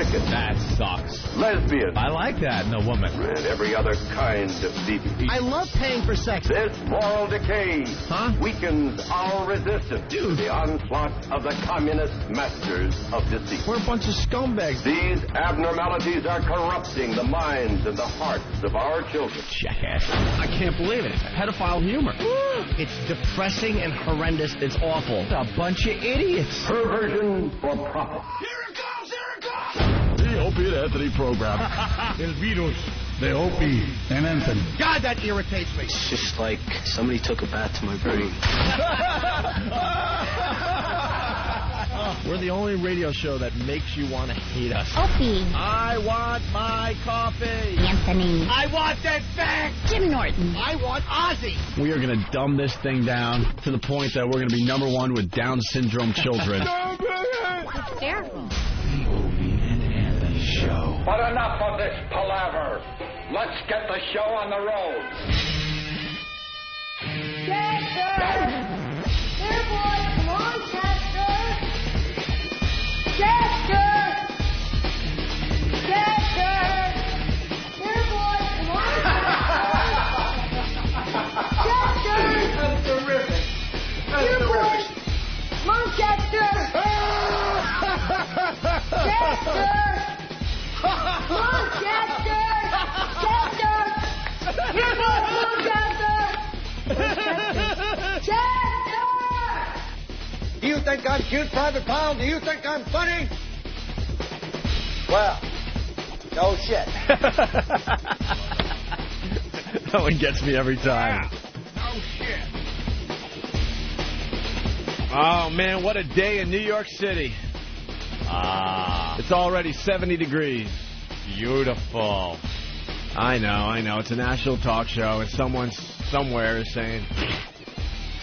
chicken. That sucks. Lesbian. I like that in a woman. And every other kind of deviant. I love paying for sex. This moral decay weakens our resistance to the onslaught of the communist masters of deceit. We're a bunch of scumbags. These abnormalities are corrupting the minds and the hearts of our children. Jackass. I can't believe it. It's pedophile humor. It's depressing and horrendous. It's awful. It's a bunch of idiots. Perversion for profit. Here it comes! Here it comes! The Opie and Anthony program. El virus. The Opie and Anthony. God, that irritates me. It's just like somebody took a bat to my brain. We're the only radio show that makes you want to hate us. Opie. I want my coffee. Anthony. I want that fact. Jim Norton. I want Ozzy. We are going to dumb this thing down to the point that we're going to be #1 with Down syndrome children. It's hysterical. The Opie and Anthony Show. But enough of this palaver. Let's get the show on the road. Chester! Here, boys, come on, Chester! Chester! Chester! Here, boys, come on, Chester! That's terrific. Here, boys! Come on, Chester! Chester! Come on, Chester! Chester! Here, boys, come on, Chester! Chester! Do you think I'm cute, Private Pound? Do you think I'm funny? Well, no shit. That one gets me every time. No shit. Oh, man, what a day in New York City. It's already 70 degrees. Beautiful. I know. It's a national talk show, and someone somewhere is saying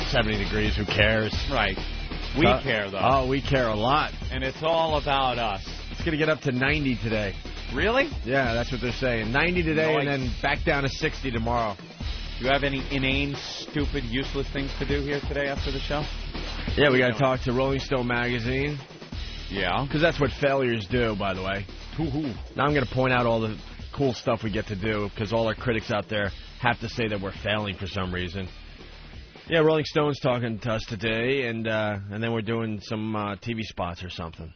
70 degrees, who cares? Right. We care, though. Oh, we care a lot. And it's all about us. It's going to get up to 90 today. Really? Yeah, that's what they're saying. 90 today and then back down to 60 tomorrow. Do you have any inane, stupid, useless things to do here today after the show? Yeah, we got to talk to Rolling Stone magazine. Yeah. Because that's what failures do, by the way. Now I'm going to point out all the cool stuff we get to do, because all our critics out there have to say that we're failing for some reason. Yeah, Rolling Stone's talking to us today, and then we're doing some TV spots or something.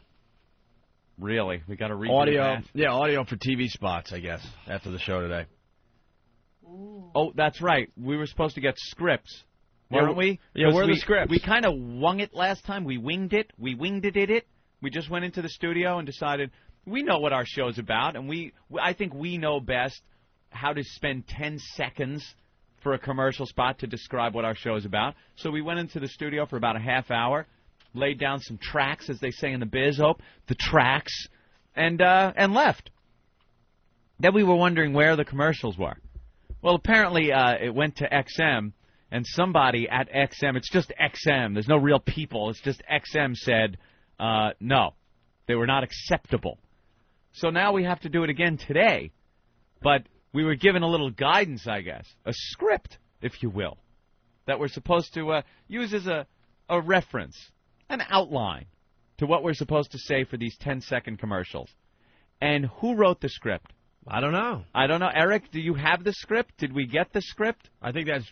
Really? We got to read audio. Yeah, audio for TV spots, I guess, after the show today. Oh, that's right. We were supposed to get scripts, weren't we? Yeah, where are the scripts? We kind of wung it last time. We winged it. We it. We just went into the studio and decided we know what our show's about, and I think we know best how to spend 10 seconds for a commercial spot to describe what our show is about. So we went into the studio for about a half hour, laid down some tracks, as they say in the biz, the tracks, and left. Then we were wondering where the commercials were. Well, apparently it went to XM, and somebody at XM, it's just XM, there's no real people, it's just XM said, no, they were not acceptable. So now we have to do it again today, but we were given a little guidance, I guess, a script, if you will, that we're supposed to use as a reference, an outline to what we're supposed to say for these 10-second commercials. And who wrote the script? I don't know. Eric, do you have the script? Did we get the script? I think that's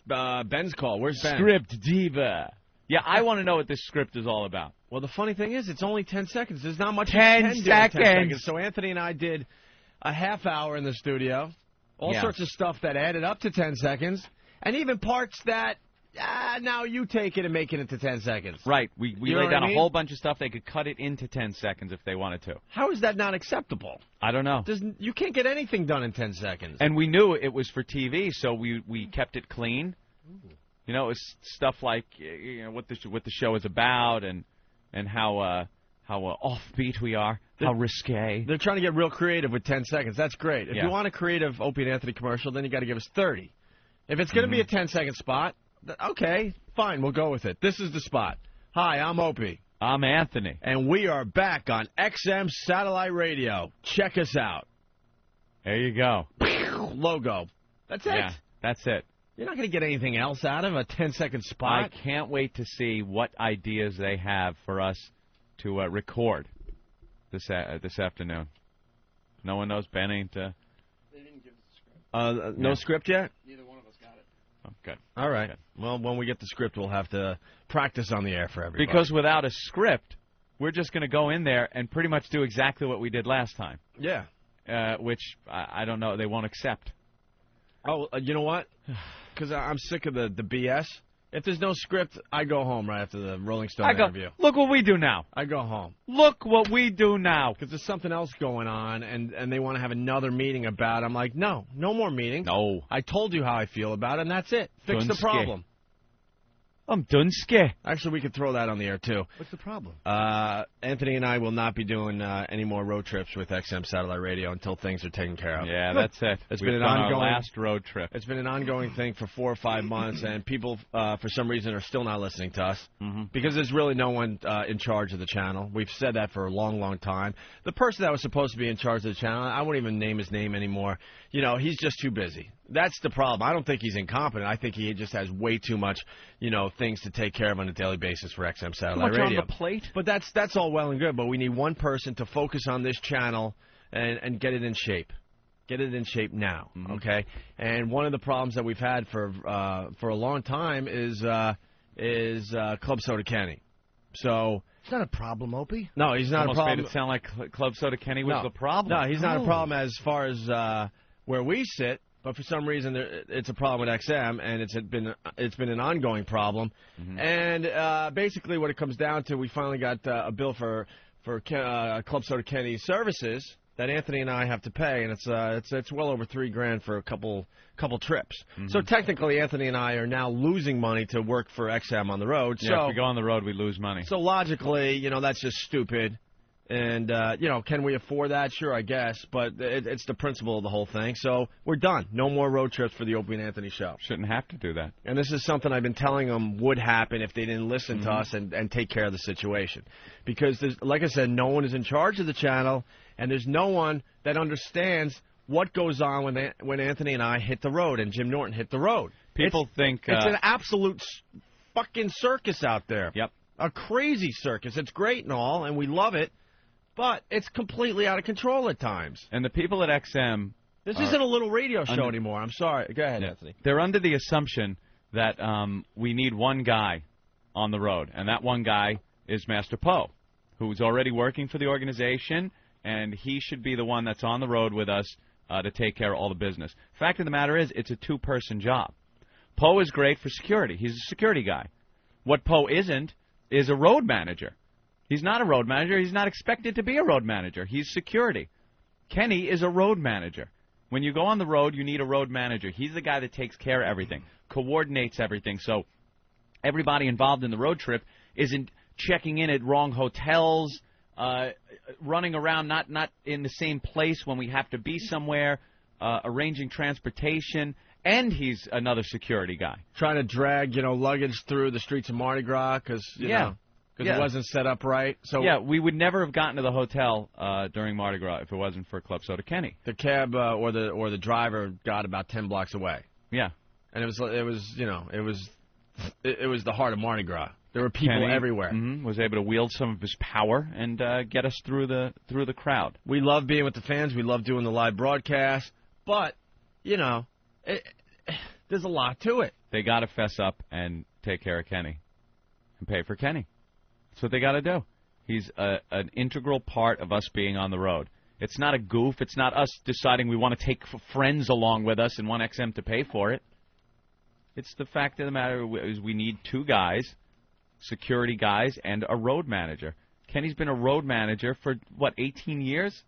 Ben's call. Where's Ben? Script diva. Yeah, I want to know what this script is all about. Well, the funny thing is, it's only 10 seconds. There's not much 10 you can do in seconds. 10 seconds. So Anthony and I did a half hour in the studio. All sorts of stuff that added up to 10 seconds. And even parts that, now you take it and make it into 10 seconds. Right. We laid down a whole bunch of stuff. They could cut it into 10 seconds if they wanted to. How is that not acceptable? I don't know. You can't get anything done in 10 seconds. And we knew it was for TV, so we kept it clean. You know, it's stuff like what the show is about and how offbeat we are, how risque. They're trying to get real creative with 10 seconds. That's great. If you want a creative Opie and Anthony commercial, then you got to give us 30. If it's going to be a 10-second spot, okay, fine, we'll go with it. This is the spot. Hi, I'm Opie. I'm Anthony. And we are back on XM Satellite Radio. Check us out. There you go. Logo. That's it. Yeah, that's it. You're not going to get anything else out of a 10-second spot. I can't wait to see what ideas they have for us to record this afternoon. No one knows. Ben ain't. They didn't give us a script. No script yet? Neither one of us got it. Oh, good. All right. Good. Well, when we get the script, we'll have to practice on the air for everybody. Because without a script, we're just going to go in there and pretty much do exactly what we did last time. Yeah. Which I don't know. They won't accept. Oh, you know what? Because I'm sick of the BS. If there's no script, I go home right after the Rolling Stone interview. Look what we do now. I go home. Look what we do now. Because there's something else going on, and they want to have another meeting about it. I'm like, no more meetings. No. I told you how I feel about it, and that's it. Fix the problem. I'm done scared. Actually, we could throw that on the air, too. What's the problem? Anthony and I will not be doing any more road trips with XM Satellite Radio until things are taken care of. Yeah, that's it. We've been done our last road trip. It's been an ongoing thing for 4 or 5 months, and people, for some reason, are still not listening to us because there's really no one in charge of the channel. We've said that for a long, long time. The person that was supposed to be in charge of the channel, I won't even name his name anymore. You know, he's just too busy. That's the problem. I don't think he's incompetent. I think he just has way too much, things to take care of on a daily basis for XM Satellite Radio. On the plate? But that's all well and good, but we need one person to focus on this channel and get it in shape. Get it in shape now, okay? And one of the problems that we've had for a long time is Club Soda Kenny. So it's not a problem, Opie. No, he's not a problem. Made it sound like Club Soda Kenny was the problem. No, he's not a problem as far as where we sit. But for some reason, it's a problem with XM, and it's been an ongoing problem. And basically, what it comes down to, we finally got a bill for Club Soda Kenny's services that Anthony and I have to pay, and it's well over $3,000 for a couple trips. So technically, Anthony and I are now losing money to work for XM on the road. Yeah, so if we go on the road, we lose money. So logically, that's just stupid. And, can we afford that? Sure, I guess. But it's the principle of the whole thing. So we're done. No more road trips for the Opie and Anthony show. Shouldn't have to do that. And this is something I've been telling them would happen if they didn't listen to us and take care of the situation. Because, like I said, no one is in charge of the channel, and there's no one that understands what goes on when Anthony and I hit the road and Jim Norton hit the road. People think... It's an absolute fucking circus out there. Yep. A crazy circus. It's great and all, and we love it. But it's completely out of control at times. And the people at XM... This isn't a little radio show anymore. I'm sorry. Go ahead, Anthony. They're under the assumption that we need one guy on the road, and that one guy is Master Poe, who's already working for the organization, and he should be the one that's on the road with us to take care of all the business. Fact of the matter is, it's a two-person job. Poe is great for security. He's a security guy. What Poe isn't is a road manager. He's not a road manager. He's not expected to be a road manager. He's security. Kenny is a road manager. When you go on the road, you need a road manager. He's the guy that takes care of everything, coordinates everything. So everybody involved in the road trip isn't checking in at wrong hotels, running around not in the same place when we have to be somewhere, arranging transportation. And he's another security guy. Trying to drag, luggage through the streets of Mardi Gras because, Because it wasn't set up right. So yeah, we would never have gotten to the hotel during Mardi Gras if it wasn't for Club Soda Kenny. The cab or the driver got about 10 blocks away. Yeah, and it was the heart of Mardi Gras. There were people Kenny, everywhere. Was able to wield some of his power and get us through the crowd. We love being with the fans. We love doing the live broadcast, but there's a lot to it. They got to fess up and take care of Kenny and pay for Kenny. That's what they got to do. He's an integral part of us being on the road. It's not a goof. It's not us deciding we want to take friends along with us and want XM to pay for it. It's the fact of the matter is we need two guys, security guys, and a road manager. Kenny's been a road manager for, 18 years?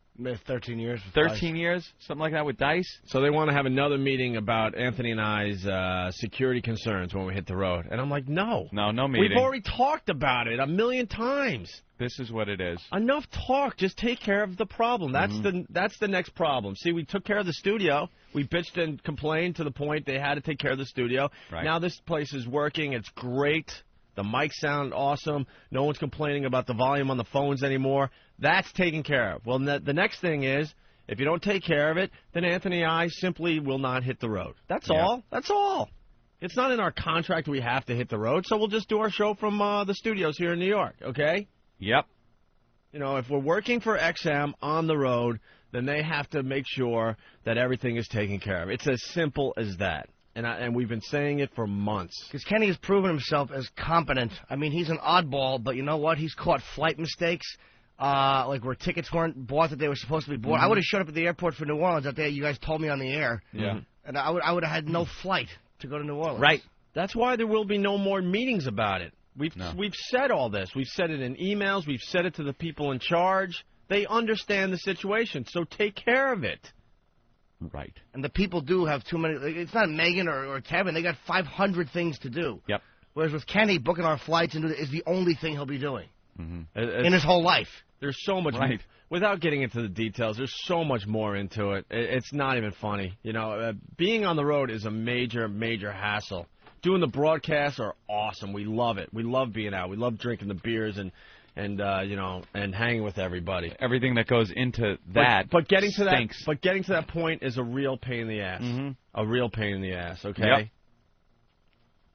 13 years. 13 years? Something like that with Dice? So they want to have another meeting about Anthony and I's security concerns when we hit the road. And I'm like, no. No meeting. We've already talked about it 1,000,000 times. This is what it is. Enough talk. Just take care of the problem. That's the next problem. See, we took care of the studio. We bitched and complained to the point they had to take care of the studio. Right. Now this place is working. It's great. The mics sound awesome. No one's complaining about the volume on the phones anymore. That's taken care of. Well, the next thing is, if you don't take care of it, then Anthony and I simply will not hit the road. That's all. That's all. It's not in our contract we have to hit the road, so we'll just do our show from the studios here in New York, okay? Yep. If we're working for XM on the road, then they have to make sure that everything is taken care of. It's as simple as that. And we've been saying it for months. Because Kenny has proven himself as competent. I mean, he's an oddball, but you know what? He's caught flight mistakes, like where tickets weren't bought that they were supposed to be bought. I would have showed up at the airport for New Orleans that day. You guys told me on the air. Yeah. And I would have had no flight to go to New Orleans. Right. That's why there will be no more meetings about it. We've said all this. We've said it in emails. We've said it to the people in charge. They understand the situation, so take care of it. Right. And the people do have too many. It's not Megan or Kevin. They got 500 things to do. Yep. Whereas with Kenny, booking our flights is the only thing he'll be doing Mm-hmm. in his whole life. There's so much. Right. Without getting into the details, there's so much more into it. It's not even funny. You know, being on the road is a major, major hassle. Doing the broadcasts are awesome. We love it. We love being out. We love drinking the beers and hanging with everybody. Everything that goes into that but getting to stinks. that, but getting to that point is a real pain in the ass. Mm-hmm. A real pain in the ass. Okay. Yep.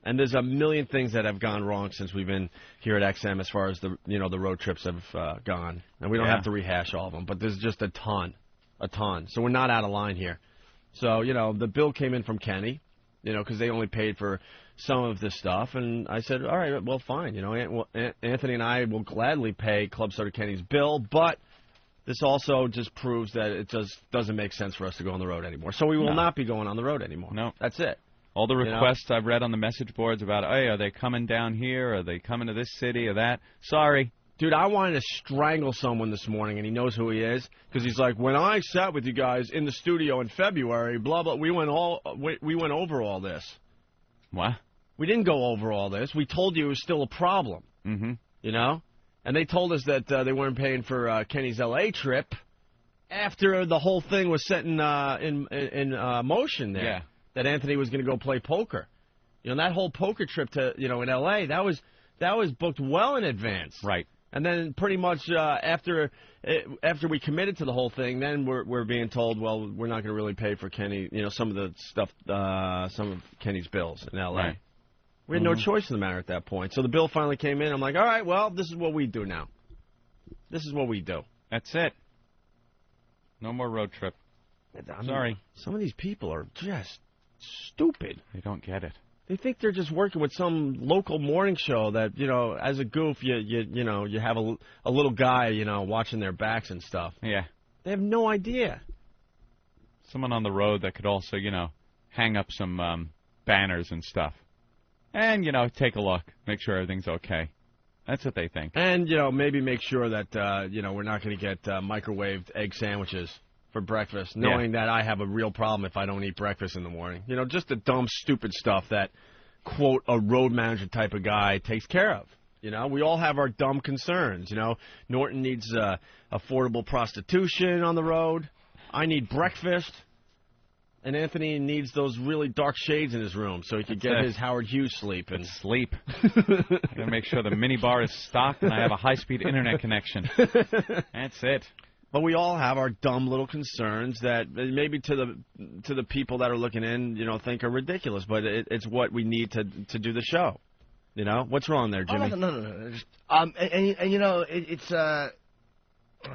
And there's a million things that have gone wrong since we've been here at XM as far as the road trips have gone, and we don't have to rehash all of them. But there's just a ton. So we're not out of line here. So the bill came in from Kenny, because they only paid for some of this stuff, and I said, all right, well, fine. Anthony and I will gladly pay Club Soda Kenny's bill, but this also just proves that it just doesn't make sense for us to go on the road anymore. So we will not be going on the road anymore. No, that's it. All the requests I've read on the message boards about, hey, are they coming down here? Are they coming to this city or that? Sorry. Dude, I wanted to strangle someone this morning, and he knows who he is, because he's like, when I sat with you guys in the studio in February, blah, blah, we went over all this. What? We didn't go over all this. We told you it was still a problem. Mm-hmm. And they told us that they weren't paying for Kenny's L.A. trip after the whole thing was set in motion there. Yeah. That Anthony was going to go play poker. That whole poker trip to, in L.A., that was booked well in advance. Right. And then pretty much after we committed to the whole thing, then we're being told, well, we're not going to really pay for Kenny, some of the stuff, some of Kenny's bills in L.A. Right. We had no choice in the matter at that point. So the bill finally came in. I'm like, all right, well, this is what we do now. This is what we do. That's it. No more road trip. Sorry. Some of these people are just stupid. They don't get it. They think they're just working with some local morning show that, as a goof, you have a little guy, watching their backs and stuff. Yeah. They have no idea. Someone on the road that could also, hang up some banners and stuff. And, take a look. Make sure everything's okay. That's what they think. And, maybe make sure that, we're not going to get microwaved egg sandwiches for breakfast, knowing that I have a real problem if I don't eat breakfast in the morning. Just the dumb, stupid stuff that, quote, a road manager type of guy takes care of. We all have our dumb concerns. Norton needs affordable prostitution on the road. I need breakfast. And Anthony needs those really dark shades in his room so he can get his Howard Hughes sleep. And sleep. I got to make sure the minibar is stocked and I have a high-speed internet connection. That's it. But we all have our dumb little concerns that maybe to the people that are looking in, think are ridiculous. But it's what we need to do the show. What's wrong there, Jimmy? Oh, no. It's I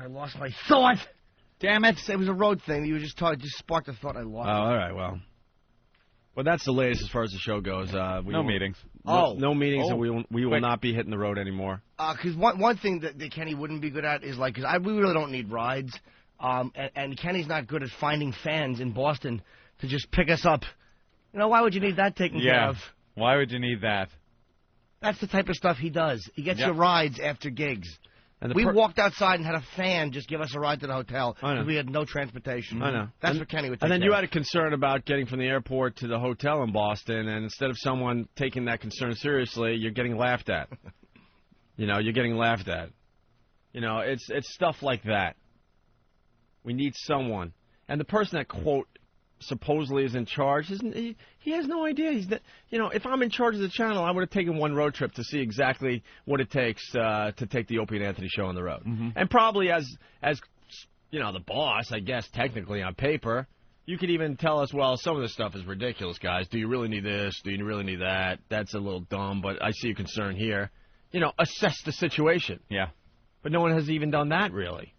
lost my thought. Damn it! It was a road thing. You just sparked a thought. I lost. Oh, all right. Well, that's the latest as far as the show goes. No meetings. No meetings, and we will not be hitting the road anymore. Because one thing that Kenny wouldn't be good at is because we really don't need rides, and Kenny's not good at finding fans in Boston to just pick us up. Why would you need that taken care of? Why would you need that? That's the type of stuff he does. He gets you rides after gigs. And we walked outside and had a fan just give us a ride to the hotel because we had no transportation. I know. That's what Kenny would take And then care you of. had a concern about getting from the airport to the hotel in Boston, and instead of someone taking that concern seriously, you're getting laughed at. You're getting laughed at. It's stuff like that. We need someone. And the person that, quote, supposedly is in charge, he has no idea. If I'm in charge of the channel, I would have taken one road trip to see exactly what it takes to take the Opie and Anthony show on the road. Mm-hmm. And probably as the boss, I guess, technically on paper, you could even tell us, well, some of this stuff is ridiculous, guys. Do you really need this? Do you really need that? That's a little dumb, but I see a concern here. Assess the situation. Yeah. But no one has even done that, really.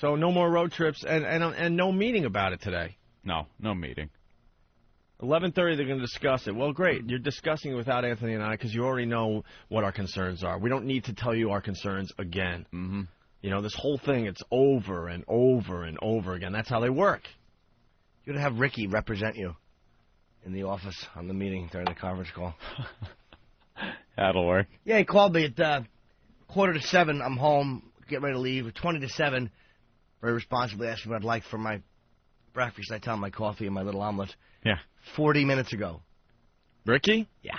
So no more road trips and no meeting about it today. No meeting. 11:30, they're going to discuss it. Well, great. You're discussing it without Anthony and I because you already know what our concerns are. We don't need to tell you our concerns again. Mm-hmm. You know, this whole thing, it's over and over and over again. That's how they work. You're going to have Ricky represent you in the office on the meeting during the conference call. That'll work. Yeah, he called me at 6:45. I'm home, getting ready to leave. 6:50, very responsibly asked me what I'd like for my breakfast. I tell him my coffee and my little omelet. Yeah. 40 minutes ago. Ricky? Yeah.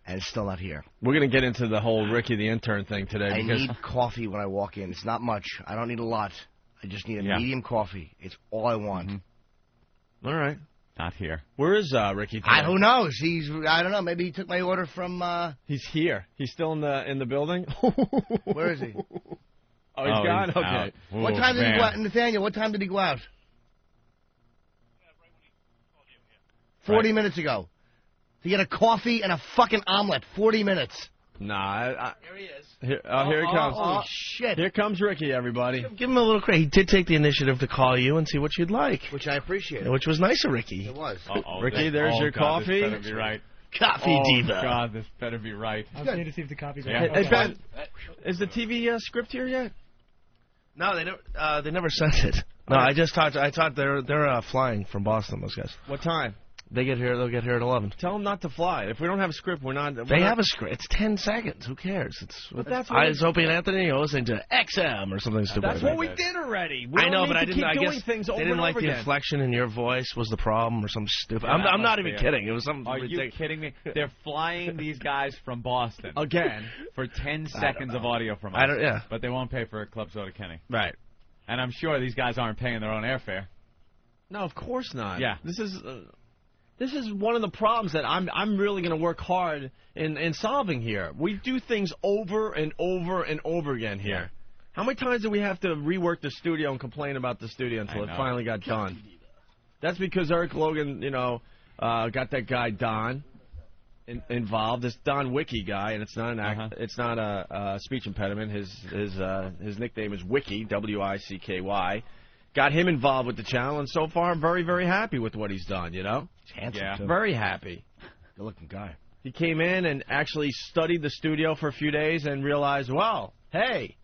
And it's still not here. We're going to get into the whole Ricky the intern thing today. I because need coffee when I walk in. It's not much. I don't need a lot. I just need a medium coffee. It's all I want. Mm-hmm. All right. Not here. Where is Ricky today? Who knows? I don't know. Maybe he took my order from... He's here. He's still in the building? Where is he? Oh, he's gone? He's okay. Ooh, What time did he go out? Nathaniel, what time did he go out? 40 minutes ago. To get a coffee and a fucking omelet. 40 minutes. Nah. Here he is. Here he comes. Oh, shit. Here comes Ricky, everybody. Give him a little credit. He did take the initiative to call you and see what you'd like. Which I appreciate. Which was nice of Ricky. It was. Ricky, there's your coffee. This better be right. Coffee diva. God, this better be right. I'm going to see if the copy's Yeah. right. Hey, Ben, is the TV script here yet? No, they never sent it. No, I just talked. I thought they're flying from Boston. Those guys. What time? They'll get here at 11. Tell them not to fly. If we don't have a script, we're not. They have a script. It's 10 seconds. Who cares? But that's what it's Opie and Anthony. You're listening to XM or something stupid. That's what we did already. We I know, but I keep didn't. doing I guess things over they didn't and like over the again. inflection in your voice was the problem, or some stupid. Yeah, I'm not must even be kidding. It was something. Are you kidding me? They're flying these guys from Boston again for 10 seconds of audio from us. I don't. Yeah. But they won't pay for Club Soda Kenny. Right. And I'm sure these guys aren't paying their own airfare. No, of course not. Yeah. This is one of the problems that I'm really going to work hard in solving here. We do things over and over and over again here. Yeah. How many times do we have to rework the studio and complain about the studio until it finally got done? That's because Eric Logan, got that guy Don involved. This Don Wiki guy, and it's not an it's not a speech impediment. His nickname is Wiki, W-I-C-K-Y. Got him involved with the channel, and so far I'm very, very happy with what he's done, you know? He's handsome, too. Very happy. Good-looking guy. He came in and actually studied the studio for a few days and realized, well, hey,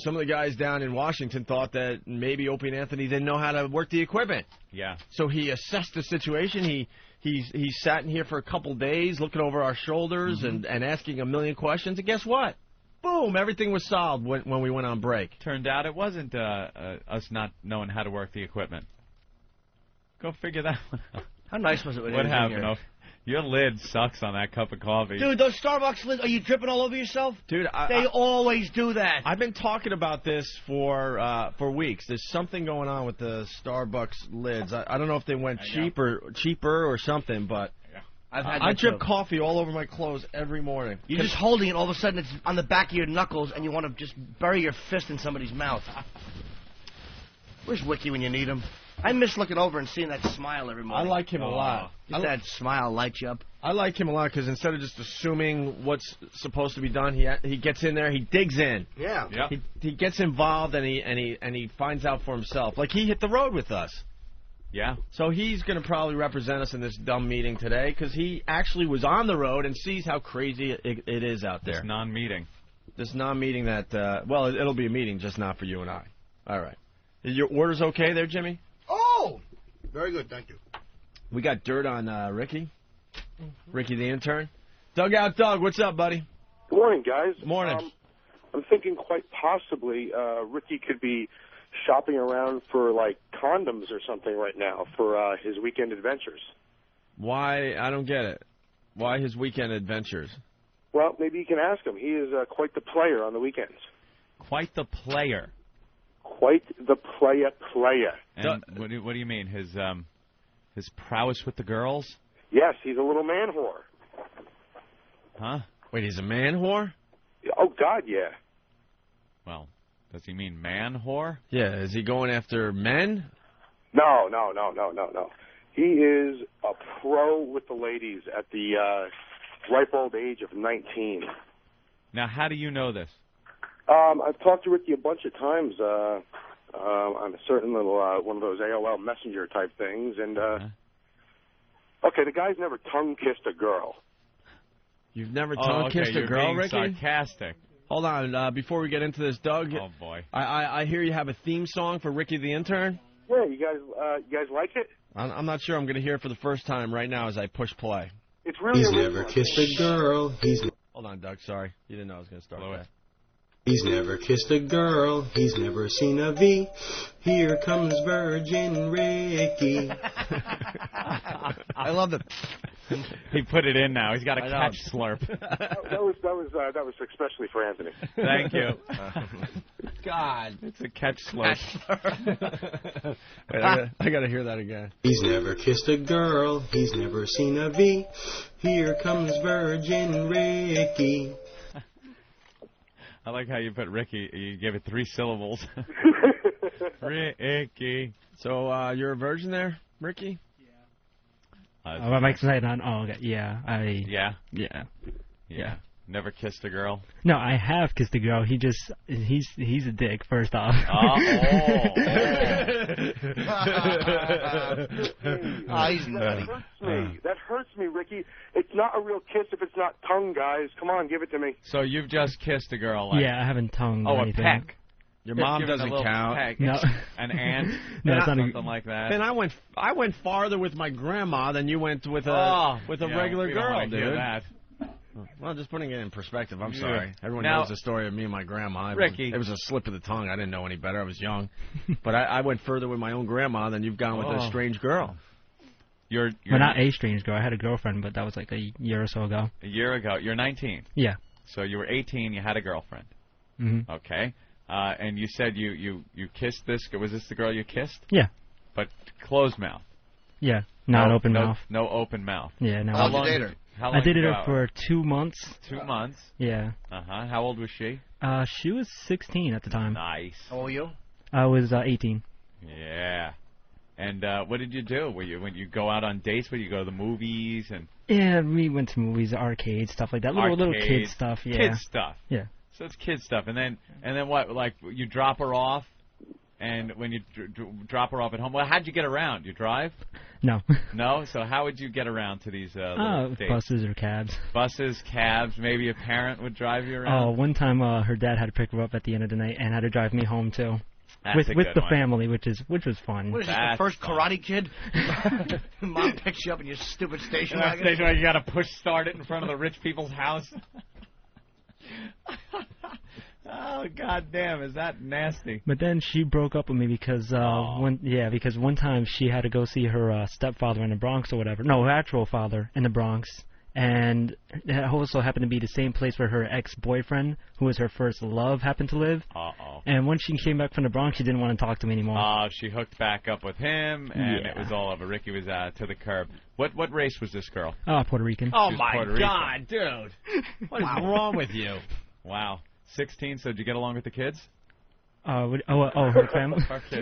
some of the guys down in Washington thought that maybe Opie and Anthony didn't know how to work the equipment. Yeah. So he assessed the situation. He sat in here for a couple days looking over our shoulders and asking a million questions, and guess what? Boom, everything was solved when we went on break. Turned out it wasn't us not knowing how to work the equipment. Go figure that one out. How nice was it when What he was in happened? here? Your lid sucks on that cup of coffee. Dude, those Starbucks lids, are you dripping all over yourself? Dude, they always do that. I've been talking about this for weeks. There's something going on with the Starbucks lids. I don't know if they went cheaper or something, but I drip coffee all over my clothes every morning. You're just holding it, all of a sudden it's on the back of your knuckles, and you want to just bury your fist in somebody's mouth. Where's Wiki when you need him? I miss looking over and seeing that smile every morning. I like him a lot. That smile lights you up. I like him a lot because instead of just assuming what's supposed to be done, he gets in there, he digs in. Yeah. Yep. He gets involved and he finds out for himself. Like he hit the road with us. Yeah. So he's going to probably represent us in this dumb meeting today because he actually was on the road and sees how crazy it is out there. This non-meeting. This non-meeting that, it'll be a meeting, just not for you and I. All right. Your order's okay there, Jimmy? Oh! Very good, thank you. We got dirt on Ricky. Ricky the intern. Dugout Doug, what's up, buddy? Good morning, guys. Morning. I'm thinking quite possibly Ricky could be shopping around for, condoms or something right now for his weekend adventures. Why? I don't get it. Why his weekend adventures? Well, maybe you can ask him. He is quite the player on the weekends. Quite the player. Quite the player. And what do you mean? His prowess with the girls? Yes, he's a little man whore. Huh? Wait, he's a man whore? Oh, God, yeah. Well, does he mean man whore? Yeah, is he going after men? No. He is a pro with the ladies at the ripe old age of 19. Now, how do you know this? I've talked to Ricky a bunch of times. on a certain little one of those AOL Messenger type things, and okay, the guy's never tongue kissed a girl. You've never tongue kissed a girl, being Ricky? sarcastic. Hold on, before we get into this, Doug. Oh boy. I hear you have a theme song for Ricky the Intern. Yeah, you guys like it? I'm not sure. I'm going to hear it for the first time right now as I push play. It's really. He's never kissed a girl. Hold on, Doug. Sorry, you didn't know I was going to start with that. He's never kissed a girl. He's never seen a V. Here comes Virgin Ricky. I love it. He put it in now. He's got a catch slurp. that was especially for Anthony. Thank you. God, it's a catch slurp. I got to hear that again. He's never kissed a girl. He's never seen a V. Here comes Virgin Ricky. I like how you put Ricky. You gave it 3 syllables. Ricky. So you're a virgin there, Ricky? What makes it on? Oh, okay. Yeah. Yeah. Never kissed a girl? No, I have kissed a girl. He's a dick, first off. He's nutty. That hurts me, Ricky. It's not a real kiss if it's not tongue, guys. Come on, give it to me. So you've just kissed a girl? Like, yeah, I haven't tongued or anything. a peck. Your mom doesn't count. Peck. No. An aunt? No, something like that. And I went farther with my grandma than you went with a regular girl, dude. Hear that. Well, just putting it in perspective. I'm sorry. Everyone now, knows the story of me and my grandma. Ricky. It was a slip of the tongue. I didn't know any better. I was young. But I went further with my own grandma than you've gone with a strange girl. You're well, not a strange girl. I had a girlfriend, but that was like a year or so ago. A year ago. You're 19. Yeah. So you were 18. You had a girlfriend. Mm-hmm. Okay. And you said you kissed this. Was this the girl you kissed? Yeah. But closed mouth. Yeah. Not open mouth. No open mouth. Yeah. No. How long did you date her? I dated her for 2 months. 2 months? Yeah. Uh-huh. How old was she? She was 16 at the time. Nice. How old were you? I was 18. Yeah. And what did you do? When you go out on dates? Would you go to the movies and? Yeah, we went to movies, arcades, stuff like that. Little kid stuff. Yeah. Kid stuff. Yeah. So it's kid stuff, and then what? Like you drop her off, and when you drop her off at home, well, how'd you get around? You drive? No. No. So how would you get around to these little dates? Buses or cabs. Buses, cabs. Maybe a parent would drive you around. Oh, one time her dad had to pick her up at the end of the night and had to drive me home too. That's with the family, which was fun. What is this, the first Karate Kid? Mom picks you up in your stupid station wagon. Station wagon, you got to push start it in front of the rich people's house. Oh, goddamn, is that nasty? But then she broke up with me because because one time she had to go see her stepfather in the Bronx or whatever. No, her actual father in the Bronx. And it also happened to be the same place where her ex-boyfriend, who was her first love, happened to live. Uh-oh. And when she came back from the Bronx, she didn't want to talk to me anymore. She hooked back up with him, and it was all over. Ricky was to the curb. What race was this girl? Puerto Rican. Oh, my God, dude. What is wrong with you? Wow. 16, so did you get along with the kids? Her family. Do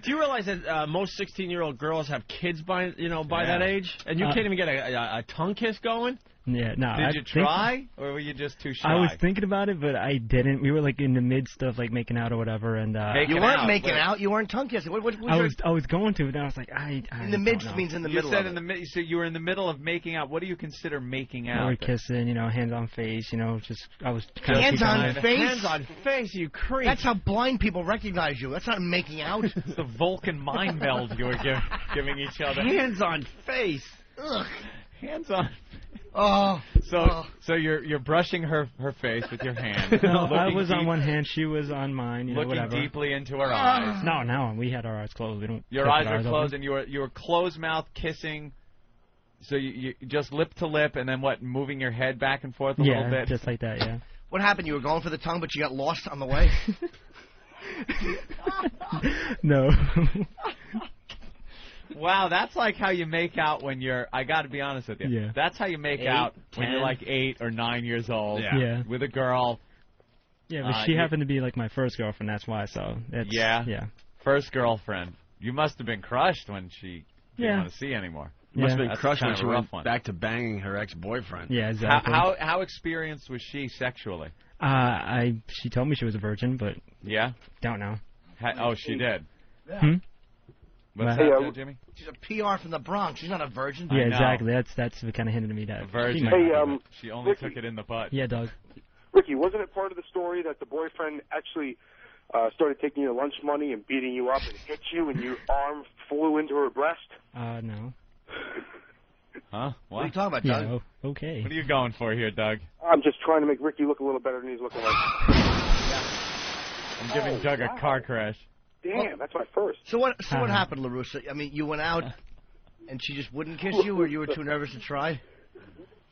you realize that most 16-year-old girls have kids by that age, and you can't even get a tongue kiss going? Yeah, no. Did you try, or were you just too shy? I was thinking about it, but I didn't. We were like in the midst of like making out or whatever, and you weren't making out. You weren't tongue kissing. What I was going to, but then I was like, I in the midst means in the middle. You said in the middle. So you were in the middle of making out. What do you consider making out? We were kissing, hands on face. Just I was hands on face. Hands on face, you creep. That's how blind people recognize you. That's not making out. It's the Vulcan mind meld you were giving each other. Hands on face. Ugh. Hands on. Oh. So you're brushing her face with your hand. No, I was on one hand, she was on mine. Looking whatever. deeply into her eyes. No, we had our eyes closed. We don't. Your eyes are closed, and you were closed mouth kissing. So you just lip to lip, and then what? Moving your head back and forth a little bit. Yeah, just like that. Yeah. What happened? You were going for the tongue, but you got lost on the way. No. Wow, that's like how you make out when you're. I got to be honest with you. Yeah. That's how you make out when you're like 8 or 9 years old. Yeah. With a girl. Yeah, but she happened to be like my first girlfriend. That's why. So it's, yeah. First girlfriend. You must have been crushed when she didn't want to see anymore. You must have been crushed when she went one. back to banging her ex-boyfriend. Yeah, exactly. How experienced was she sexually? She told me she was a virgin, but yeah, don't know. Oh, she did. Hmm? What's Hey, that, Jimmy? She's a PR from the Bronx. She's not a virgin. Yeah, exactly. That's what kind of hinted to me that. A virgin. Hey, she only Ricky. took it in the butt. Yeah, Doug. Ricky, wasn't it part of the story that the boyfriend actually started taking your lunch money and beating you up and hit you and your arm flew into her breast? No. Huh? What are you talking about, Doug? Yeah, okay. What are you going for here, Doug? I'm just trying to make Ricky look a little better than he's looking like. I'm giving Doug a car crash. Damn, that's my first. So what happened, LaRussa? I mean, you went out and she just wouldn't kiss you, or you were too nervous to try?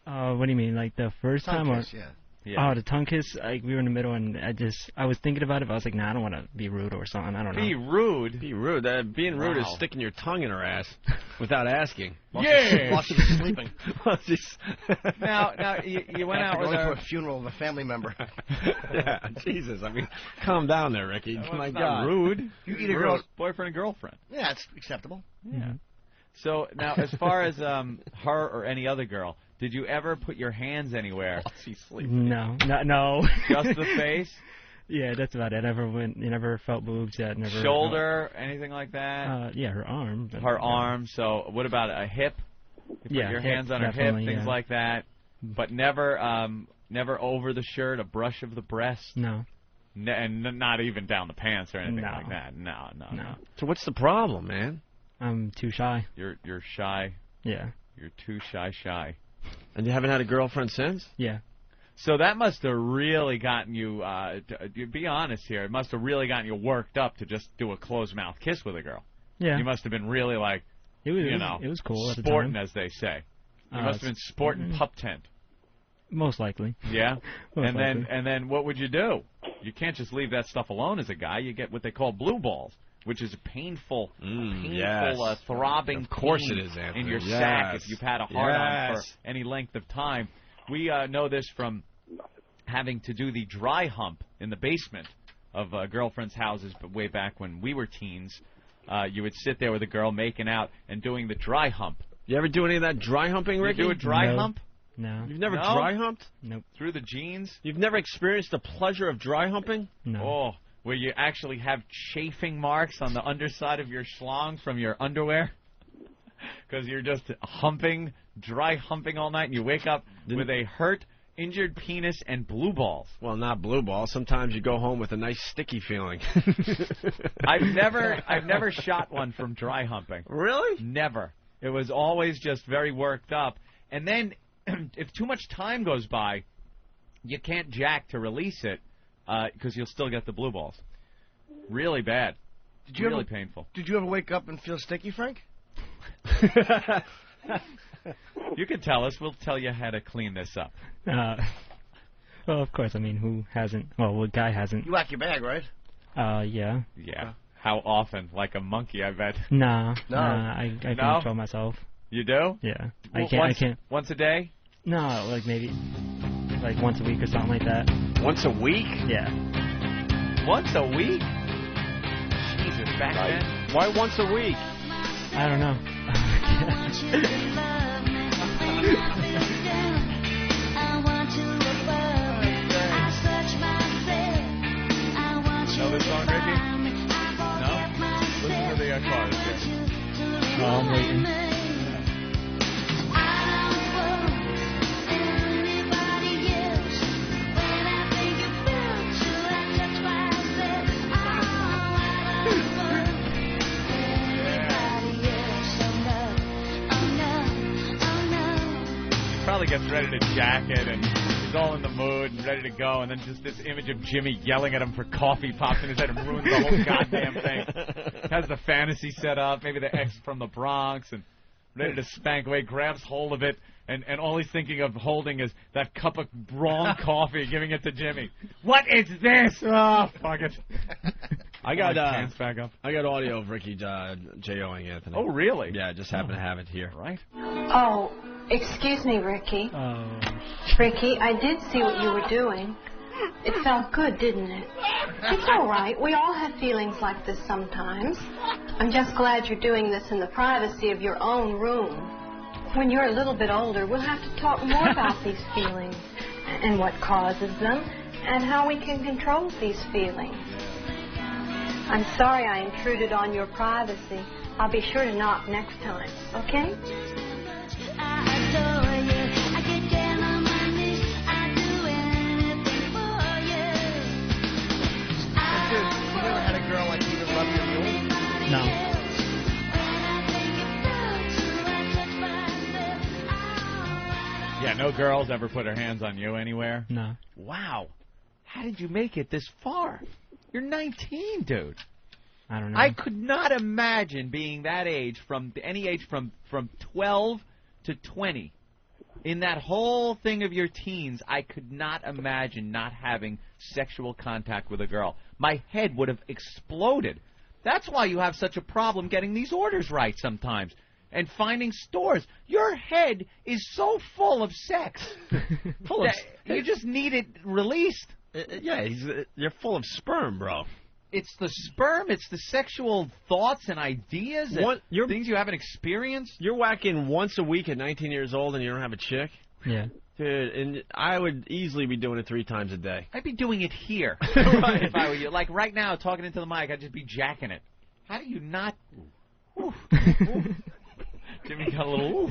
What do you mean, like the first time? Tongue kiss, or? yeah. Oh, the tongue kiss. Like we were in the middle, and I was thinking about it, but I was like, nah, I don't want to be rude or something. I don't know. Be rude. Being rude is sticking your tongue in her ass without asking. While she's sleeping. Now you went out with going her. to a funeral of a family member. Yeah, Jesus. I mean, calm down there, Ricky. Well, My it's God. not rude. You eat a girl's boyfriend and girlfriend. Yeah, it's acceptable. Yeah. So now, as far as her or any other girl, did you ever put your hands anywhere? While she's sleeping. No. Just the face? Yeah, that's about it. You never felt boobs yet. Never. Shoulder, anything like that? Yeah, her arm. Her arm. So what about a hip? You put your hands on her hip, things like that. But never over the shirt, a brush of the breast. No. And not even down the pants or anything like that. No. So what's the problem, man? I'm too shy. You're shy. Yeah. You're too shy. And you haven't had a girlfriend since? Yeah. So that must have really gotten you, be honest here, it must have really gotten you worked up to just do a closed-mouth kiss with a girl. Yeah. You must have been really like, it was cool at the sporting, time. as they say. You must have been sporting pup tent. Most likely. Yeah? Most likely. And then what would you do? You can't just leave that stuff alone as a guy. You get what they call blue balls, which is a painful throbbing of course pain it is, Anthony. in your sack if you've had a hard-on for any length of time. We know this from having to do the dry hump in the basement of girlfriends' houses, but way back when we were teens. You would sit there with a girl making out and doing the dry hump. You ever do any of that dry humping, Ricky? You do a dry hump? No. You've never dry humped? Nope. Through the jeans? You've never experienced the pleasure of dry humping? No. Oh, where you actually have chafing marks on the underside of your schlong from your underwear? Because you're just dry humping all night, and you wake up with a hurt, injured penis and blue balls. Well, not blue balls. Sometimes you go home with a nice sticky feeling. I've never shot one from dry humping. Really? Never. It was always just very worked up. And then, if too much time goes by, you can't jack to release it because you'll still get the blue balls. Really bad. Really painful. Did you ever wake up and feel sticky, Frank? You can tell us. We'll tell you how to clean this up. Well, of course. I mean, who hasn't? Well, what guy hasn't? You whack your bag, right? Yeah. Yeah. How often? Like a monkey, I bet. Nah. I can control myself. You do? Yeah. Well, I can't. Once a day? No, like maybe like once a week or something like that. Once a week? Yeah. Once a week? Jesus, back then? Why once a week? I don't know. Know this song, Ricky? No? Listen to the chorus here. Oh, I'm waiting. Probably gets ready to jack it, and he's all in the mood and ready to go, and then just this image of Jimmy yelling at him for coffee pops in his head and ruins the whole goddamn thing. Has the fantasy set up, maybe the ex from the Bronx, and ready to spank away, grabs hold of it, and all he's thinking of holding is that cup of wrong coffee, giving it to Jimmy. What is this? Oh, fuck it. I got pants back up. I got audio of Ricky J.O.ing Anthony. Oh, really? Yeah, I just happen to have it here. Right. Oh, excuse me, Ricky. Ricky, I did see what you were doing. It felt good, didn't it? It's all right. We all have feelings like this sometimes. I'm just glad you're doing this in the privacy of your own room. When you're a little bit older, we'll have to talk more about these feelings and what causes them and how we can control these feelings. I'm sorry I intruded on your privacy. I'll be sure to knock next time, okay? You never had a girl like even love your mule? No. Yeah, no girls ever put her hands on you anywhere? No. Wow. How did you make it this far? You're 19, dude. I don't know. I could not imagine being that age, from any age from 12 to 20. In that whole thing of your teens, I could not imagine not having sexual contact with a girl. My head would have exploded. That's why you have such a problem getting these orders right sometimes and finding stores. Your head is so full of sex. You just need it released. Yeah, you're full of sperm, bro. It's the sperm. It's the sexual thoughts and ideas and things you haven't experienced. You're whacking once a week at 19 years old and you don't have a chick? Yeah. Dude, and I would easily be doing it 3 times a day. I'd be doing it here if I were you. Like right now, talking into the mic, I'd just be jacking it. How do you not... Ooh. Jimmy got a little... Ooh.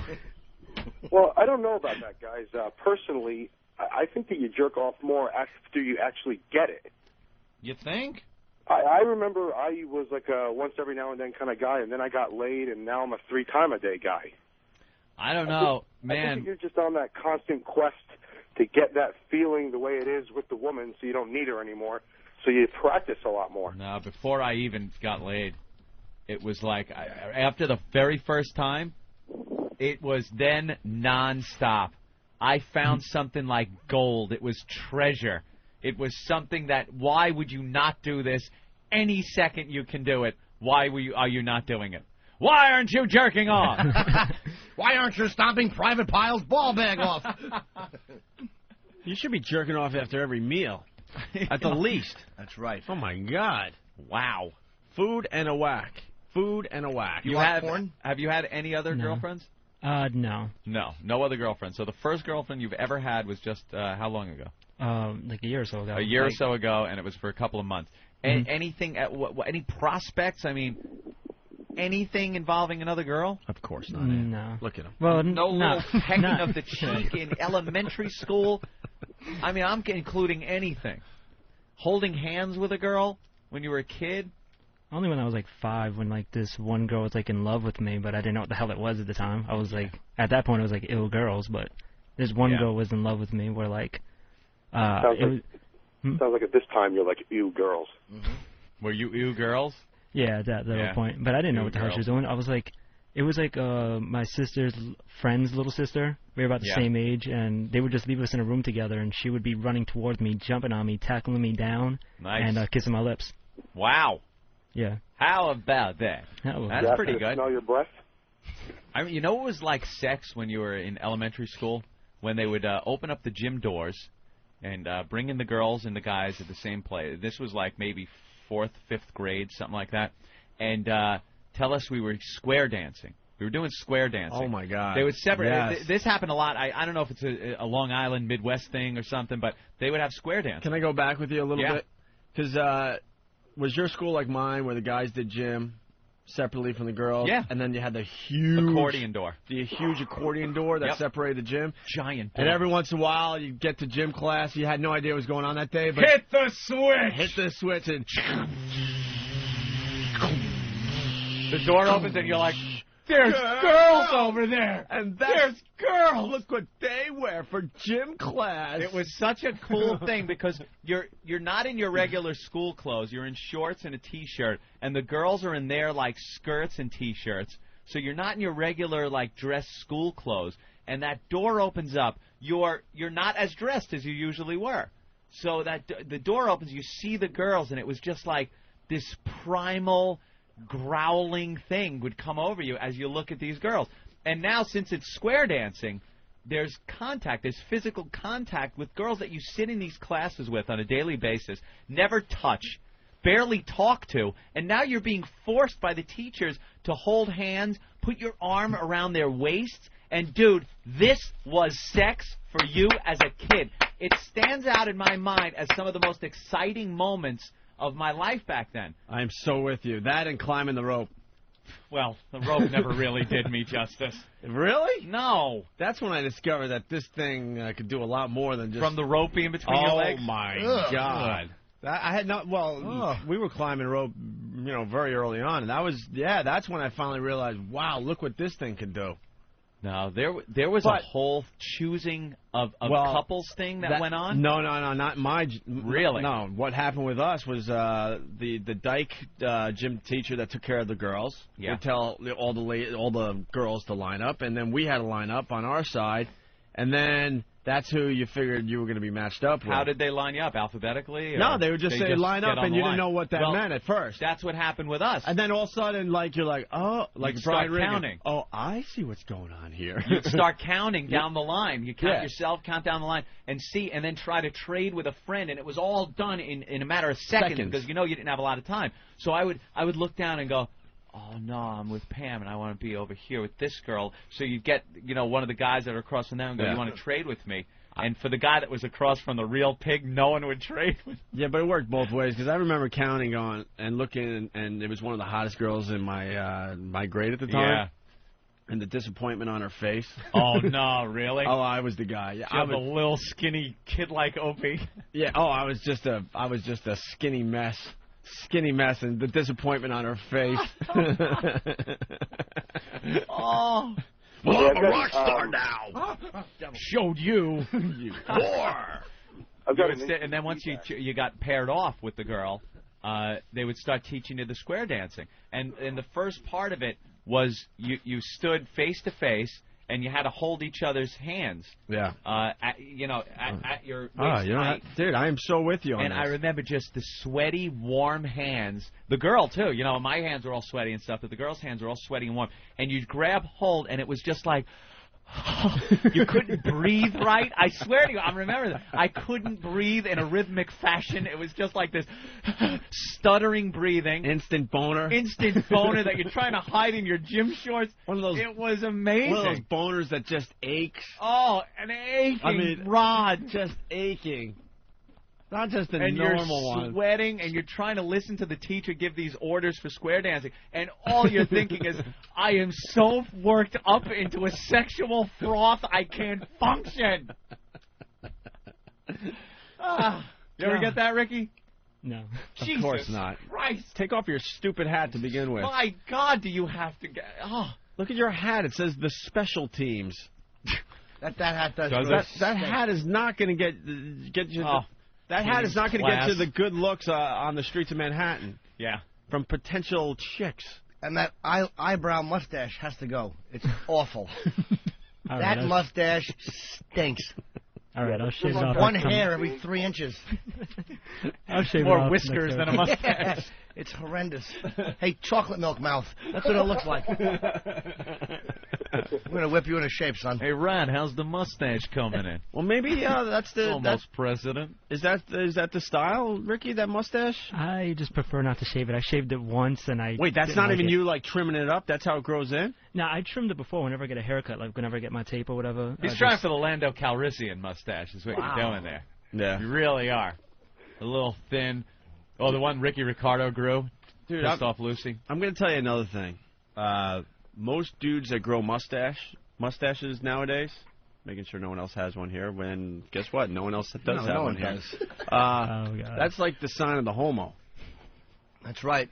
Well, I don't know about that, guys. Personally, I think that you jerk off more after you actually get it. You think? I remember I was like a once every now and then kind of guy, and then I got laid, and now I'm a 3-time-a-day guy. I don't know, man. I think you're just on that constant quest to get that feeling the way it is with the woman, so you don't need her anymore. So you practice a lot more. No, before I even got laid, it was like after the very first time, it was then nonstop. I found something like gold. It was treasure. It was something that, why would you not do this? Any second you can do it. Why are you not doing it? Why aren't you jerking off? Why aren't you stomping Private Pyle's ball bag off? You should be jerking off after every meal, at the least. That's right. Oh, my God. Wow. Food and a whack. Food and a whack. You have porn? Have you had any other girlfriends? No. No other girlfriends. So the first girlfriend you've ever had was just how long ago? Like a year or so ago. A year or so ago, and it was for a couple of months. Mm-hmm. Anything? Any prospects? I mean, anything involving another girl? Of course not. No. Look at him. Well, no little pecking of the cheek in elementary school. I mean, I'm including anything. Holding hands with a girl when you were a kid. Only when I was like 5, when like this one girl was like in love with me, but I didn't know what the hell it was at the time. I was like, at that point, it was like ill girls, but this one girl was in love with me. Where like, sounds like at this time you're like ew girls. Mm-hmm. Were you ew girls? Yeah, at that little point. But I didn't know what the hell she was doing. I was like, it was like my sister's friend's little sister. We were about the same age, and they would just leave us in a room together, and she would be running towards me, jumping on me, tackling me down, and kissing my lips. Wow. Yeah. How about that? That's pretty good. Smell your breath? I mean, you know what was like sex when you were in elementary school? When they would open up the gym doors and bring in the girls and the guys at the same place. This was like maybe 4th, 5th grade, something like that. And tell us we were square dancing. We were doing square dancing. Oh, my God. They would separate. Yes. This happened a lot. I don't know if it's a Long Island, Midwest thing or something, but they would have square dancing. Can I go back with you a little bit? Because was your school like mine where the guys did gym separately from the girls? Yeah. And then you had the huge... accordion door. The huge accordion door that separated the gym. Giant door. And every once in a while, you'd get to gym class. You had no idea what was going on that day. But hit the switch! Hit the switch and... The door opens and you're like, there's girls over there! And there's girls! Look what they wear for gym class. It was such a cool thing because you're not in your regular school clothes. You're in shorts and a T-shirt, and the girls are in their like skirts and T-shirts. So you're not in your regular like dress school clothes. And that door opens up. You're not as dressed as you usually were. So that the door opens, you see the girls, and it was just like this primal growling thing would come over you as you look at these girls. And now, since it's square dancing, there's contact, there's physical contact with girls that you sit in these classes with on a daily basis, never touch, barely talk to, and now you're being forced by the teachers to hold hands, put your arm around their waists, and dude, this was sex for you as a kid. It stands out in my mind as some of the most exciting moments of my life back then. I am so with you. That and climbing the rope. Well, the rope never really did me justice. Really? No. That's when I discovered that this thing could do a lot more than just... From the rope in between your legs? Oh, my God. I had not... Well, we were climbing rope, very early on. And that was... Yeah, that's when I finally realized, wow, look what this thing can do. No, there was a whole choosing of couples thing that went on. No, not my. Really? No, what happened with us was the dyke gym teacher that took care of the girls would tell all the girls to line up, and then we had to line up on our side, and then that's who you figured you were going to be matched up with. How did they line you up? Alphabetically? No, they would just say line up, and you didn't know what that meant at first. That's what happened with us. And then all of a sudden, you're like, oh, like Brian Regan. Counting. Oh, I see what's going on here. You'd start counting down the line. You count yourself, count down the line, and then try to trade with a friend. And it was all done in a matter of seconds because you didn't have a lot of time. So I would look down and go, oh, no, I'm with Pam, and I want to be over here with this girl. So you get, one of the guys that are across from them and go, you want to trade with me? And for the guy that was across from the real pig, no one would trade with. Yeah, but it worked both ways because I remember counting on and looking, and it was one of the hottest girls in my grade at the time. Yeah. And the disappointment on her face. Oh no, really? Oh, I was the guy. Yeah, I was a little skinny kid like Opie. Yeah. Oh, I was just a skinny mess, and the disappointment on her face. Oh. Well, I'm a rock star now. Showed you. You whore. And then once you got paired off with the girl, they would start teaching you the square dancing. And the first part of it was you stood face to face, and you had to hold each other's hands. Yeah. At your waist height. Dude, I am so with you on this. And I remember just the sweaty, warm hands. The girl, too. My hands were all sweaty and stuff, but the girl's hands were all sweaty and warm. And you'd grab hold, and it was just like... you couldn't breathe right. I swear to you, I remember that. I couldn't breathe in a rhythmic fashion. It was just like this stuttering breathing. Instant boner. Instant boner that you're trying to hide in your gym shorts. One of those. It was amazing. One of those boners that just aches. Oh, an aching rod. Just aching. Not just a and normal one. And you're sweating, and you're trying to listen to the teacher give these orders for square dancing, and all you're thinking is, I am so worked up into a sexual froth, I can't function. You ever get that, Ricky? No. Jesus of course not. Christ. Take off your stupid hat to begin with. My God, do you have to get... Oh. Look at your hat. It says the special teams. That hat does. That hat is not going to get you... That hat is not going to get you the good looks on the streets of Manhattan. Yeah. From potential chicks. And that eyebrow mustache has to go. It's awful. That mustache stinks. All right, I'll shave off. One hair every 3 inches. I'll shave more whiskers than a mustache. It's horrendous. Hey, chocolate milk mouth. That's what it looks like. We're going to whip you into shape, son. Hey, Rod, how's the mustache coming in? Well, maybe that's the... Almost president. Is that the style, Ricky, that mustache? I just prefer not to shave it. I shaved it once, and I... Wait, that's not even you, trimming it up? That's how it grows in? No, I trimmed it before whenever I get a haircut, whenever I get my tape or whatever. He's trying for the Lando Calrissian mustache is what you're doing there. Yeah. You really are. A little thin. Oh, the one Ricky Ricardo grew? Dude, pissed off Lucy? I'm going to tell you another thing. Most dudes that grow mustaches nowadays, making sure no one else has one here, when, guess what? No one else does have one here. That's like the sign of the homo. That's right.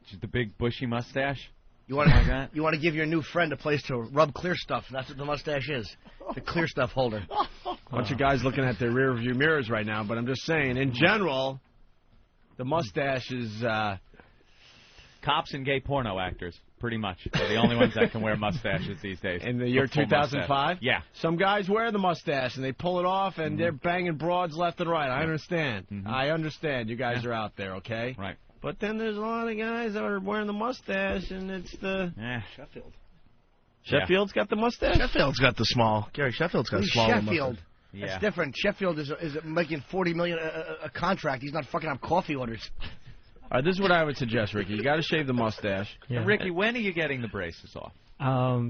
Just the big bushy mustache? You want to give your new friend a place to rub clear stuff. That's what the mustache is. The clear stuff holder. Bunch of guys looking at their rear view mirrors right now, but I'm just saying, in general, the mustache is... Cops and gay porno actors, pretty much. They're the only ones that can wear mustaches these days. In the year 2005? Yeah. Some guys wear the mustache, and they pull it off, and they're banging broads left and right. I understand. I understand. You guys are out there, okay? Right. But then there's a lot of guys that are wearing the mustache, and it's the... Sheffield. Sheffield's got the mustache? Sheffield's got the small. Gary Sheffield's got a small Sheffield. Yeah. That's different. Sheffield is making $40 million a contract. He's not fucking up coffee orders. All right, this is what I would suggest, Ricky. You got to shave the mustache. Yeah. Ricky, when are you getting the braces off?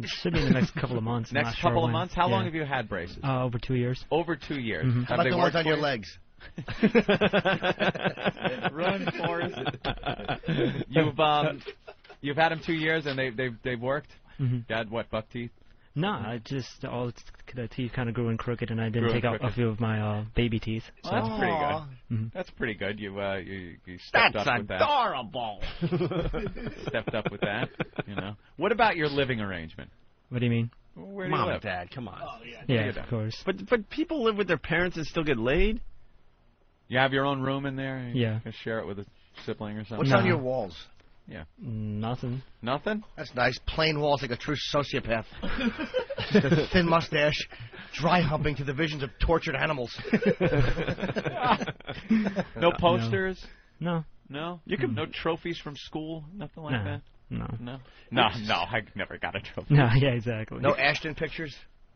Should be in the next couple of months. Next couple of months? How long have you had braces? Over 2 years. Over 2 years. How about the ones on your legs? Run, Forrest. You've had them 2 years and they've worked. Mm-hmm. Dad, what, buck teeth? No, I just the teeth kind of grew in crooked, and I didn't take out a crooked. few of my baby teeth. So. Well, that's pretty good. Mm-hmm. That's pretty good. You stepped up with that. That's adorable. Stepped up with that. You know. What about your living arrangement? What do you mean? Where do Mom you and live? Dad, come on. Yeah, of course. But people live with their parents and still get laid? You have your own room in there? You Yeah. can share it with a sibling or something? What's on your walls? Yeah. Nothing. Nothing? That's nice. Plain walls like a true sociopath. Just a thin mustache, dry humping to the visions of tortured animals. No posters? No. No? No trophies from school? Nothing like No. that? No. No, I never got a trophy. No, yeah, exactly. No Ashton pictures?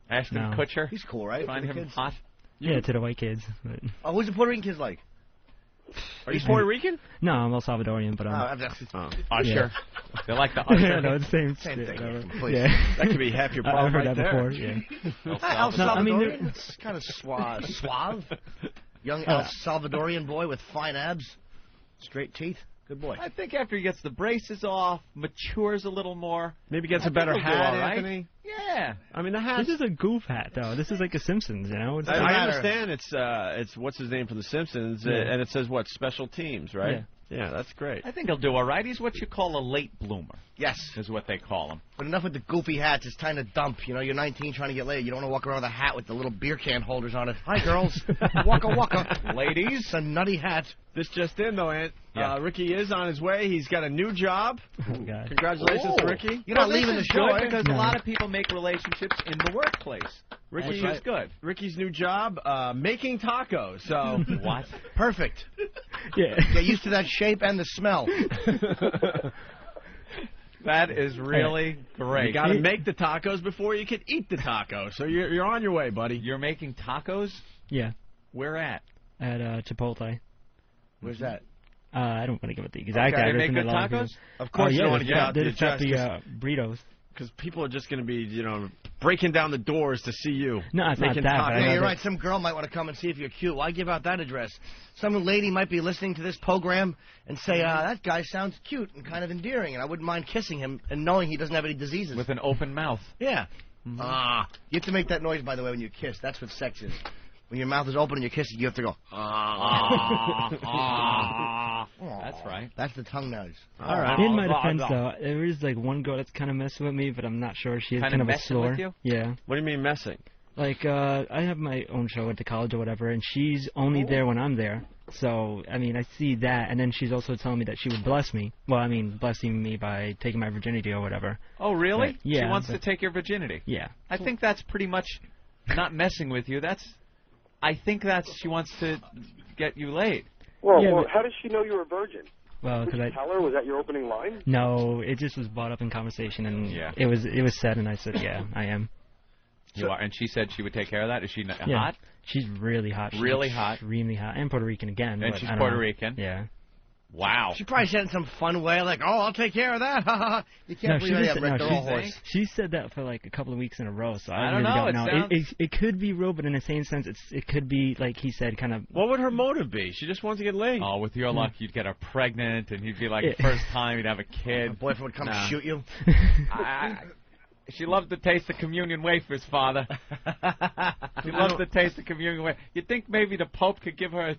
Ashton No. Kutcher? He's cool, right? Find For the him kids? hot? Yeah, to the white kids. But... Oh, who's the Puerto Rican kids like? Are you Puerto Rican? No, I'm El Salvadorian, but Usher. Yeah. They like the Usher. No, it's the same thing. Yeah. That could be half your problem I've heard right that there. before, yeah. El No, I mean, Salvadorian? It's kind of suave. Young El Salvadorian boy with fine abs, straight teeth. Good boy. I think after he gets the braces off, matures a little more. Maybe gets I a better think he'll do hat, all right. Anthony. Yeah. I mean, the hat. This is a goof hat, though. This is like a Simpsons, you know? It's I understand it's what's his name from The Simpsons, and it says what, special teams, right? Yeah, that's great. I think he'll do all right. He's what you call a late bloomer. Yes. Is what they call him. But enough with the goofy hats. It's time to dump. You know, you're 19 trying to get laid. You don't want to walk around with a hat with the little beer can holders on it. Hi, girls. Waka waka. Ladies. It's a nutty hat. This just in, though, Ant. Yeah. Ricky is on his way. He's got a new job. Oh, God. Congratulations to Ricky. You're not leaving the show. Because a lot of people make relationships in the workplace. Ricky Which is good. Ricky's new job, making tacos. So What? Perfect. Yeah. Get used to that shape and the smell. That is really great. you got to make the tacos before you can eat the tacos. So you're on your way, buddy. You're making tacos? Yeah. Where at? At Chipotle. Where's that? I don't want to give it the exact Okay, they address. make and good a lot of tacos? people- Of course, yeah, you don't want to they're get out the they're address the burritos. because people are just going to be, breaking down the doors to see you. No, it's not making that, but tacos. I know Yeah, you're that- right. Some girl might want to come and see if you're cute. Why give out that address? Some lady might be listening to this program and say, that guy sounds cute and kind of endearing, and I wouldn't mind kissing him and knowing he doesn't have any diseases. With an open mouth. Yeah. You have to make that noise, by the way, when you kiss. That's what sex is. When your mouth is open and you're kissing, you have to go, That's right. That's the tongue noise. All right. In my defense, though, there is like one girl that's kind of messing with me, but I'm not sure. She is Kinda kind of a messing slore. with you? Yeah. What do you mean messing? Like, I have my own show at the college or whatever, and she's only there when I'm there. So, I mean, I see that, and then she's also telling me that she would bless me. Well, I mean, blessing me by taking my virginity or whatever. Oh, really? But, yeah, She wants but- to take your virginity. Yeah. I think that's pretty much not messing with you. I think that's she wants to get you laid. Well, Yeah, but- how does she know you're a virgin? Well, Did because you tell her? Was that your opening line? No, it just was brought up in conversation, and Yeah. it was said, and I said, yeah, I am. You are, and she said she would take care of that. Is she Yeah. hot? She's really hot. She's Really hot. Extremely hot. And Puerto Rican again. And but she's I don't Puerto know. Rican. Yeah. Wow. She probably said it in some fun way, like, I'll take care of that. You can't No, believe she I just- have Rick no, the Roll Horse. She said that for like a couple of weeks in a row, so I don't really know. don't know. It sounds- It could be real, but in the same sense, it could be like he said, kind of. What would her motive be? She just wants to get laid. Oh, with your luck, you'd get her pregnant, and you'd be like Yeah. the first time you'd have a kid. Her boyfriend would come Nah. shoot you. She loved to taste the communion wafers, Father. She loves to taste the communion wafers. You'd think maybe the Pope could give her,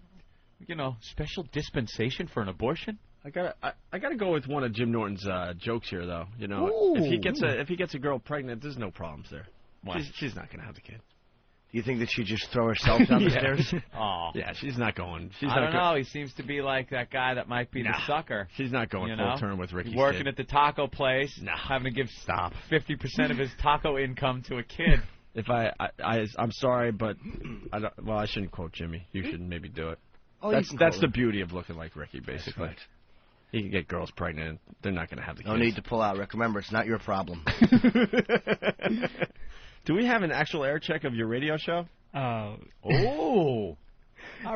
special dispensation for an abortion? I gotta go with one of Jim Norton's jokes here, though. Ooh. If he gets a girl pregnant, there's no problems there. Why? She's not gonna have the kid. Do you think that she'd just throw herself down the stairs? Oh. Yeah, she's not going. I don't know. He seems to be like that guy that might be the sucker. She's not going full term with Ricky's working kid. at the taco place, having to give 50% of his taco income to a kid. If I'm sorry, but I shouldn't quote Jimmy. You should maybe do it. Oh, that's you can the quote beauty of looking like Ricky, basically. Right. He can get girls pregnant. They're not going to have the kids. No need to pull out, Rick. Remember, it's not your problem. Do we have an actual air check of your radio show? Oh. All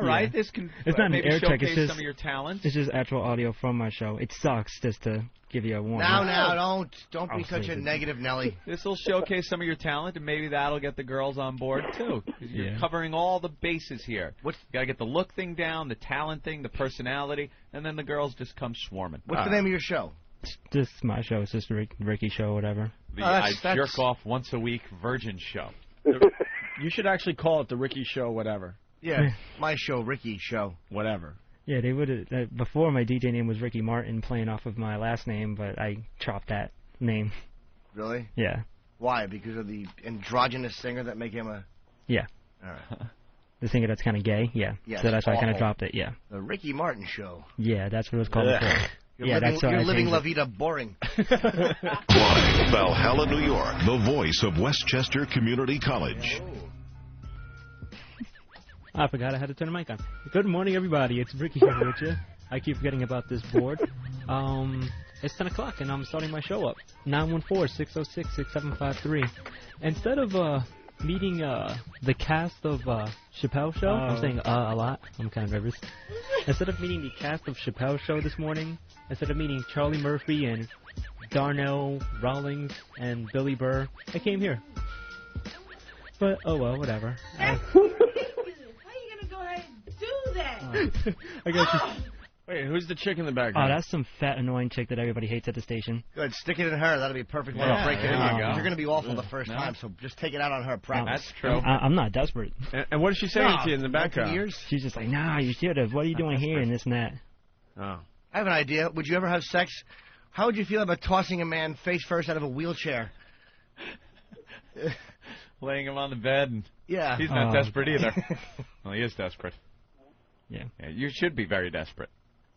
right. right. This can it's not maybe an air check. showcase It's just some of your talents. It's just actual audio from my show. It sucks, just to give you a warning. Now, don't be such a negative Nelly. This will showcase some of your talent, and maybe that'll get the girls on board too. 'Cause you're covering all the bases here. You got to get the look thing down, the talent thing, the personality, and then the girls just come swarming. What's the name of your show? Just my show. It's just Ricky show, whatever. The I jerk off once a week Virgin show. You should actually call it the Ricky Show, whatever. Yeah, my show, Ricky Show, whatever. Yeah, they would have. Before, my DJ name was Ricky Martin, playing off of my last name, but I chopped that name. Really? Yeah. Why? Because of the androgynous singer that make him a... Yeah. All right. The singer that's kind of gay? Yeah. Yes, so that's why I kind of dropped it, yeah. The Ricky Martin Show. Yeah, that's what it was called before. You're living La Vida boring. Live, Valhalla, New York, the voice of Westchester Community College. I forgot I had to turn the mic on. Good morning, everybody. It's Ricky here with you. I keep forgetting about this board. It's 10 o'clock, and I'm starting my show up. 914-606-6753. Instead of meeting the cast of Chappelle Show, I'm saying a lot. I'm kind of nervous. Instead of meeting the cast of Chappelle Show this morning, instead of meeting Charlie Murphy and Darnell Rawlings and Billy Burr, I came here. But, oh well, whatever. I got you. Wait, who's the chick in the Oh, background? that's some fat, annoying chick that everybody hates at the station. Good, stick it in her. That'll be a perfect way to break it in. You're going to be awful the first time, so just take it out on her. Practice. That's true. I'm not desperate. And what is she saying to you in the background? She's just like, nah, you should have. What are you doing here and this and that? Oh. I have an idea. Would you ever have sex? How would you feel about tossing a man face first out of a wheelchair? Laying him on the bed. And yeah. He's not desperate either. Well, he is desperate. Yeah. You should be very desperate.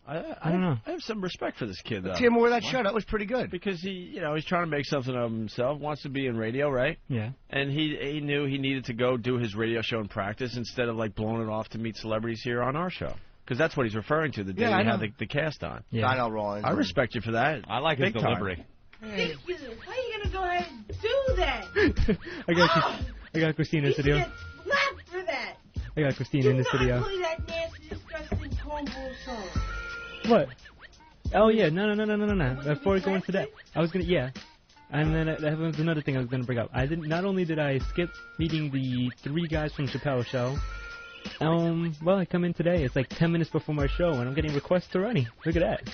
I don't know. I have some respect for this kid, though. Let's hear more of that show. That was pretty good. Because he's trying to make something of himself, wants to be in radio, right? Yeah. And he knew he needed to go do his radio show and practice instead of like blowing it off to meet celebrities here on our show. Because that's what he's referring to the day we had the cast on. Yeah. I know, Rollins. I respect you for that. I like his delivery. Hey. Why are you going to go ahead and do that? I got Christina in the studio. You get slapped for that. I got Christina in the studio. Do not play that nasty, disgusting cornball song. What? Oh, yeah. No. Before we go into that, I was going to, And then that was another thing I was going to bring up. Not only did I skip meeting the 3 guys from Chappelle Show, well, I come in today. It's like 10 minutes before my show, and I'm getting requests already. Look at that.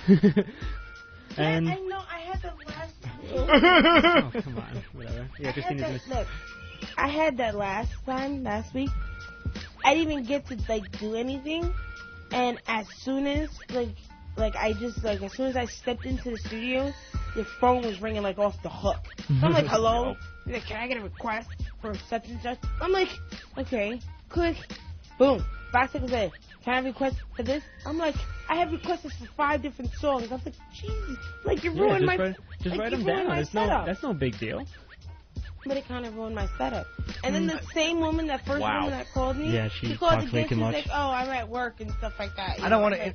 And I know I had the last. Oh, come on, whatever. Yeah, Christina's look, I had that last week. I didn't even get to do anything, and as soon as as soon as I stepped into the studio, your phone was ringing off the hook. So I'm like, hello. He's like, can I get a request for such and such? I'm like, okay, click, boom. 5 seconds later, can I have a request for this? I'm like, I have requests for 5 different songs. I'm like, Jesus, you ruined my. Just write them down. That's no big deal. But it kind of ruined my setup. And then the same woman, that first woman that called me, she called talks way too much. She's like, oh, I'm at work and stuff like that. I don't want to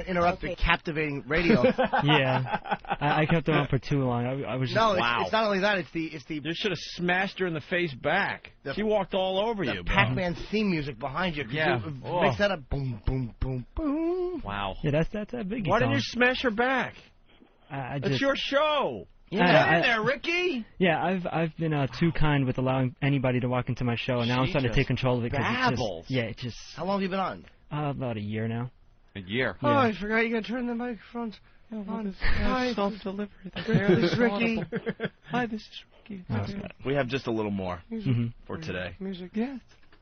interrupt the captivating radio. Yeah, I kept her on for too long. I was just, it's not only that. It's the. You should have smashed her in the face back. She walked all over you. The Pac-Man theme music behind you. Mix that up. Boom, boom, boom, boom. Wow. Yeah, that's a biggie. Why didn't you smash her back? It's your show. Get in there, Ricky! Yeah, I've been too kind with allowing anybody to walk into my show, and now I'm starting to take control of it. It just... How long have you been on? About a year now. A year? Oh, I forgot you got to turn the microphones on. Hi, self-delivery. This is Ricky. Hi, this is Ricky. We have just a little more for today. Music, yes.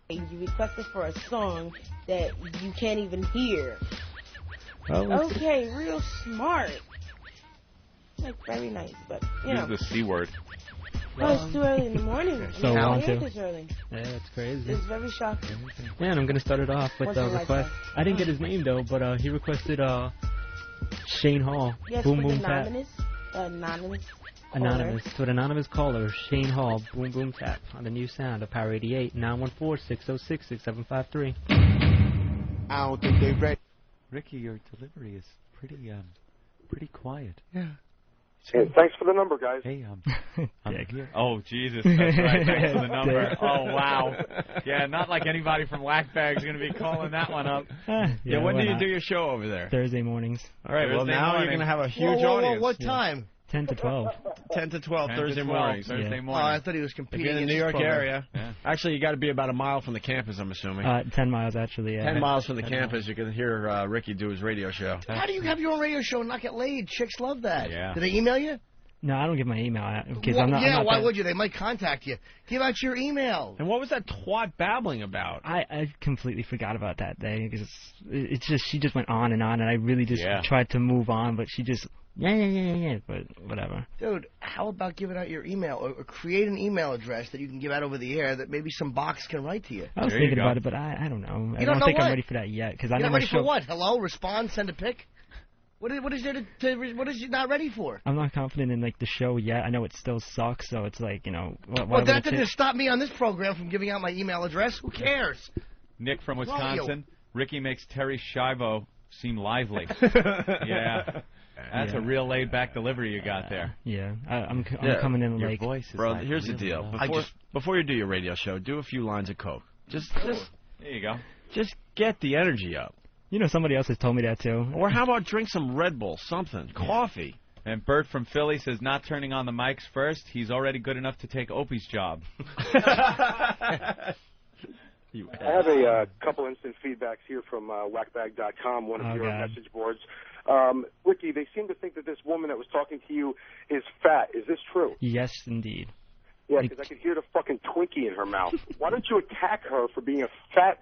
You requested for a song that you can't even hear. Okay, real smart. Very nice, but Use the C word. Oh, it's too early in the morning. So want to. This early. Yeah, that's crazy. It's very shocking. Yeah, and I'm gonna start it off with a request. I didn't get his name though, but he requested Shane Hall. Yes, Boom Boom Anonymous. Tap. Anonymous. To an anonymous caller, Shane Hall, Boom Boom Tap on the new sound of Power 88, 914-606-6753. I don't think they ready. Ricky, your delivery is pretty quiet. Yeah. And thanks for the number, guys. Hey, I'm here. Oh, Jesus. That's right. Thanks for the number. Oh, wow. Yeah, not like anybody from Whackbag's going to be calling that one up. Yeah, when do you do your show over there? Thursday mornings. All right, well, now you're going to have a huge Whoa, audience. what time? 10 to 12. 10 to 12 10 Thursday to 12, mornings. Thursday Oh, morning. I thought he was If competing you're in the New this York program. area. Yeah. Actually, you got to be about a mile from the campus, I'm assuming. 10 miles, actually, yeah. 10 miles from the 10 campus, you can hear Ricky do his radio show. How do you have your own radio show and not get laid? Chicks love that. Yeah. Do they email you? No, I don't give my email out. Because Well, I'm not, yeah, I'm not why that, would you? They might contact you. Give out your email. And what was that twat babbling about? I completely forgot about that day because it's just she just went on, and I really just Yeah. tried to move on, but she just yeah, but whatever. Dude, how about giving out your email or create an email address that you can give out over the air that maybe some box can write to you? I was There you thinking go. about it, but I don't know. I You don't don't know think what? I'm ready for that yet because I You're know not my ready show. for what? Hello? Respond? Send a pic? What is there what is you not ready for? I'm not confident in like the show yet. I know it still sucks, so it's like why Well, would that it didn't take- stop me on this program from giving out my email address. Who cares? Nick from What's wrong with you? Wisconsin. Ricky makes Terry Schiavo seem lively. Yeah. That's a real laid-back delivery you got there. Yeah, I'm Yeah, coming in Your like voice is Bro, like here's the really deal. low. Before you do your radio show, do a few lines of coke. Just There you go. get the energy up. somebody else has told me that too. Or how about drink some Red Bull, something, coffee. And Bert from Philly says not turning on the mics first. He's already good enough to take Opie's job. I have a couple instant feedbacks here from whackbag.com, one of Oh, your God. message boards. Ricky, they seem to think that this woman that was talking to you is fat. Is this true? Yes, indeed. Yeah, because I could hear the fucking Twinkie in her mouth. Why don't you attack her for being a fat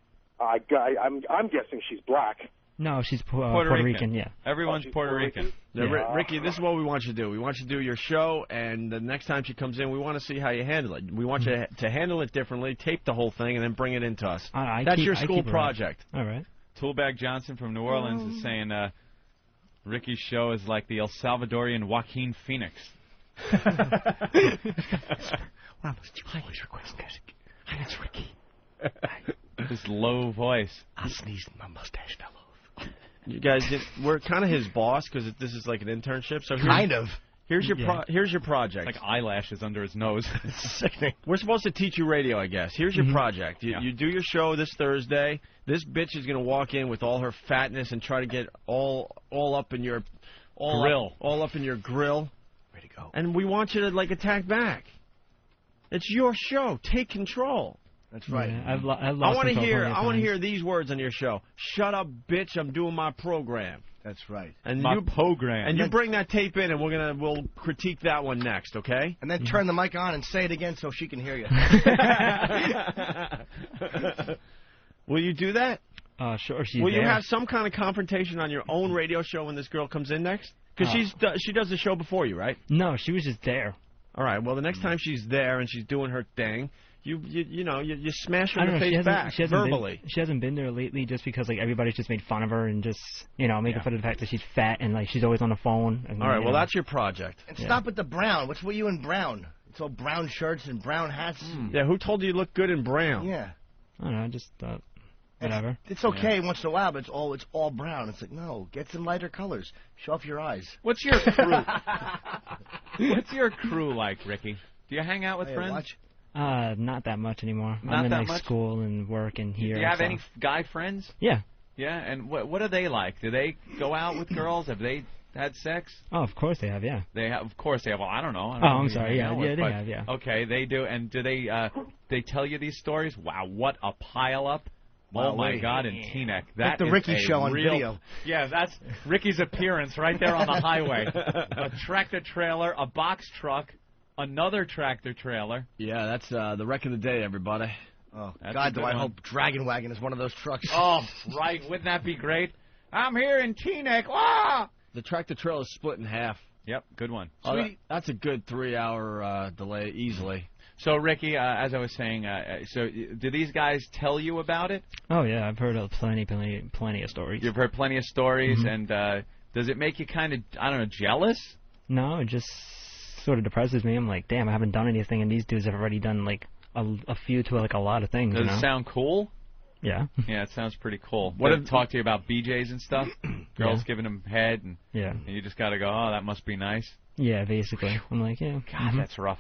guy? I'm guessing she's black. No, she's Puerto Rican. Yeah. Everyone's she's Puerto Puerto Rican. Yeah, Ricky, this is what we want you to do. We want you to do your show, and the next time she comes in, we want to see how you handle it. We want you to handle it differently, tape the whole thing, and then bring it into us. That's your school project. All right. Toolbag Johnson from New Orleans is saying Ricky's show is like the El Salvadorian Joaquin Phoenix. Hi, it's Ricky. His low voice. I sneezed and my mustache fell off. You guys, we're kind of his boss because this is like an internship. So Kind of. Here's your here's your project. Like eyelashes under his nose. Sickening. We're supposed to teach you radio, I guess. Here's your project. You do your show this Thursday. This bitch is gonna walk in with all her fatness and try to get all up in your Grill. all up in your grill. Ready to go. And we want you to like attack back. It's your show. Take control. That's right. Yeah, I've lost I want to control hear. plenty of I want to times. hear these words on your show. Shut up, bitch! I'm doing my program. That's right. And My you program. And you bring that tape in, and we'll critique that one next, okay? And then turn the mic on and say it again so she can hear you. Will you do that? Sure. She's Will you there. have some kind of confrontation on your own radio show when this girl comes in next? Because she does the show before you, right? No, she was just there. All right. Well, the next time she's there and she's doing her thing, you smash her I in don't the know. face back verbally. She hasn't been there lately just because like everybody's just made fun of her and just making fun of the fact that she's fat and like she's always on the phone. And, All right. Well, that's your project. And stop with the brown. What's with you in brown? It's all brown shirts and brown hats. Yeah. Who told you look good in brown? Yeah. I don't know. I just thought whatever. It's okay once in a while, but it's all brown. It's like, no, get some lighter colors. Show off your eyes. What's your crew? What's your crew like, Ricky? Do you hang out with Hey, friends? watch. Not that much anymore. Not I'm in that like much? school and work and here. Do you have so. any guy friends? Yeah. Yeah, and what are they like? Do they go out with girls? Have they had sex? Oh, of course they have. Yeah. They have, of course they have. Well, I don't know. I don't Oh, know I'm who you sorry. hang Yeah, out with, yeah, they but- have. Yeah. Okay, they do. And do they tell you these stories? Wow, what a pile up! Wow, Oh my wait. God, in Teaneck, that Like the is Ricky a show on real, video. Yeah, that's Ricky's appearance right there on the highway. A tractor trailer, a box truck, another tractor trailer. Yeah, that's the wreck of the day, everybody. Oh, That's a God, do good I one. hope Dragon Wagon is one of those trucks. Oh, right, wouldn't that be great? I'm here in Teaneck. Ah! The tractor trailer is split in half. Yep, good one. Oh, that's a good 3-hour delay easily. So, Ricky, as I was saying, so do these guys tell you about it? Oh yeah, I've heard of plenty of stories. You've heard plenty of stories, Mhm. and does it make you kind of, I don't know, jealous? No, it just sort of depresses me. I'm like, damn, I haven't done anything, and these dudes have already done like a few to like a lot of things. Does you know? it sound cool? Yeah. Yeah, it sounds pretty cool. What What if- talk to you about BJs and stuff? Girls Yeah. giving them head, and Yeah. you just got to go, oh, that must be nice. Yeah, basically. I'm like, yeah. God, that's rough.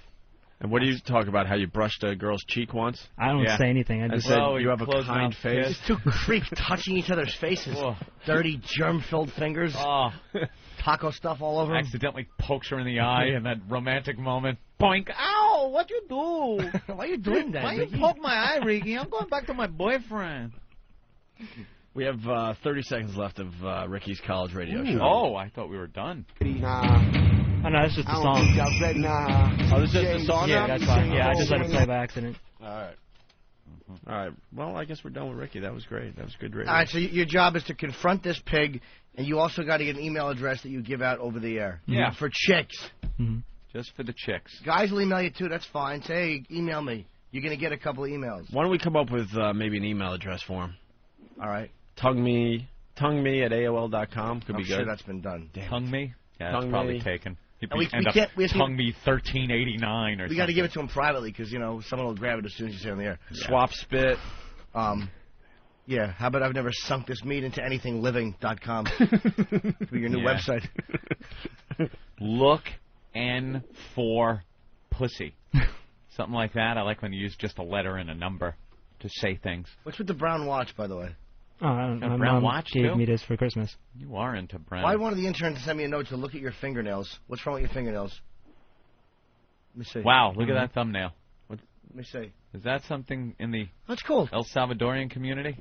And what do you talk about? How you brushed a girl's cheek once? I don't say anything. I just said you have a kind face. Just two freaks touching each other's faces. Whoa. Dirty, germ-filled fingers. Oh. Taco stuff all over 'em. Accidentally pokes her in the eye in that romantic moment. Boink! Ow! What you do? Why are you doing that? Why you poke my eye, Ricky? I'm going back to my boyfriend. We have 30 seconds left of Ricky's college radio show. Oh, I thought we were done. Oh, no, that's just the song. Oh, this is just the song Yeah, now? that's fine. Yeah, I just let it play by accident. All right. All right. Well, I guess we're done with Ricky. That was great. That was good radio. All right, so your job is to confront this pig, and you also got to get an email address that you give out over the air. Yeah. For chicks. Mm-hmm. Just for the chicks. Guys will email you, too. That's fine. Say, hey, email me. You're going to get a couple of emails. Why don't we come up with maybe an email address for him? All right. Tongue me at AOL.com. Could I'm be sure good. that's been done. Tongue me? Yeah, Tongue that's probably me. taken. He'd And we end up can't- we have to- tongue me 1389 or something. We got to give it to him privately because, someone will grab it as soon as you say it on the air. Swap spit. Yeah, how about I've never sunk this meat into anything living.com for your new website. Look N for pussy. Something like that. I like when you use just a letter and a number to say things. What's with the brown watch, by the way? Oh, I don't know. My brown mom watch, gave too? me this for Christmas. You are into brown. Why wanted the intern to send me a note to look at your fingernails? What's wrong with your fingernails? Let me see. Wow, look at that thumbnail. Let me see. Is that something in the That's cool. El Salvadorian community?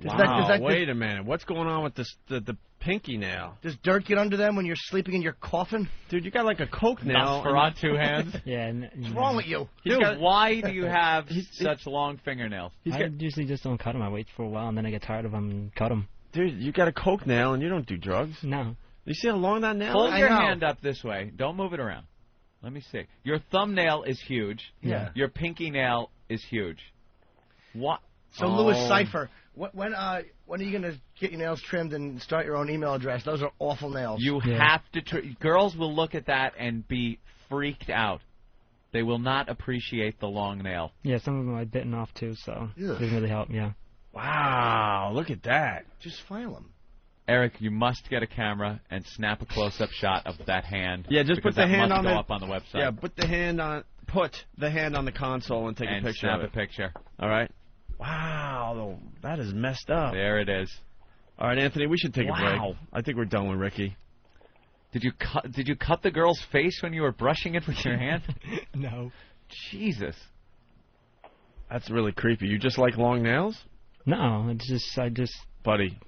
Wait a minute. What's going on with this the pinky nail? Does dirt get under them when you're sleeping in your coffin? Dude, you got like a coke nail. Nosferatu hands? Yeah. What's wrong with you? Dude, why do you have such long fingernails? I usually just don't cut them. I wait for a while, and then I get tired of them and cut them. Dude, you got a coke nail, and you don't do drugs. No. You see how long that nail Hold is? your hand up this way. Don't move it around. Let me see. Your thumbnail is huge. Yeah. Your pinky nail is huge. What? So, Louis Cypher, when are you going to get your nails trimmed and start your own email address? Those are awful nails. You have to... girls will look at that and be freaked out. They will not appreciate the long nail. Yeah, some of them I've bitten off, too, so it doesn't really help, yeah. Wow, look at that. Just file them. Eric, you must get a camera and snap a close-up shot of that hand. Yeah, just put because the that hand must on go the up on the website. Yeah, put the hand on the console and take a picture snap of it. a picture. All right. Wow, that is messed up. There it is. All right, Anthony, we should take a break. Wow. I think we're done with Ricky. Did you cut the girl's face when you were brushing it with your hand? No. Jesus. That's really creepy. You just like long nails? No, I just... Buddy.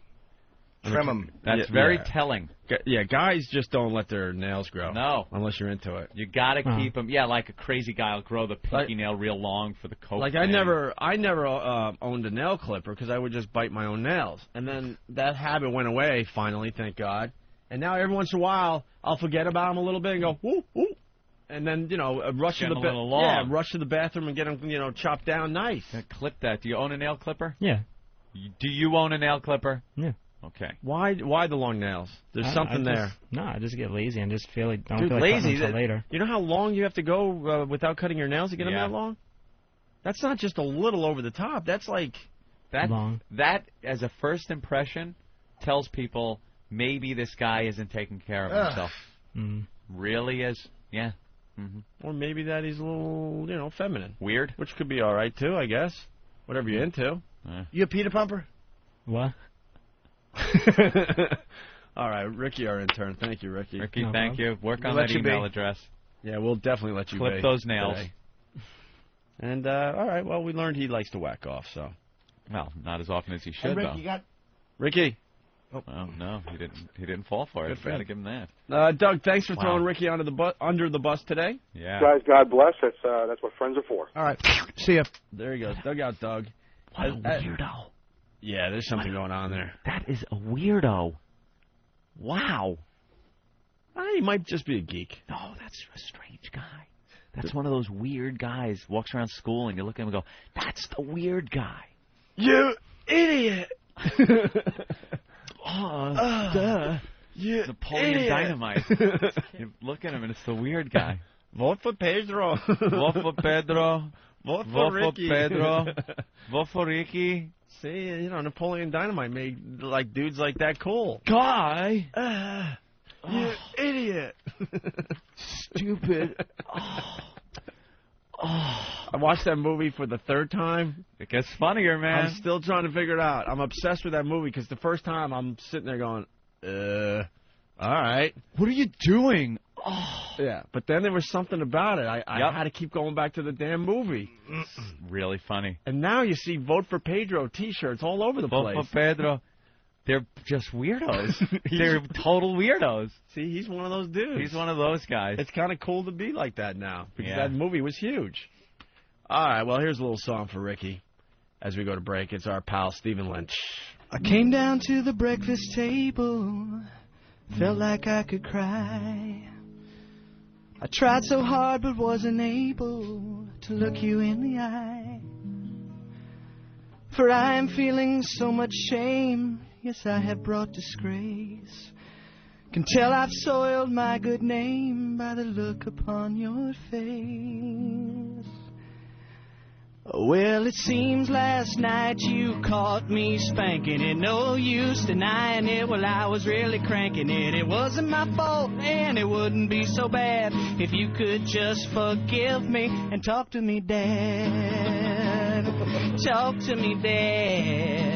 Trim them. That's very telling. Yeah, guys just don't let their nails grow. No. Unless you're into it. You got to keep them. Yeah, like a crazy guy will grow the pinky nail real long for the coke. Like, I never owned a nail clipper because I would just bite my own nails. And then that habit went away, finally, thank God. And now every once in a while, I'll forget about them a little bit and go, whoop, whoop. And then, rush to the bathroom and get them, chopped down nice. Yeah, clip that. Do you own a nail clipper? Yeah. Do you own a nail clipper? Yeah. Okay. Why the long nails? There's something there. No, I just get lazy and just feel like don't Dude, feel like lazy cutting until later. You know how long you have to go without cutting your nails to get them Yeah. that long? That's not just a little over the top. That's like long. That, as a first impression, tells people maybe this guy isn't taking care of himself. Mm. Really is? Yeah. Mm-hmm. Or maybe that he's a little, feminine. Weird? Which could be all right, too, I guess. Whatever you're into. You a Peter Pumper? What? All right, Ricky, our intern. Thank you, Ricky. Ricky, thank you. Work on that email address. Yeah, we'll definitely let you clip those nails. Today. And, all right, well, we learned he likes to whack off, so. Well, not as often as he should, Rick, though. you got... Ricky. Oh, no, he didn't fall for it. Got to give him that. Doug, thanks for throwing Ricky under the bus today. Yeah. Guys, God bless. That's what friends are for. All right. See ya. There he goes. Dug out Doug. What a weirdo. Yeah, there's something going on there. That is a weirdo. Wow. He might just be a geek. No, that's a strange guy. That's one of those weird guys. Walks around school and you look at him and go, that's the weird guy. You idiot. You Napoleon idiot. Dynamite. You look at him and it's the weird guy. Vote for Pedro. Vote for Pedro. Vote for Ricky. Pedro. Vote for Ricky. See, Napoleon Dynamite made dudes like that cool. Guy. You idiot. Stupid. I watched that movie for the third time. It gets funnier, man. I'm still trying to figure it out. I'm obsessed with that movie because the first time I'm sitting there going, all right. What are you doing? Yeah, but then there was something about it. I had to keep going back to the damn movie. Really funny. And now you see Vote for Pedro T-shirts all over the place. Vote for Pedro. They're just weirdos. They're total weirdos. See, he's one of those dudes. He's one of those guys. It's kind of cool to be like that now because that movie was huge. All right, well, here's a little song for Ricky as we go to break. It's our pal Stephen Lynch. I came down to the breakfast table, felt like I could cry. I tried so hard but wasn't able to look you in the eye. For I am feeling so much shame, yes, I have brought disgrace. Can tell I've soiled my good name by the look upon your face. Well, it seems last night you caught me spanking it. No use denying it. Well, I was really cranking it. It wasn't my fault, and it wouldn't be so bad if you could just forgive me and talk to me, Dad. Talk to me, Dad.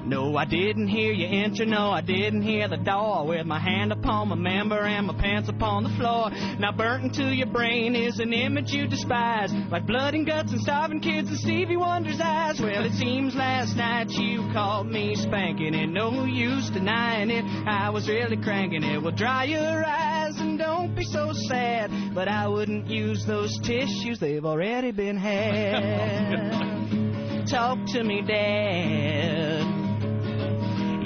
No, I didn't hear you enter, no, I didn't hear the door. With my hand upon my member and my pants upon the floor. Now burnt into your brain is an image you despise, like blood and guts and starving kids and Stevie Wonder's eyes. Well, it seems last night you caught me spanking it. No use denying it, I was really cranking it. Well, dry your eyes and don't be so sad, but I wouldn't use those tissues, they've already been had. Talk to me, Dad.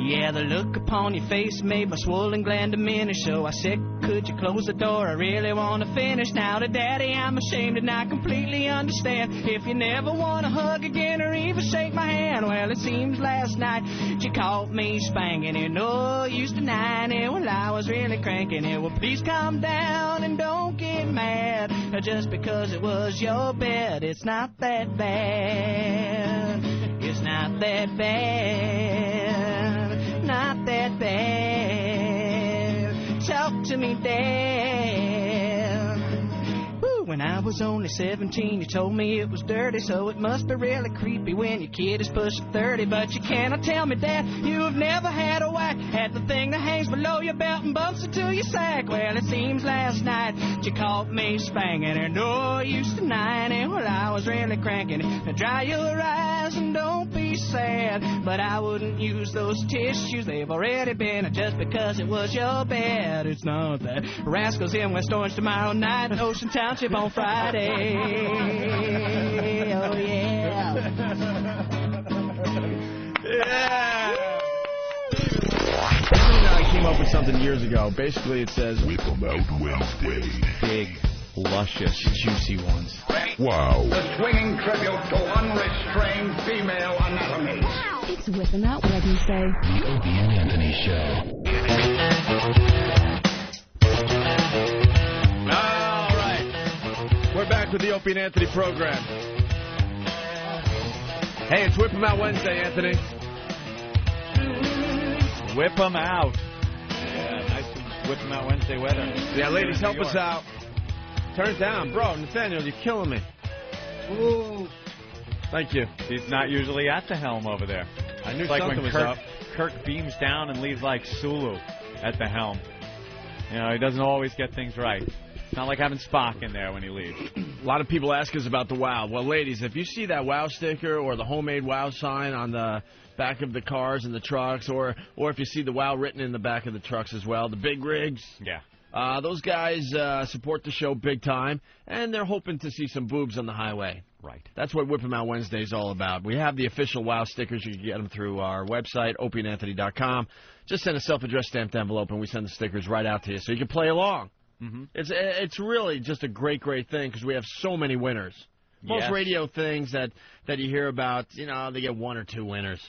Yeah, the look upon your face made my swollen gland diminish. So I said, could you close the door? I really want to finish. Now to Daddy, I'm ashamed and I completely understand. If you never want to hug again or even shake my hand. Well, it seems last night you caught me spanking it. No use denying it. Well, I was really cranking it. Well, please calm down and don't get mad. Just because it was your bed, it's not that bad. It's not that bad. Not that bad. Talk to me, Dad. Woo, when I was only 17, you told me it was dirty, so it must be really creepy when your kid is pushing 30. But you cannot tell me, Dad, you have never had a whack at the thing that hangs below your belt and bumps into your sack. Well, it seems last night you caught me spanking it. No use denying it. Well, I was really cranking it. Now dry your eyes and don't be sad, but I wouldn't use those tissues, they've already been. Just because it was your bed, it's not that. Rascals in West Orange tomorrow night, Ocean Township on Friday. Oh yeah. Yeah. I came up with something years ago. Basically, it says Whip 'em Out Wednesday. Big, luscious, juicy ones. Wow. The swinging tribute to unrestrained female anatomy. It's Whip 'em Out Wednesday. The Opie and Anthony Show. All right. We're back with the Opie and Anthony program. Hey, it's Whip 'em Out Wednesday, Anthony. Whip 'em out. Yeah, nice Whip 'em Out Wednesday weather. Yeah, ladies, help us out. Turn it down. Bro, Nathaniel, you're killing me. Ooh. Thank you. He's not usually at the helm over there. I knew it's like something when was up. Kirk beams down and leaves like Sulu at the helm. You know, he doesn't always get things right. It's not like having Spock in there when he leaves. A lot of people ask us about the WOW. Well, ladies, if you see that WOW sticker or the homemade WOW sign on the back of the cars and the trucks, or if you see the WOW written in the back of the trucks as well, the big rigs. Yeah. Those guys support the show big time, and they're hoping to see some boobs on the highway. Right. That's what Whip 'em Out Wednesday is all about. We have the official WOW stickers. You can get them through our website, opieandanthony.com. Just send a self-addressed stamped envelope, and we send the stickers right out to you so you can play along. Mm-hmm. It's really just a great, great thing because we have so many winners. Most Yes. radio things that you hear about, you know, they get one or two winners.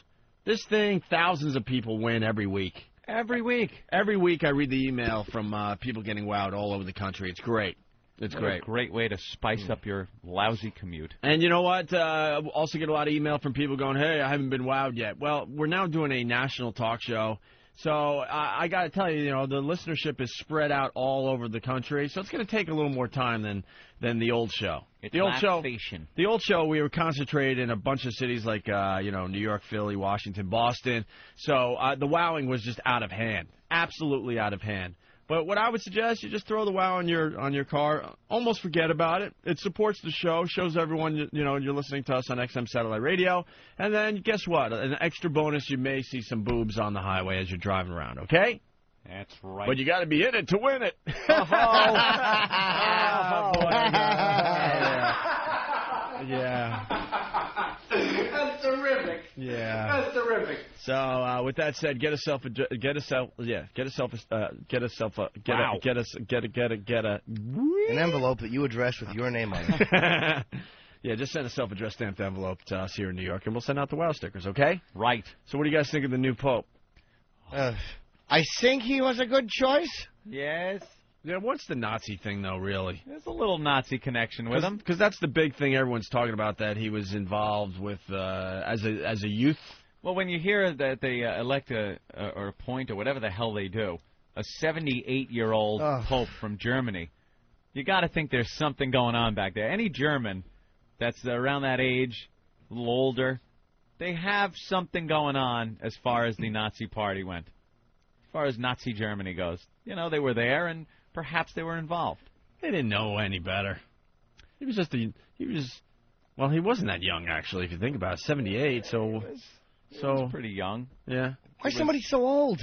This thing, thousands of people win every week. Every week. Every week I read the email from people getting wowed all over the country. It's great. It's What great. a great way to spice up your lousy commute. And you know what? Also get a lot of email from people going, hey, I haven't been wowed yet. Well, we're now doing a national talk show, So I got to tell you, the listenership is spread out all over the country, so it's going to take a little more time than the old show. The old show, we were concentrated in a bunch of cities like New York, Philly, Washington, Boston. So the wowing was just out of hand, absolutely out of hand. But what I would suggest, you just throw the WOW on your car. Almost forget about it. It supports the show, shows everyone you're listening to us on XM Satellite Radio. And then guess what? An extra bonus, you may see some boobs on the highway as you're driving around. Okay? That's right. But you got to be in it to win it. Yeah. That's terrific. Yeah. That's terrific. So with that said, get a an envelope that you address with your name on it. Yeah, just send a self-addressed stamped envelope to us here in New York, and we'll send out the WOW stickers. Okay? Right. So what do you guys think of the new Pope? I think he was a good choice. Yes. Yeah, what's the Nazi thing, though, really? There's a little Nazi connection with him. Because that's the big thing everyone's talking about, that he was involved with as a youth. Well, when you hear that they elect or appoint or whatever the hell they do, a 78-year-old Pope from Germany, you got to think there's something going on back there. Any German that's around that age, a little older, they have something going on as far as the Nazi Party went. As far as Nazi Germany goes. They were there, and perhaps they were involved. They didn't know any better. He wasn't that young, actually, if you think about it. 78, so he was pretty young. Yeah. Why is somebody so old?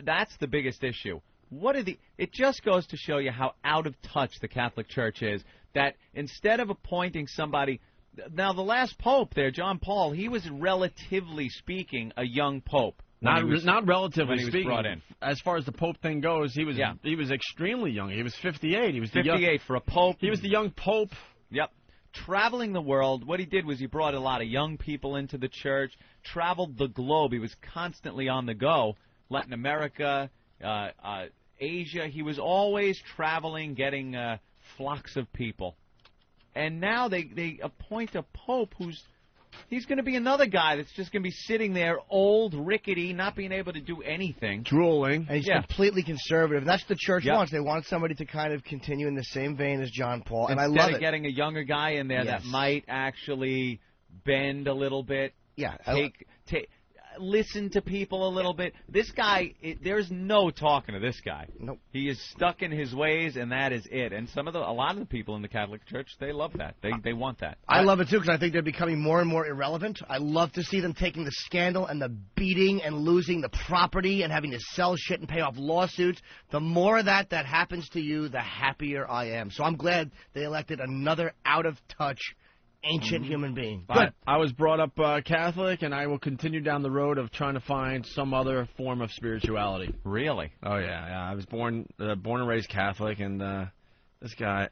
That's the biggest issue. It just goes to show you how out of touch the Catholic Church is, that instead of appointing somebody... Now, the last pope there, John Paul, he was, relatively speaking, a young pope. Not relatively when he was speaking. Brought in. As far as the Pope thing goes, he was extremely young. He was 58. He was 58 for a Pope. He was the young Pope. Yep. Traveling the world, what he did was he brought a lot of young people into the church, traveled the globe. He was constantly on the go. Latin America, Asia. He was always traveling, getting flocks of people. And now they appoint a Pope he's going to be another guy that's just going to be sitting there, old, rickety, not being able to do anything. Drooling. And he's completely conservative. That's what the church wants. They want somebody to kind of continue in the same vein as John Paul. And I love it. Instead of getting a younger guy in there that might actually bend a little bit. Yeah. Listen to people a little bit. This guy, there's no talking to this guy. Nope. He is stuck in his ways, and that is it. And a lot of the people in the Catholic Church, they love that. They want that. I love it too, because I think they're becoming more and more irrelevant. I love to see them taking the scandal and the beating and losing the property and having to sell shit and pay off lawsuits. The more of that happens to you, the happier I am. So I'm glad they elected another out of touch ancient human being. Good. I was brought up Catholic, and I will continue down the road of trying to find some other form of spirituality. Really? Oh yeah. I was born and raised Catholic, and this guy.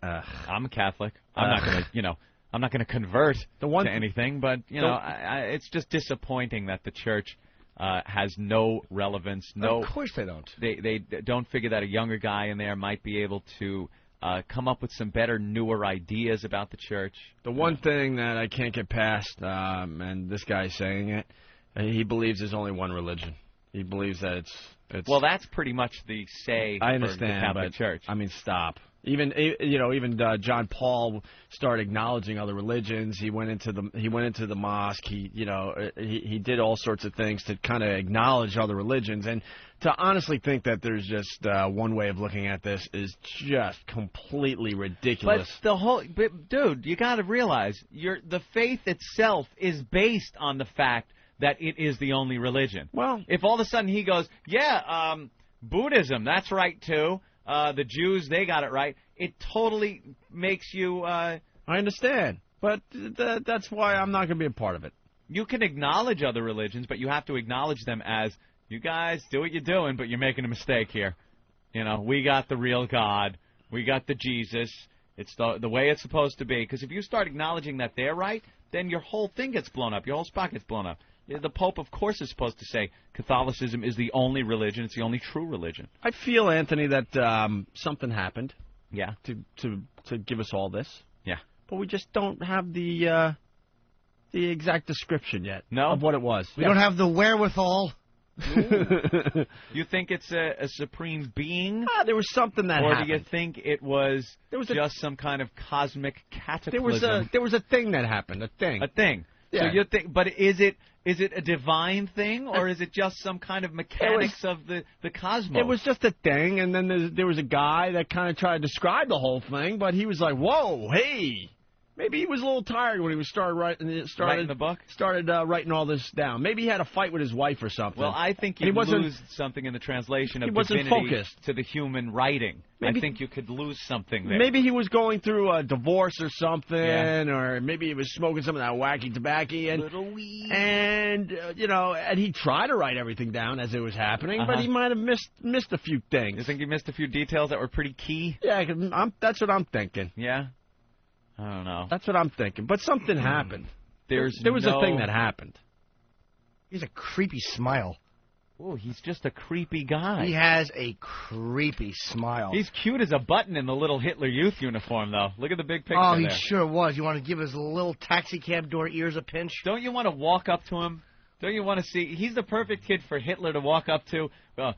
I'm a Catholic. I'm not gonna, I'm not gonna convert to anything, but it's just disappointing that the church has no relevance. No, of course they don't. They don't figure that a younger guy in there might be able to come up with some better, newer ideas about the church. The one thing that I can't get past, and this guy's saying it, he believes there's only one religion. He believes that it's. Well, that's pretty much the say I understand, for the Catholic but, Church. I mean, stop. Even John Paul started acknowledging other religions. He went into the mosque. He did all sorts of things to kind of acknowledge other religions. And to honestly think that there's just one way of looking at this is just completely ridiculous. But dude, you got to realize the faith itself is based on the fact that it is the only religion. Well, if all of a sudden he goes, Buddhism, that's right too. The Jews, they got it right. It totally makes you... I understand, but that's why I'm not going to be a part of it. You can acknowledge other religions, but you have to acknowledge them as, you guys do what you're doing, but you're making a mistake here. We got the real God. We got the Jesus. It's the way it's supposed to be. Because if you start acknowledging that they're right, then your whole thing gets blown up. Your whole spot gets blown up. The Pope, of course, is supposed to say Catholicism is the only religion. It's the only true religion. I feel, Anthony, that something happened. Yeah. To give us all this. Yeah. But we just don't have the exact description yet. No? Of what it was. We don't have the wherewithal. You think it's a supreme being? There was something that happened. Or do you think it was just some kind of cosmic cataclysm? There was a thing that happened. A thing. A thing. Yeah. So you think, but is it a divine thing, or is it just some kind of mechanics of the cosmos? It was just a thing, and then there was a guy that kind of tried to describe the whole thing, but he was like, "Whoa, hey." Maybe he was a little tired when he started writing the book? Started writing all this down. Maybe he had a fight with his wife or something. Well, I think you lose something in the translation of divinity focused to the human writing. Maybe, I think you could lose something there. Maybe he was going through a divorce or something, or maybe he was smoking some of that wacky tobacco and little weed. And and he tried to write everything down as it was happening, but he might have missed a few things. You think he missed a few details that were pretty key? Yeah, that's what I'm thinking. Yeah. I don't know. That's what I'm thinking. But something happened. There was a thing that happened. He's a creepy smile. Oh, he's just a creepy guy. He has a creepy smile. He's cute as a button in the little Hitler Youth uniform, though. Look at the big picture there. He sure was. You want to give his little taxi cab door ears a pinch? Don't you want to walk up to him? Don't you want to see? He's the perfect kid for Hitler to walk up to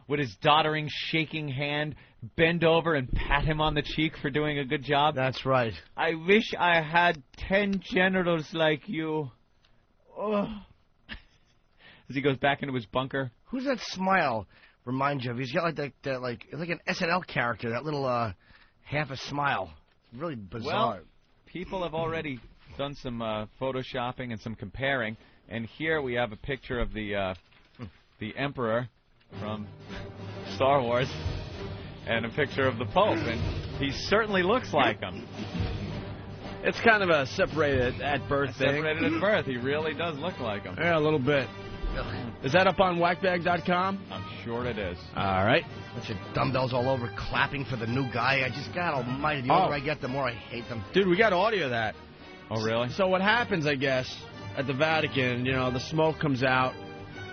with his doddering, shaking hand, bend over and pat him on the cheek for doing a good job. That's right. I wish I had 10 generals like you. Oh. As he goes back into his bunker. Who's that smile remind you of? He's got like an SNL character, that little half a smile. It's really bizarre. Well, people have already done some photoshopping and some comparing. And here we have a picture of the Emperor from Star Wars and a picture of the Pope, and he certainly looks like him. It's kind of a separated at birth thing. Separated at birth. He really does look like him. Yeah, a little bit. Is that up on whackbag.com? I'm sure it is. All right. Bunch of dumbbells all over clapping for the new guy. God almighty, the older I get, the more I hate them. Dude, we got audio of that. Oh, really? So what happens, I guess, at the Vatican, the smoke comes out.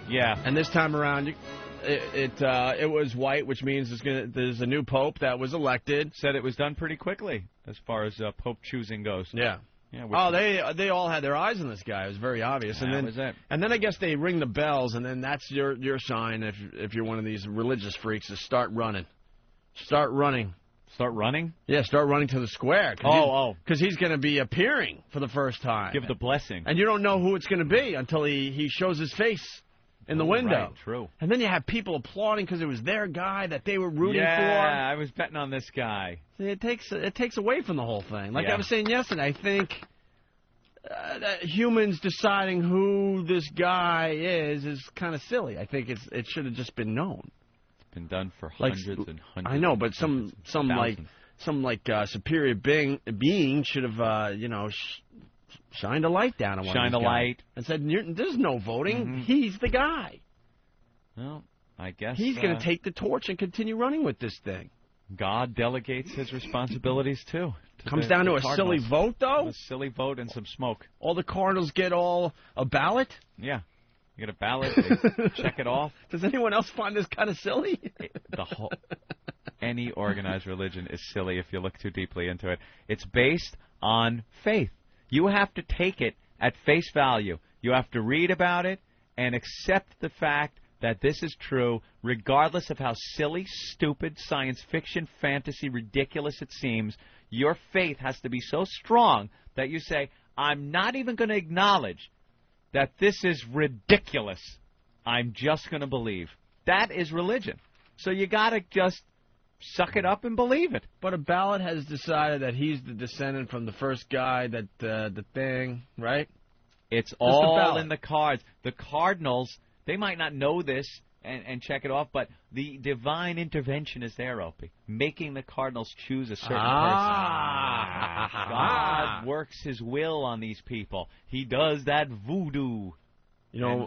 Yeah. And this time around, it was white, which means there's a new pope that was elected. Said it was done pretty quickly as far as pope choosing goes. Yeah. Yeah. They all had their eyes on this guy. It was very obvious. And that was it. And then I guess they ring the bells, and then that's your sign if you're one of these religious freaks to start running. Start running. Start running? Yeah, start running to the square. Because he's going to be appearing for the first time. Give the blessing. And you don't know who it's going to be until he shows his face in the window. Right, true. And then you have people applauding because it was their guy that they were rooting for. Yeah, I was betting on this guy. See, it takes away from the whole thing. Like I was saying yesterday, I think that humans deciding who this guy is kind of silly. I think it should have just been known. Been done for hundreds and hundreds. I know, but some superior being should have shined a light down on one Shine of these a guys light and said, "There's no voting. Mm-hmm. He's the guy." Well, I guess he's going to take the torch and continue running with this thing. God delegates his responsibilities too. Comes down to a silly vote, though. A silly vote and some smoke. All the Cardinals get a ballot. Yeah. You get a ballot, they check it off. Does anyone else find this kind of silly? Any organized religion is silly if you look too deeply into it. It's based on faith. You have to take it at face value. You have to read about it and accept the fact that this is true, regardless of how silly, stupid, science fiction, fantasy, ridiculous it seems. Your faith has to be so strong that you say, I'm not even going to acknowledge that this is ridiculous. I'm just going to believe. That is religion. So you got to just suck it up and believe it. But a ballot has decided that he's the descendant from the first guy, that the thing, right? It's all in the cards. The Cardinals, they might not know this and check it off, but the divine intervention is there, Opie, making the Cardinals choose a certain person. God works his will on these people. He does that voodoo. Pull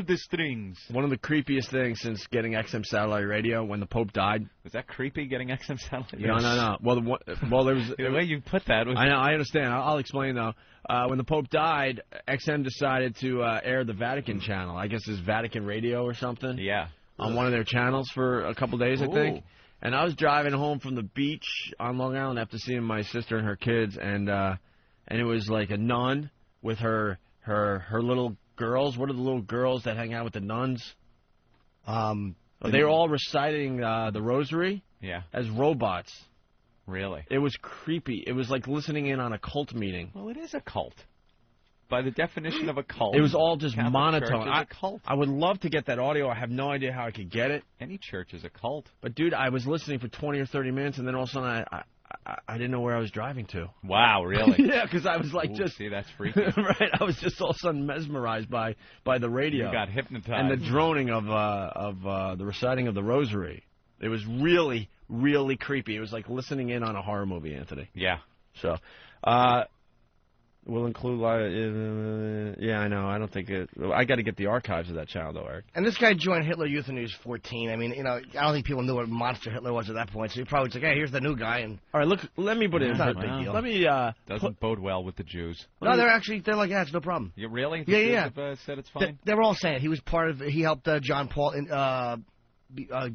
the strings. One of the creepiest things since getting XM satellite radio when the Pope died. Was that creepy, getting XM satellite radio? No. Well, there was the way you put that was. I know. I understand. I'll explain though. When the Pope died, XM decided to air the Vatican channel. I guess it's Vatican Radio or something. Yeah. On one of their channels for a couple days, I think. And I was driving home from the beach on Long Island after seeing my sister and her kids, and it was like a nun with her little girls. What are the little girls that hang out with the nuns? They're all reciting the rosary as robots. Really? It was creepy. It was like listening in on a cult meeting. Well, it is a cult. By the definition of a cult. It was all just Catholic monotone. Church is a cult. I would love to get that audio. I have no idea how I could get it. Any church is a cult. But, dude, I was listening for 20 or 30 minutes, and then all of a sudden I didn't know where I was driving to. Wow, really? Yeah, because I was like see, that's freaky. Right, I was just all of a sudden mesmerized by the radio. You got hypnotized. And the droning of the reciting of the rosary. It was really, really creepy. It was like listening in on a horror movie, Anthony. Yeah. So, we'll include. Yeah, I know. I don't think it. I got to get the archives of that channel, though, Eric. And this guy joined Hitler Youth when he was 14. I mean, I don't think people knew what monster Hitler was at that point. So he probably was like, "Hey, here's the new guy." And all right, look, let me put it in. Not a big deal. Let me. Doesn't bode well with the Jews. No, they're like, yeah, it's no problem. You really? The Yeah. Jews have, said it's fine. They were all saying he was part of. He helped John Paul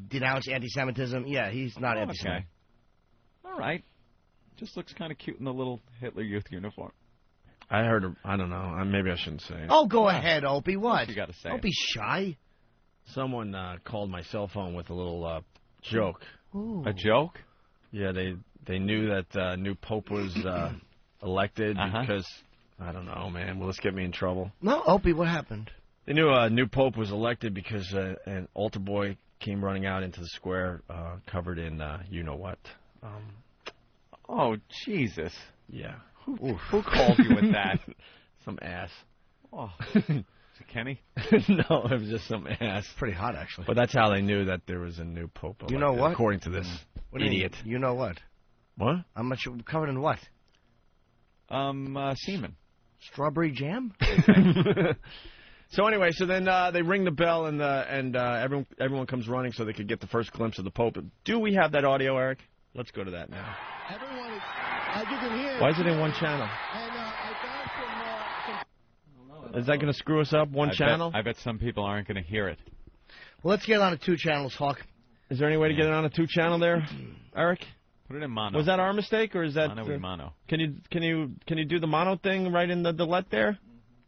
denounce anti-Semitism. Yeah, he's not anti-Semitic. Okay. All right. Just looks kind of cute in the little Hitler Youth uniform. I heard. I don't know. Maybe I shouldn't say it. Oh, go ahead, Opie. What? You got to say. Don't be shy. Someone called my cell phone with a little joke. Ooh. A joke? Yeah, they knew that new pope was elected because I don't know, man. Will this get me in trouble? No, Opie. What happened? They knew a new pope was elected because an altar boy came running out into the square covered in you know what. Oh, Jesus. Yeah. Who called you with that? Some ass. Oh. Is it Kenny? No, it was just some ass. Pretty hot, actually. But that's how they knew that there was a new pope elected, you know what? According to this idiot. You know what? What? I'm not sure. Covered in what? Semen. Strawberry jam? So anyway, so then they ring the bell and everyone comes running so they could get the first glimpse of the Pope. Do we have that audio, Eric? Let's go to that now. Everyone is, as you can hear. Why is it in one channel? And I got some. Is that going to screw us up? One channel? I bet some people aren't going to hear it. Well, let's get it on a 2 channels, Hawk. Is there any way to get it on a 2 channel there, Eric? Put it in mono. Was that our mistake or is that mono? Can you do the mono thing right in the let there?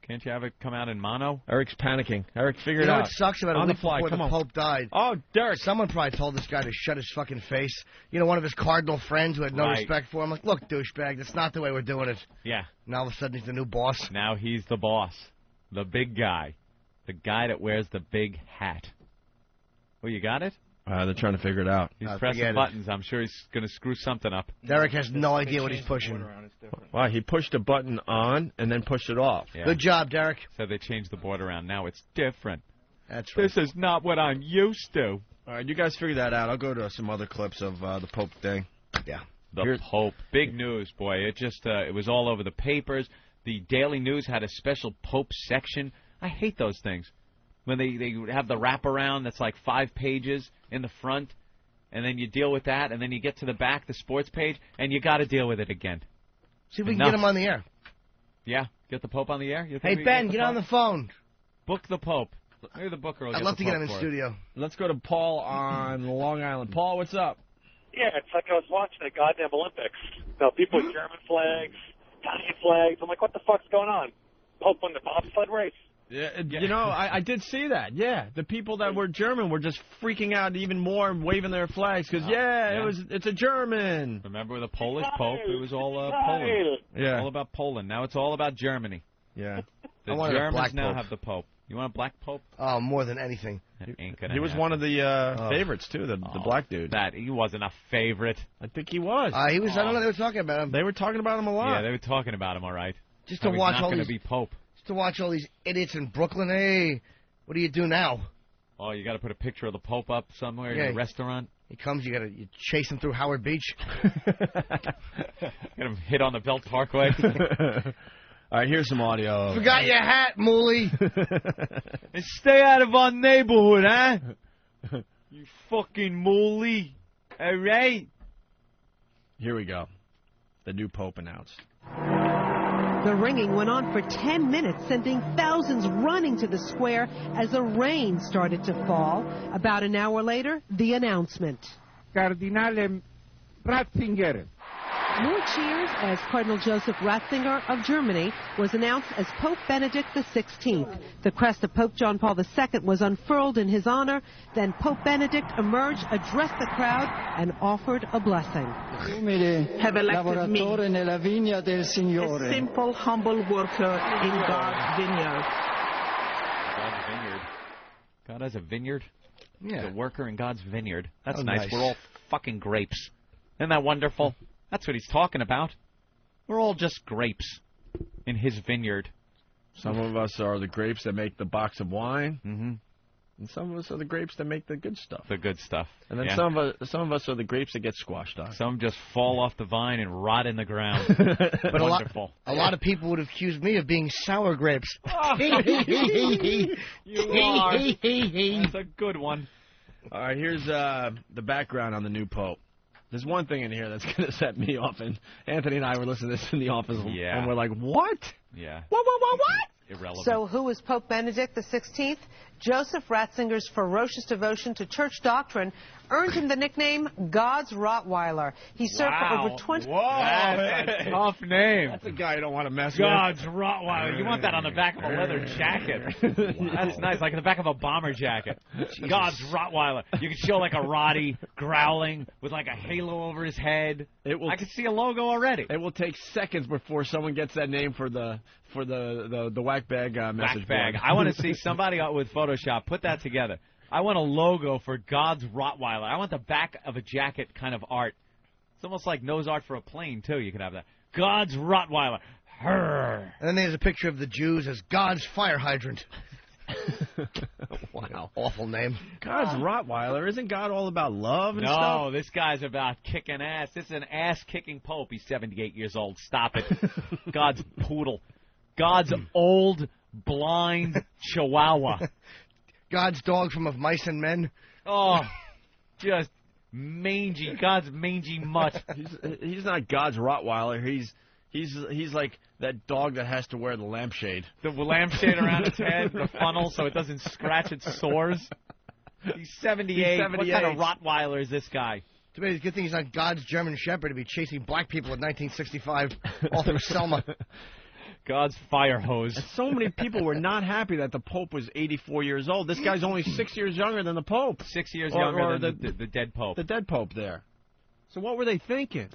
Can't you have it come out in mono? Eric's panicking. Eric, figure it out. You know what sucks about on a week the fly. before Come the on. Pope died? Oh, Derek. Someone probably told this guy to shut his fucking face. You know, one of his cardinal friends who had no respect for him. Like, look, douchebag, that's not the way we're doing it. Yeah. Now all of a sudden he's the new boss. Now he's the boss. The big guy. The guy that wears the big hat. Oh, you got it? They're trying to figure it out. He's pressing buttons. I'm sure he's going to screw something up. Derek has no idea what he's pushing. Wow, he pushed a button on and then pushed it off. Yeah. Good job, Derek. So they changed the board around. Now it's different. That's right. This is not what I'm used to. All right, you guys figure that out. I'll go to some other clips of the Pope thing. Yeah. The Pope. Big news, boy. It just it was all over the papers. The Daily News had a special Pope section. I hate those things. When they have the wraparound that's like 5 pages in the front, and then you deal with that, and then you get to the back, the sports page, and you got to deal with it again. See if we can get him on the air. Yeah, get the Pope on the air? Hey, Ben, get on the phone. Book the Pope. Maybe the booker will I'd get love the to get Pope him in for studio. it. Let's go to Paul on Long Island. Paul, what's up? Yeah, it's like I was watching the goddamn Olympics. You know, people with German flags, Italian flags. I'm like, what the fuck's going on? Pope won the bobsled race. Yeah, you know, I did see that. Yeah, the people that were German were just freaking out even more, waving their flags because it's a German. Remember the Polish Pope? It was all Poland. Yeah, all about Poland. Now it's all about Germany. Yeah, the Germans now have the Pope. You want a black Pope? Oh, more than anything. He was one of the favorites too. The black dude. He wasn't a favorite. I think he was. He was. I don't know. They were talking about him. They were talking about him a lot. Yeah, they were talking about him. All right. Just to watch all these. Not going these. to be Pope. To watch all these idiots in Brooklyn. Hey, what do you do now? Oh, you got to put a picture of the Pope up somewhere in a restaurant. He comes, you chase him through Howard Beach. Get him hit on the Belt Parkway. All right, here's some audio. Forgot your hat, Mooly. And stay out of our neighborhood, huh? You fucking Mooly. All right. Here we go. The new Pope announced. The ringing went on for 10 minutes, sending thousands running to the square as the rain started to fall. About an hour later, the announcement. Cardinale Ratzinger, More cheers as Cardinal Joseph Ratzinger of Germany was announced as Pope Benedict XVI. The crest of Pope John Paul II was unfurled in his honor. Then Pope Benedict emerged, addressed the crowd, and offered a blessing. Have elected me, a simple, humble worker in God's vineyard. God's vineyard. God has a vineyard? Yeah. He's a worker in God's vineyard. That's Oh, nice. nice. We're all fucking grapes. Isn't that wonderful? That's what he's talking about. We're all just grapes in his vineyard. Some of us are the grapes that make the box of wine, mm-hmm. and some of us are the grapes that make the good stuff. The good stuff. And then Yeah. some of us are the grapes that get squashed on. Some just fall off the vine and rot in the ground. But Wonderful. a lot of people would accuse me of being sour grapes. You are. That's a good one. All right, here's the background on the new pope. There's one thing in here that's going to set me off, and Anthony and I were listening to this in the office, and we're like, what? Yeah. What? Irrelevant. So who is Pope Benedict XVI? Joseph Ratzinger's ferocious devotion to church doctrine earned him the nickname God's Rottweiler. He served for over 20... That's a tough name. That's a guy you don't want to mess God's Rottweiler. You want that on the back of a leather jacket. That's nice, like in the back of a bomber jacket. God's Rottweiler. You could show like a Roddy growling with like a halo over his head. I could see a logo already. It will take seconds before someone gets that name for the whack bag message Whack bag. board. I want to see somebody with Photoshop put that together. I want a logo for God's Rottweiler. I want the back of a jacket kind of art. It's almost like nose art for a plane, too. You can have that. God's Rottweiler. Her. And then there's a picture of the Jews as God's fire hydrant. Wow. Awful name. God's Rottweiler. Isn't God all about love and stuff? No, this guy's about kicking ass. This is an ass-kicking pope. He's 78 years old. Stop it. God's poodle. God's old, blind chihuahua. God's dog from Of Mice and Men. Oh, just mangy. God's mangy mutt. He's not God's Rottweiler. He's like that dog that has to wear the lampshade. The lampshade around its head, the funnel, so it doesn't scratch its sores. He's 78. What kind of Rottweiler is this guy? Too bad. It's a good thing he's not God's German Shepherd to be chasing black people in 1965 all through Selma. God's fire hose. And so many people were not happy that the Pope was 84 years old. This guy's only 6 years younger than the Pope. 6 years younger than the dead Pope. The dead Pope there. So what were they thinking?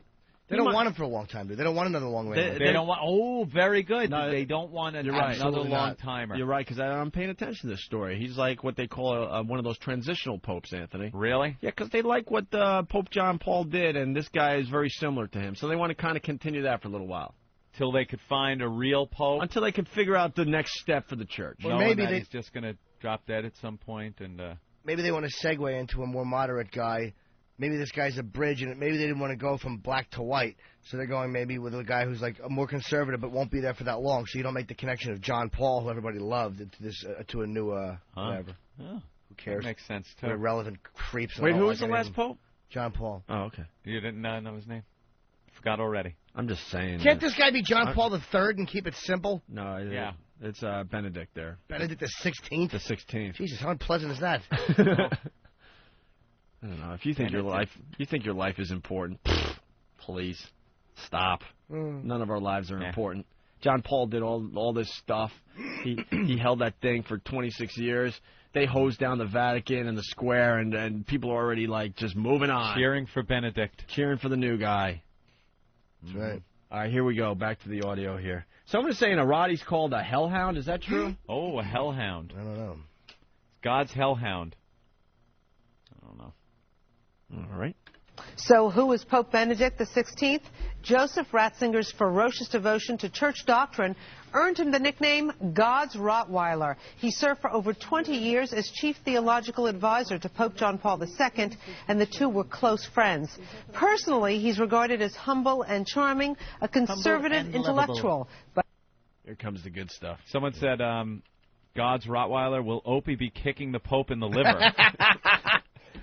They don't want him for a long time, dude. They don't want another long reign. They don't want. Oh, very good. No, they don't want right. another long timer. You're right, because I'm paying attention to this story. He's like what they call one of those transitional popes, Anthony. Really? Yeah, because they like what Pope John Paul did, and this guy is very similar to him. So they want to kind of continue that for a little while. Till they could find a real pope? Until they could figure out the next step for the church. Well, maybe he's just going to drop dead at some point. And maybe they want to segue into a more moderate guy. Maybe this guy's a bridge, and maybe they didn't want to go from black to white. So they're going maybe with a guy who's like more conservative but won't be there for that long. So you don't make the connection of John Paul, who everybody loved, into this to a new whatever. Oh, who cares? That makes sense, too. They're irrelevant creeps. Wait, who was the last pope? John Paul. Oh, okay. You didn't know his name? Forgot already. I'm just saying. Can't this guy be John Paul III and keep it simple? No, it's Benedict there. Benedict the 16th? The 16th. Jesus, how unpleasant is that? I don't know. If you think your life is important, please stop. None of our lives are important. John Paul did all this stuff. He held that thing for 26 years. They hosed down the Vatican and the square, and people are already like just moving on. Cheering for Benedict. Cheering for the new guy. That's right. All right, here we go. Back to the audio here. Someone is saying a Roddy's called a hellhound. Is that true? Oh, a hellhound. I don't know. God's hellhound. I don't know. All right. So who is Pope Benedict XVI? Joseph Ratzinger's ferocious devotion to church doctrine earned him the nickname God's Rottweiler. He served for over 20 years as chief theological advisor to Pope John Paul II, and the two were close friends. Personally, he's regarded as humble and charming, a conservative intellectual. But here comes the good stuff. Someone said, God's Rottweiler, will Opie be kicking the Pope in the liver?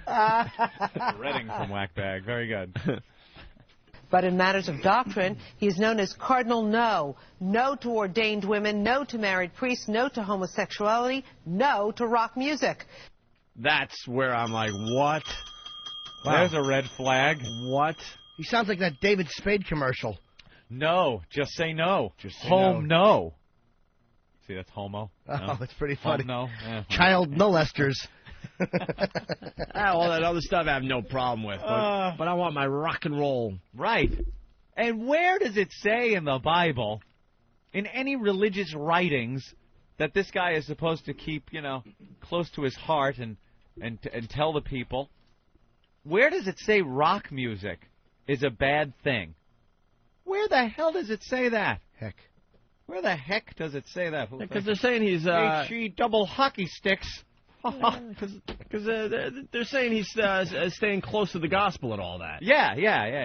Redding from Whackbag. Very good. But in matters of doctrine, he is known as Cardinal No. No to ordained women, no to married priests, no to homosexuality, no to rock music. That's where I'm like, what? Wow. There's a red flag. What? He sounds like that David Spade commercial. No, just say no. Just say Home no. See, that's homo. Oh, No? that's pretty funny. Home no. Yeah. Child molesters. All that other stuff I have no problem with, but I want my rock and roll. Right. And where does it say in the Bible, in any religious writings, that this guy is supposed to keep, close to his heart and tell the people? Where does it say rock music is a bad thing? Where the hell does it say that? Heck. Where the heck does it say that? Because they're saying he's HE double hockey sticks. Because they're saying he's staying close to the gospel and all that. Yeah.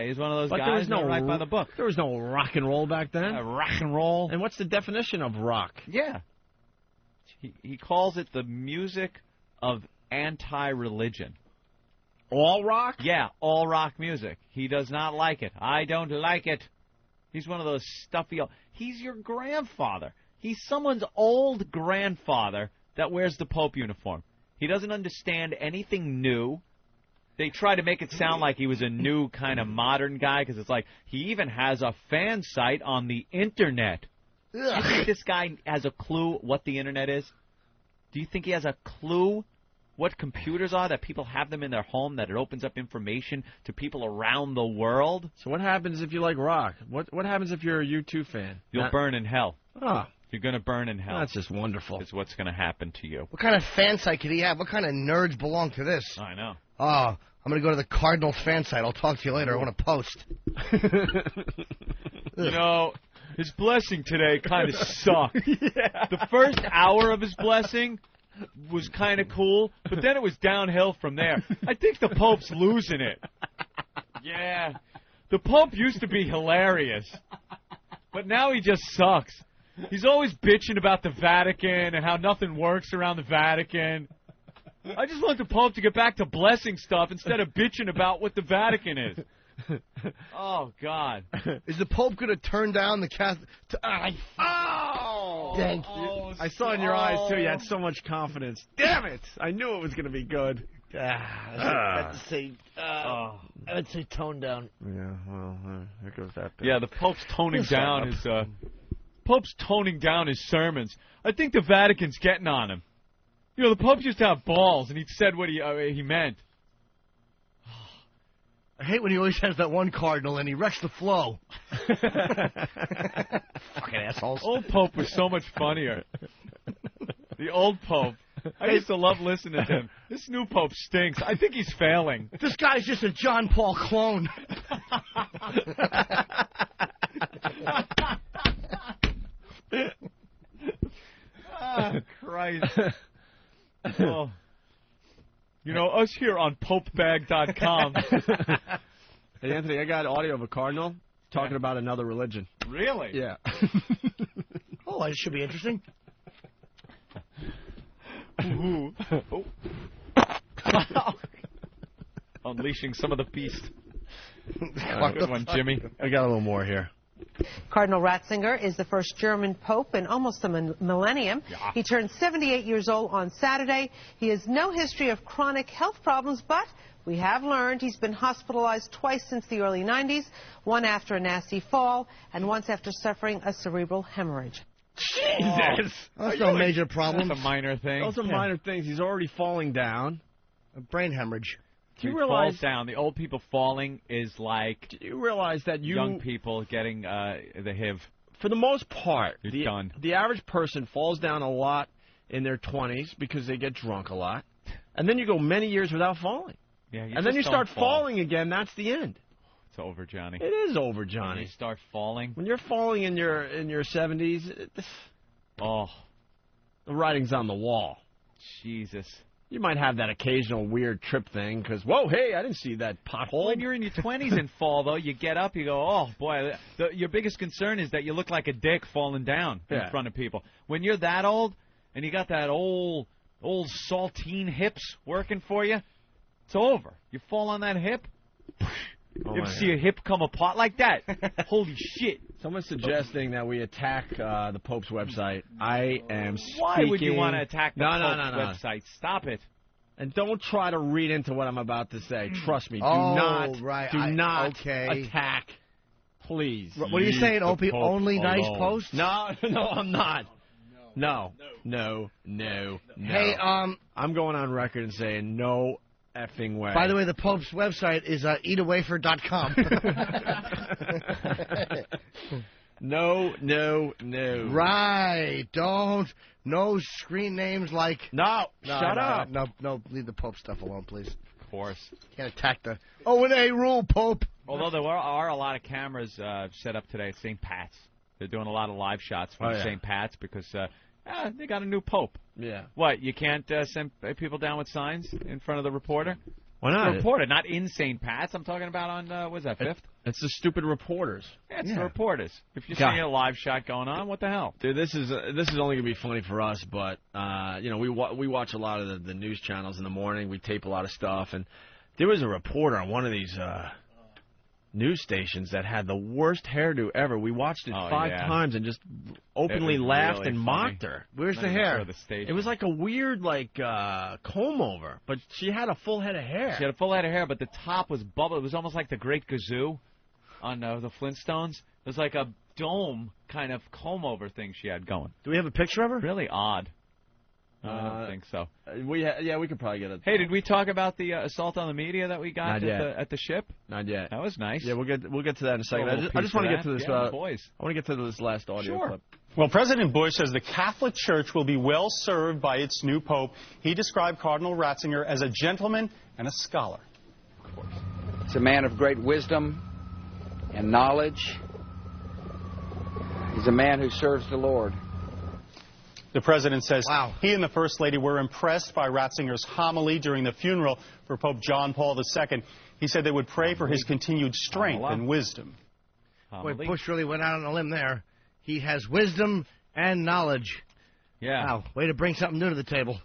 He's one of those guys there was no right by the book. There was no rock and roll back then. Rock and roll. And what's the definition of rock? Yeah. He calls it the music of anti-religion. All rock? Yeah, all rock music. He does not like it. I don't like it. He's one of those stuffy... He's your grandfather. He's someone's old grandfather that wears the Pope uniform. He doesn't understand anything new. They try to make it sound like he was a new kind of modern guy because it's like he even has a fan site on the Internet. Do you think this guy has a clue what the Internet is? Do you think he has a clue what computers are, that people have them in their home, that it opens up information to people around the world? So what happens if you like rock? What happens if you're a U2 fan? You'll burn in hell. Ah. You're going to burn in hell. That's just wonderful. Is what's going to happen to you. What kind of fan site could he have? What kind of nerds belong to this? I know. Oh, I'm going to go to the Cardinals fan site. I'll talk to you later. I want to post. His blessing today kind of sucked. Yeah. The first hour of his blessing was kind of cool, but then it was downhill from there. I think the Pope's losing it. Yeah. The Pope used to be hilarious, but now he just sucks. He's always bitching about the Vatican and how nothing works around the Vatican. I just want the Pope to get back to blessing stuff instead of bitching about what the Vatican is. Oh, God. Is the Pope going to turn down the Catholic... Oh! Thank you. Oh, I saw in your eyes, too. You had so much confidence. Damn it! I knew it was going to be good. I'd say tone down. Yeah, well, there goes that bit. Yeah, the Pope's toning down his... Pope's toning down his sermons. I think the Vatican's getting on him. The Pope used to have balls, and he said what he meant. I hate when he always has that one cardinal and he wrecks the flow. Fucking assholes. Old Pope was so much funnier. The old Pope. I used to love listening to him. This new Pope stinks. I think he's failing. This guy's just a John Paul clone. Oh, Christ. Oh. Us here on popebag.com. Hey, Anthony, I got audio of a cardinal talking about another religion. Really? Yeah. Oh, it should be interesting. Ooh. Oh. Unleashing some of the beast. Good one, Jimmy. I got a little more here. Cardinal Ratzinger is the first German pope in almost a millennium. Yeah. He turned 78 years old on Saturday. He has no history of chronic health problems, but we have learned he's been hospitalized twice since the early 90s, one after a nasty fall and once after suffering a cerebral hemorrhage. Jesus! That's no major problem. That's a minor thing. Those are minor things. He's already falling down. A brain hemorrhage. Do you realize down? The old people falling is like. Do you realize that young people getting the HIV? For the most part, you're done. The average person falls down a lot in their 20s because they get drunk a lot, and then you go many years without falling. Yeah, and then you start falling again. That's the end. It's over, Johnny. It is over, Johnny. When you start falling. When you're falling in your 70s, the writing's on the wall. Jesus. You might have that occasional weird trip thing because, whoa, hey, I didn't see that pothole. When you're in your 20s and fall, though, you get up, you go, oh, boy. Your biggest concern is that you look like a dick falling down in front of people. When you're that old and you got that old saltine hips working for you, it's over. You fall on that hip, you ever see a hip come apart like that? Holy shit. Someone's suggesting that we attack the Pope's website. I am speaking... Why would you want to attack the Pope's website? Stop it. And don't try to read into what I'm about to say. Trust me. Do Oh, not right. attack. Please. What are you saying, Opie? Only nice posts? No, I'm not. No. Hey, I'm going on record and saying no effing way. By the way, the Pope's website is eatawafer.com. No. Right. No screen names like... No, shut up. No, leave the Pope stuff alone, please. Of course. Can't attack the O&A rule, Pope. Although there are a lot of cameras set up today at St. Pat's. They're doing a lot of live shots from St. Pat's because they got a new Pope. Yeah. What, you can't send people down with signs in front of the reporter? Why not? The reporter, not in St. Pat's. I'm talking about on, what is that, 5th? It's the stupid reporters. Yeah, it's the reporters. If you're seeing a live shot going on, what the hell? Dude, this is only gonna be funny for us, but we watch a lot of the news channels in the morning. We tape a lot of stuff, and there was a reporter on one of these news stations that had the worst hairdo ever. We watched it 5 times and just openly laughed and mocked her. Where's the hair? It was like a weird comb over, but she had a full head of hair. She had a full head of hair, but the top was bubble. It was almost like the Great Gazoo on the Flintstones. It was like a dome kind of comb over thing she had going. Do we have a picture of her? Really odd. I don't think so. We could probably get it. Hey, did we talk about the assault on the media that we got at the ship? Not yet. That was nice. Yeah, we'll get to that in a second. I just want to get to this. Boys. I want to get to this last audio clip. Well, President Bush says the Catholic Church will be well served by its new pope. He described Cardinal Ratzinger as a gentleman and a scholar. Of course. He's a man of great wisdom and knowledge. He's a man who serves the Lord. The president says he and the First Lady were impressed by Ratzinger's homily during the funeral for Pope John Paul II. He said they would pray for his continued strength and wisdom. Boy, Bush really went out on a limb there. He has wisdom and knowledge. Yeah. Wow, way to bring something new to the table.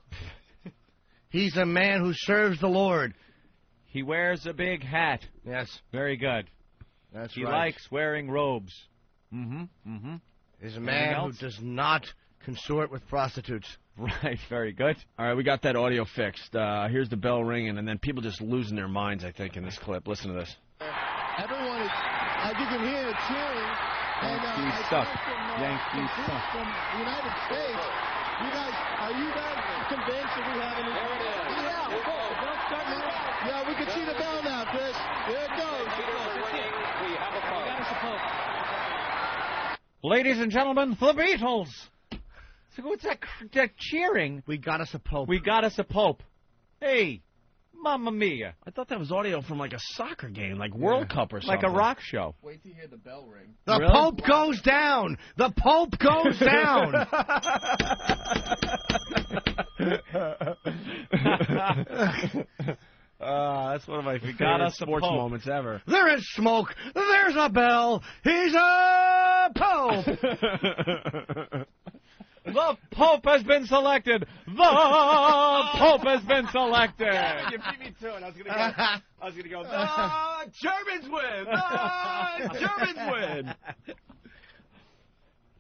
He's a man who serves the Lord. He wears a big hat. Yes. Very good. That's he right. Likes wearing robes. He's a man who does not consort with prostitutes. Right, very good. All right, we got that audio fixed. Here's the bell ringing, and then people just losing their minds, I think, in this clip. Listen to this. Everyone is, as you can hear, cheering. Yankees suck. Yankees suck. From the United States. Are you guys convinced that we have any? There it is. Yeah, don't start now. Yeah, we can see the bell now, Chris. There it goes. We have a pope. Ladies and gentlemen, the Beatles. So what's that cheering? We got us a pope. We got us a pope. Hey, Mamma Mia. I thought that was audio from like a soccer game, like World Cup or something. Like a rock show. Wait till you hear the bell ring. The Pope goes down. The Pope goes down. That's one of my favorite sports moments ever. There is smoke. There's a bell. He's a pope. The Pope has been selected. The Pope has been selected. You beat me to it. I was gonna go. The Germans win. The Germans win.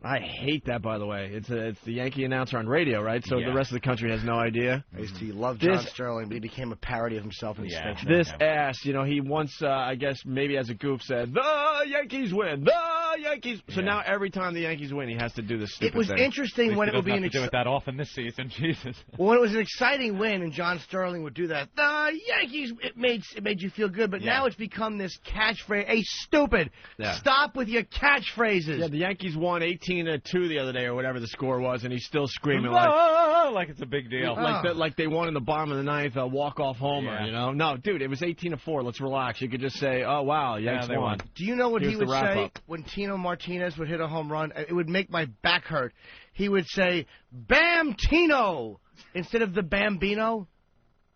I hate that, by the way. It's the Yankee announcer on radio, right? So the rest of the country has no idea. I used to love John Sterling, but he became a parody of himself in extinction. This ass, he once, I guess, maybe as a goof said, the Yankees win, the Yankees. So now every time the Yankees win, he has to do this stupid thing. It was interesting when it would be do it that often this season, Jesus. Well, when it was an exciting win and John Sterling would do that, the Yankees, it made you feel good. But now it's become this catchphrase. Hey, stupid! Stop with your catchphrases. Yeah, the Yankees won 18-2 the other day, or whatever the score was, and he's still screaming like it's a big deal. Like they won in the bottom of the ninth, a walk-off homer. No, dude, it was 18-4. Let's relax. You could just say, "Oh wow, Yankees won." Do you know what he would say when Tino Martinez would hit a home run? It would make my back hurt. He would say, "Bam Tino," instead of the Bambino.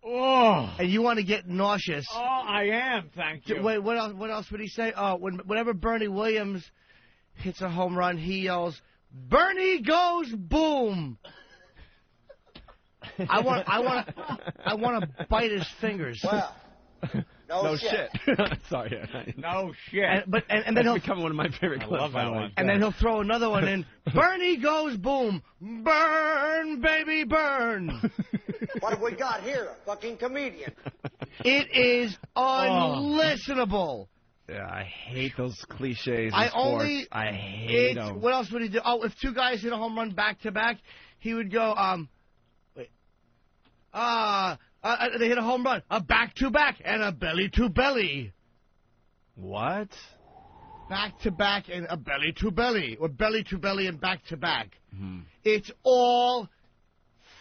Oh, and you want to get nauseous? Oh, I am. Thank you. Wait, what else? What else would he say? Oh, whenever Bernie Williams hits a home run, he yells, "Bernie goes boom!" I want to bite his fingers. Well, No shit. Sorry. No shit. And then That's he'll become one of my favorite clips. love that one. And then he'll throw another one in. Bernie goes boom. Burn, baby, burn. What have we got here? A fucking comedian. It is unlistenable. Yeah, I hate those cliches. I hate them. What else would he do? Oh, if two guys hit a home run back to back, he would go, they hit a home run, a back to back, and a belly to belly. What? Back to back and a belly to belly, or belly to belly and back to back. It's all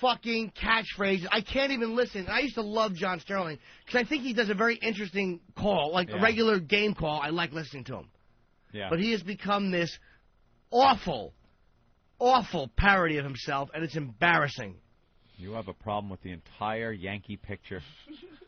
fucking catchphrases. I can't even listen. I used to love John Sterling because I think he does a very interesting call, like a regular game call. I like listening to him. Yeah. But he has become this awful, awful parody of himself, and it's embarrassing. You have a problem with the entire Yankee picture.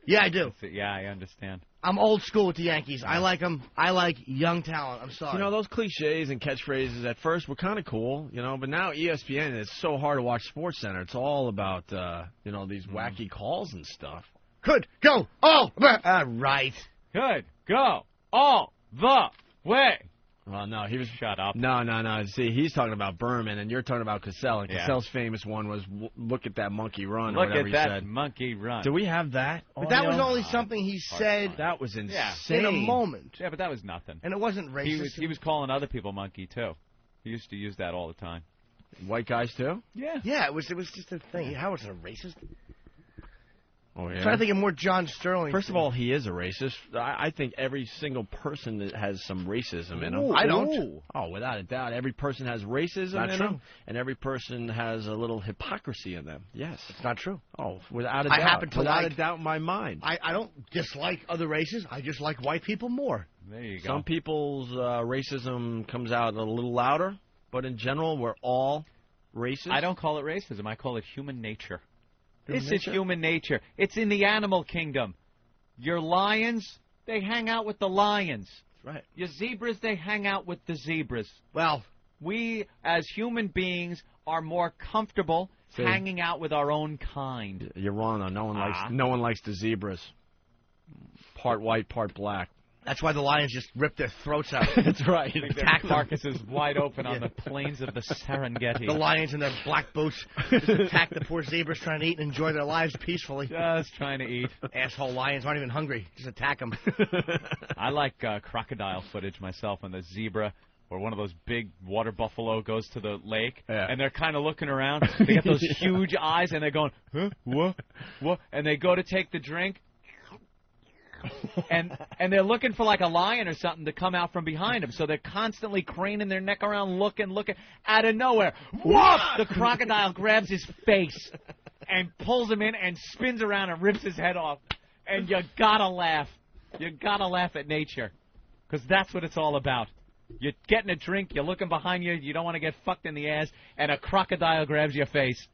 Yeah, I do. Yeah, I understand. I'm old school with the Yankees. I like them. I like young talent. I'm sorry. You know, those cliches and catchphrases at first were kind of cool, you know, but now ESPN, it's so hard to watch SportsCenter. It's all about, these wacky calls and stuff. Could go all right. Could go all the way. Well, no, he was... Shut up. No. See, he's talking about Berman, and you're talking about Cassell. And Cassell's famous one was, look at that monkey run, or whatever he said. Look at that monkey run. Do we have that? But that was only something he said. That was insane. In a moment. Yeah, but that was nothing. And it wasn't racist. He was calling other people monkey, too. He used to use that all the time. White guys, too? Yeah. Yeah, it was just a thing. How was it a racist? Oh, yeah. I'm trying to think of more John Sterling. First of all, he is a racist. I think every single person that has some racism in them. I don't. Oh, without a doubt. Every person has racism in them, and every person has a little hypocrisy in them. Yes. It's not true. Oh, without a doubt. I happen to without a doubt in my mind. I don't dislike other races. I just like white people more. There you go. Some people's racism comes out a little louder, but in general, we're all racist. I don't call it racism. I call it human nature. This is human nature. It's in the animal kingdom. Your lions, they hang out with the lions. That's right. Your zebras, they hang out with the zebras. Well, we, as human beings, are more comfortable hanging out with our own kind. You're wrong, though. No one likes the zebras. Part white, part black. That's why the lions just rip their throats out. That's right. Their carcasses wide open on the plains of the Serengeti. The lions in their black boots just attack the poor zebras trying to eat and enjoy their lives peacefully. Just trying to eat. Asshole lions aren't even hungry. Just attack them. I like crocodile footage myself when the zebra or one of those big water buffalo goes to the lake, and they're kind of looking around. They got those huge eyes, and they're going, huh? What? And they go to take the drink. and they're looking for like a lion or something to come out from behind them, so they're constantly craning their neck around, looking. Out of nowhere, whoop! The crocodile grabs his face and pulls him in and spins around and rips his head off. And you gotta laugh. You gotta laugh at nature, because that's what it's all about. You're getting a drink, you're looking behind you, you don't want to get fucked in the ass, and a crocodile grabs your face.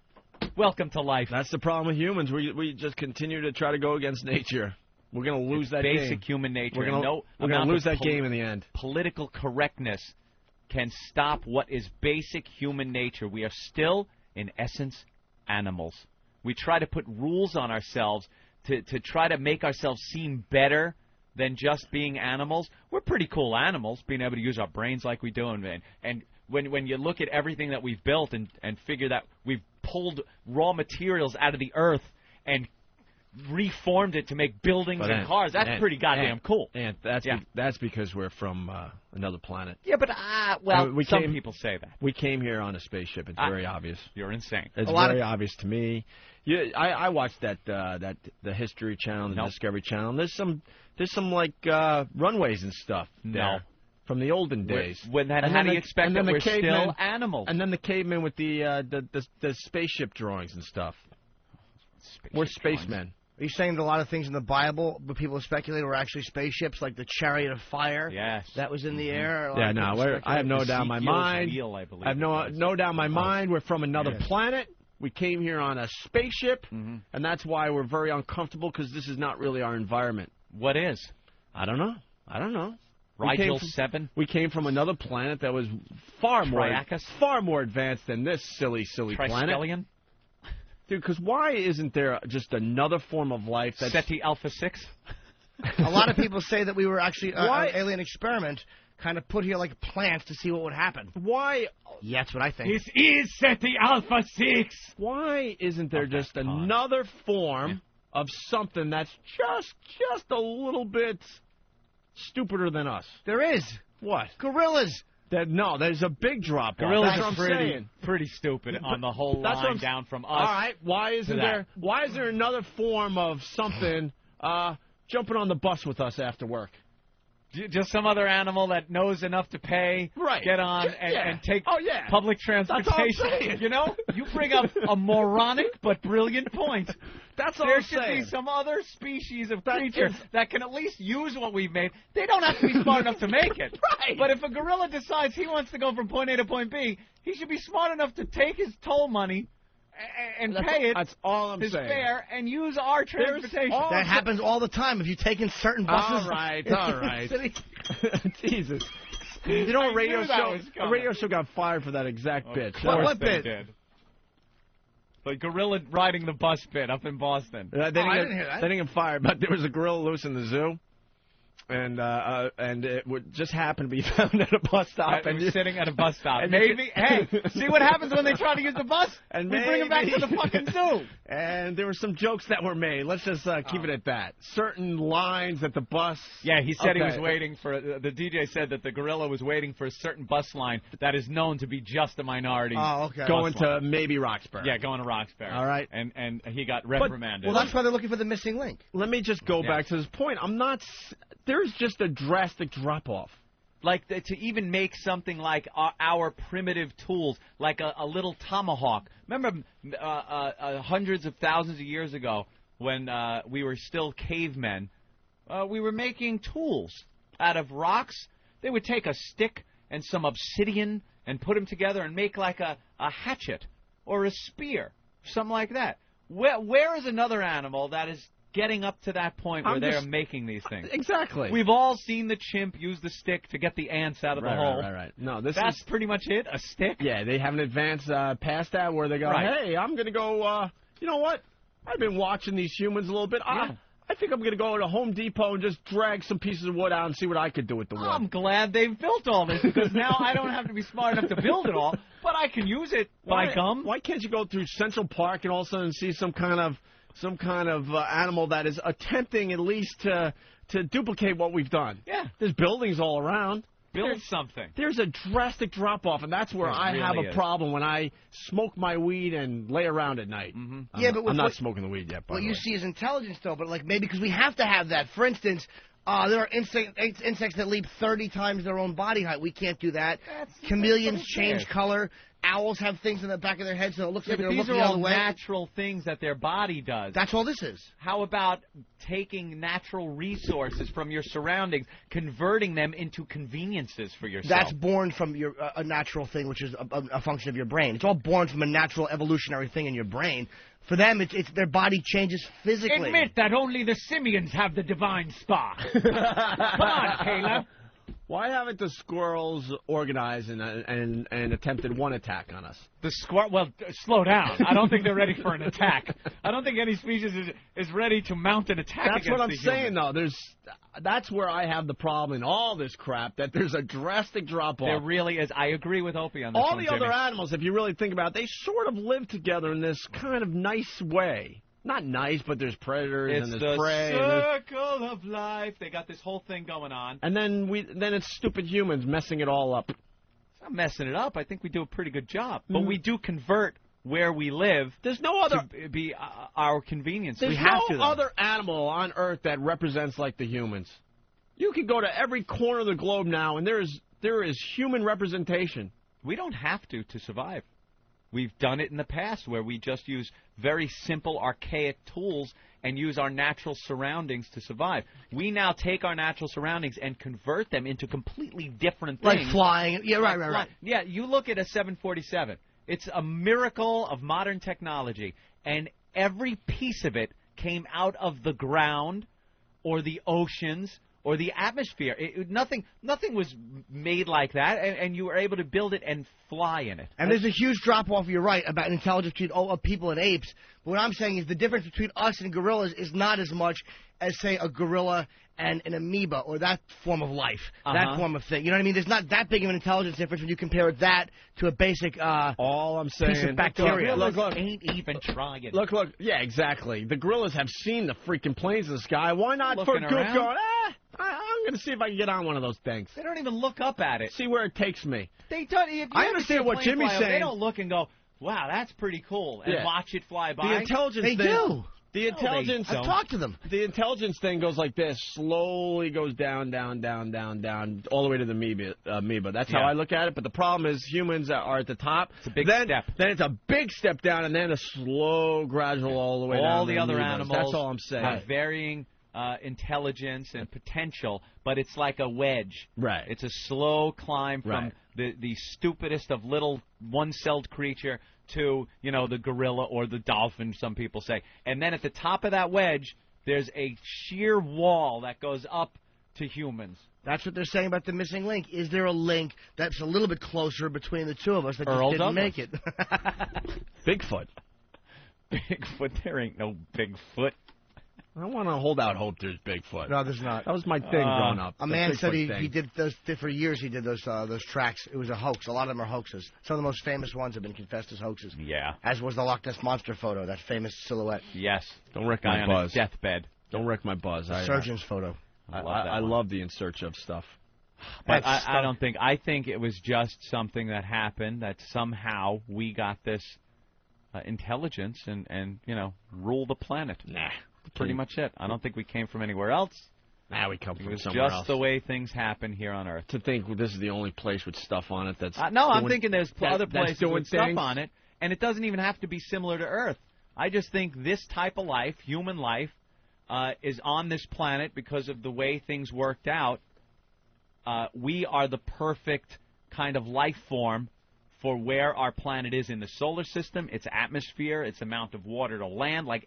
Welcome to life. That's the problem with humans. We just continue to try to go against nature. We're going to lose that game. Basic human nature. We're going to lose that game in the end. Political correctness can stop what is basic human nature. We are still, in essence, animals. We try to put rules on ourselves to try to make ourselves seem better than just being animals. We're pretty cool animals, being able to use our brains like we do. And when you look at everything that we've built and figure that we've pulled raw materials out of the earth and reformed it to make buildings and cars. That's pretty goddamn cool. And that's because we're from another planet. Yeah, but some people say that. We came here on a spaceship. It's very obvious. You're insane. It's very obvious to me. Yeah, I watched the History Channel, the Discovery Channel. There's some like runways and stuff there from the olden days. How do you expect that we're still animals? And then the cavemen with the spaceship drawings and stuff. We're spacemen. Are you saying that a lot of things in the Bible, but people speculate, were actually spaceships, like the Chariot of Fire? Yes. That was in the air? Yeah, no, I have no doubt in my mind. I have no doubt in my mind. We're from another planet. We came here on a spaceship, and that's why we're very uncomfortable, because this is not really our environment. What is? I don't know. Rigel 7? We came from another planet that was far more advanced than this silly planet. Dude, because why isn't there just another form of life that's... SETI Alpha 6? A lot of people say that we were actually Why? an alien experiment, kind of put here like plants to see what would happen. Why? Yeah, that's what I think. This is SETI Alpha 6. Why isn't there just another form of something that's just a little bit stupider than us? There is. What? Gorillas. No, there's a big drop. Gorillas That's are what I'm saying. pretty stupid on the whole That's what line I'm down from us. All right, why isn't that. there another form of something jumping on the bus with us after work? Just some other animal that knows enough to pay, get on, and take public transportation. You know, you bring up a moronic but brilliant point. That's all there I'm should saying. be some other species of creature that can at least use what we've made. They don't have to be smart enough to make it. Right. But if a gorilla decides he wants to go from point A to point B, he should be smart enough to take his toll money and pay it. That's all I'm his saying. fare and use our transportation. That happens all the time. If you take in certain buses. All right. Jesus. You know, a radio show got fired for that exact bit. What bit? Did. The gorilla riding the bus bit up in Boston. I didn't hear that. They didn't get fired, but there was a gorilla loose in the zoo. And it would just happen to be found at a bus stop. And sitting at a bus stop. And maybe, hey, see what happens when they try to use the bus? And we bring them back to the fucking zoo. And there were some jokes that were made. Let's just keep it at that. Certain lines at the bus. Yeah, he said he was waiting for, the DJ said that the gorilla was waiting for a certain bus line that is known to be just a minority. Oh, okay. Going to maybe Roxbury. Yeah, going to Roxbury. All right. And he got reprimanded. Well, that's why they're looking for the missing link. Let me just go back to this point. There's just a drastic drop-off. Like to even make something like our primitive tools, like a little tomahawk. Remember hundreds of thousands of years ago when we were still cavemen, we were making tools out of rocks. They would take a stick and some obsidian and put them together and make like a hatchet or a spear, something like that. Where is another animal that is getting up to that point where they are making these things? Exactly. We've all seen the chimp use the stick to get the ants out of the hole. Right. No, that's pretty much it, a stick? Yeah, they haven't advanced past that where they go, hey, I'm going to go, you know what? I've been watching these humans a little bit. I think I'm going to go to Home Depot and just drag some pieces of wood out and see what I could do with the wood. I'm glad they've built all this because now I don't have to be smart enough to build it all, but I can use it by gum. Why can't you go through Central Park and all of a sudden see some kind of animal that is attempting at least to duplicate what we've done? Yeah. There's buildings all around. Build something. There's a drastic drop-off, and that's where I have a problem when I smoke my weed and lay around at night. Mm-hmm. Yeah, but I'm not smoking the weed yet, by the way. What you see is intelligence, though, but like maybe because we have to have that. For instance, there are insects that leap 30 times their own body height. We can't do that. Chameleons change color. Owls have things in the back of their head, so it looks like they're looking the other way. These are all natural things that their body does. That's all this is. How about taking natural resources from your surroundings, converting them into conveniences for yourself? That's born from your a natural thing, which is a function of your brain. It's all born from a natural evolutionary thing in your brain. For them, it's their body changes physically. Admit that only the simians have the divine spark. Come on, Caleb. Why haven't the squirrels organized and attempted one attack on us? The squirrel? Well, slow down. I don't think they're ready for an attack. I don't think any species is ready to mount an attack That's against what I'm the saying, human. though. That's where I have the problem in all this crap, that there's a drastic drop-off. There really is. I agree with Opie on this all one, the other Jimmy. animals, if you really think about it, they sort of live together in this kind of nice way. Not nice, but there's predators and there's prey. It's the circle of life. They got this whole thing going on. And then it's stupid humans messing it all up. It's not messing it up. I think we do a pretty good job. But we do convert where we live. There's no other to be our convenience. There's we have no to, other animal on Earth that represents like the humans. You can go to every corner of the globe now, and there is human representation. We don't have to survive. We've done it in the past where we just use very simple, archaic tools and use our natural surroundings to survive. We now take our natural surroundings and convert them into completely different things. Like flying. Yeah, right. Yeah, you look at a 747. It's a miracle of modern technology, and every piece of it came out of the ground or the oceans or the atmosphere. Nothing was made like that, and you were able to build it and fly in it. And there's a huge drop-off, you're right, about intelligence between people and apes. But what I'm saying is the difference between us and gorillas is not as much as, say, a gorilla and an amoeba, or that form of life, that form of thing. You know what I mean? There's not that big of an intelligence difference when you compare that to a basic all I'm saying, piece of bacteria. Look, ain't even trying. Look. Yeah, exactly. The gorillas have seen the freaking planes in the sky. Why not Looking for good around? going, I'm going to see if I can get on one of those things. They don't even look up at it. See where it takes me. They don't. If you I ever understand see a what plane Jimmy's fly over, saying. They don't look and go, wow, that's pretty cool, and watch it fly by. The intelligence They thing, do. The intelligence. I've talked to them. The intelligence thing goes like this: slowly goes down, all the way to the amoeba. That's how I look at it. But the problem is, humans are at the top. It's a big step. Then it's a big step down, and then a slow, gradual all the way down. All the other amoebas. animals. That's all I'm saying. Have varying intelligence and potential, but it's like a wedge. Right. It's a slow climb from the stupidest of little one-celled creature to, the gorilla or the dolphin, some people say. And then at the top of that wedge, there's a sheer wall that goes up to humans. That's what they're saying about the missing link. Is there a link that's a little bit closer between the two of us that Earl just didn't Douglas. make it? Bigfoot. Bigfoot? There ain't no Bigfoot. I don't want to hold out hope there's Bigfoot. No, there's not. That was my thing growing up. A man said he did those for years. He did those tracks. It was a hoax. A lot of them are hoaxes. Some of the most famous ones have been confessed as hoaxes. Yeah. As was the Loch Ness Monster photo, that famous silhouette. Yes. Don't wreck Guy my on buzz. his deathbed. Don't wreck my buzz. Surgeon's photo. I love the In Search of stuff. But I don't think. I think it was just something that happened, that somehow we got this intelligence and rule the planet. Nah. Pretty much it. I don't think we came from anywhere else. Nah, we come It from was somewhere just else. the way things happen here on Earth. To think this is the only place with stuff on it that's No, I'm doing- thinking there's other places doing with stuff things. on it, and it doesn't even have to be similar to Earth. I just think this type of life, human life, is on this planet because of the way things worked out. We are the perfect kind of life form for where our planet is in the solar system, its atmosphere, its amount of water to land, like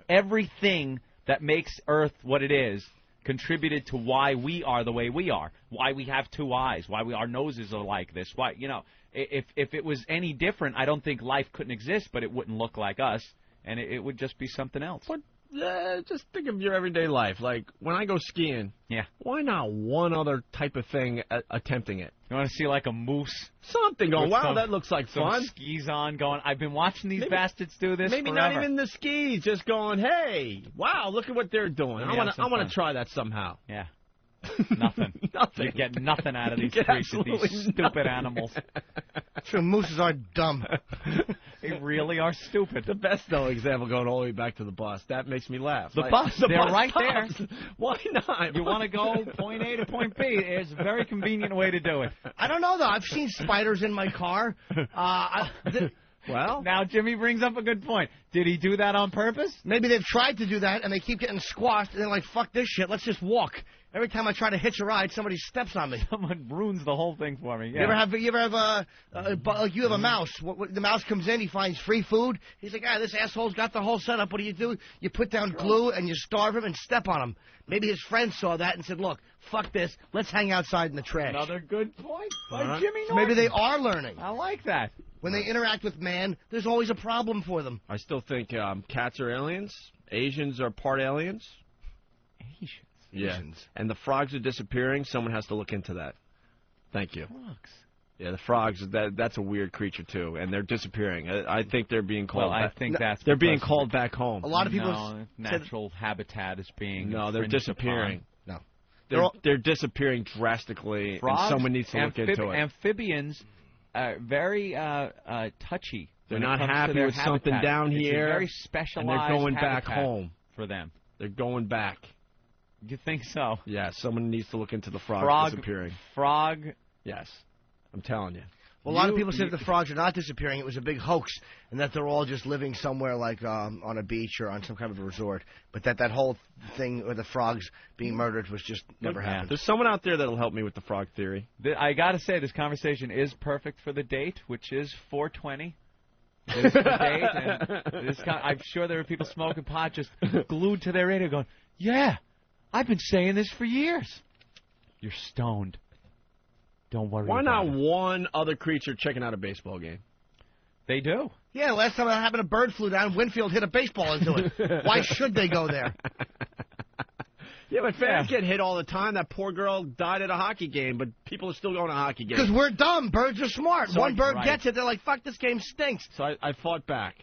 everything that makes Earth what it is contributed to why we are the way we are, why we have two eyes, why our noses are like this. Why, if it was any different, I don't think life couldn't exist, but it wouldn't look like us, and it would just be something else. But just think of your everyday life. Like, when I go skiing, why not one other type of thing attempting it? You want to see like a moose? Something going, With wow, that looks like some fun. Skis on, going, I've been watching these bastards do this Maybe forever. not even the skis, just going, hey, wow, look at what they're doing. I want to try that somehow. Yeah. Nothing. Nothing. You get nothing out of these You get creatures, these absolutely stupid nothing. animals. True, mooses are dumb. They really are stupid. The best, though, example going all the way back to the bus. That makes me laugh. The bus, they're right stops. there. Why not? You want to go point A to point B, it's a very convenient way to do it. I don't know, though. I've seen spiders in my car. Well, now Jimmy brings up a good point. Did he do that on purpose? Maybe they've tried to do that, and they keep getting squashed, and they're like, fuck this shit, let's just walk. Every time I try to hitch a ride, somebody steps on me. Someone ruins the whole thing for me. Yeah. You ever have like you have a mouse. The mouse comes in, he finds free food. He's like, this asshole's got the whole setup. What do? You put down glue and you starve him and step on him. Maybe his friends saw that and said, look, fuck this. Let's hang outside in the trash. Another good point by All right. Jimmy So Norton. maybe they are learning. I like that. When they interact with man, there's always a problem for them. I still think cats are aliens. Asians are part aliens. Asians? Yeah. And the frogs are disappearing. Someone has to look into that. Thank you. Frogs? Yeah, the frogs, that's a weird creature, too. And they're disappearing. I think they're being called Well, I back. think that's They're being because called back home. A lot of people No, natural habitat is being No, they're infringed disappearing. No. They're disappearing drastically, Frogs, and someone needs to look into it. Amphibians are very touchy. They're when it not comes to happy their with something habitat. down It's a here, very specialized and they're going back habitat home. for them. They're going back. You think so? Yeah, someone needs to look into the frogs Frog disappearing. Frog. Yes, I'm telling you. Well, a lot of people say the frogs are not disappearing. It was a big hoax, and that they're all just living somewhere like on a beach or on some kind of a resort. But that whole thing with the frogs being murdered was just never happened. There's someone out there that'll help me with the frog theory. I got to say, this conversation is perfect for the date, which is 420. It is the date, and I'm sure there are people smoking pot just glued to their radio going, yeah, I've been saying this for years. You're stoned. Don't worry Why about not it. one other creature checking out a baseball game? They do. Yeah, last time that happened, a bird flew down. Winfield hit a baseball into it. Why should they go there? Yeah, but fans get hit all the time. That poor girl died at a hockey game, but people are still going to hockey games. Because we're dumb. Birds are smart. So One bird gets it, they're like, fuck, this game stinks. So I fought back.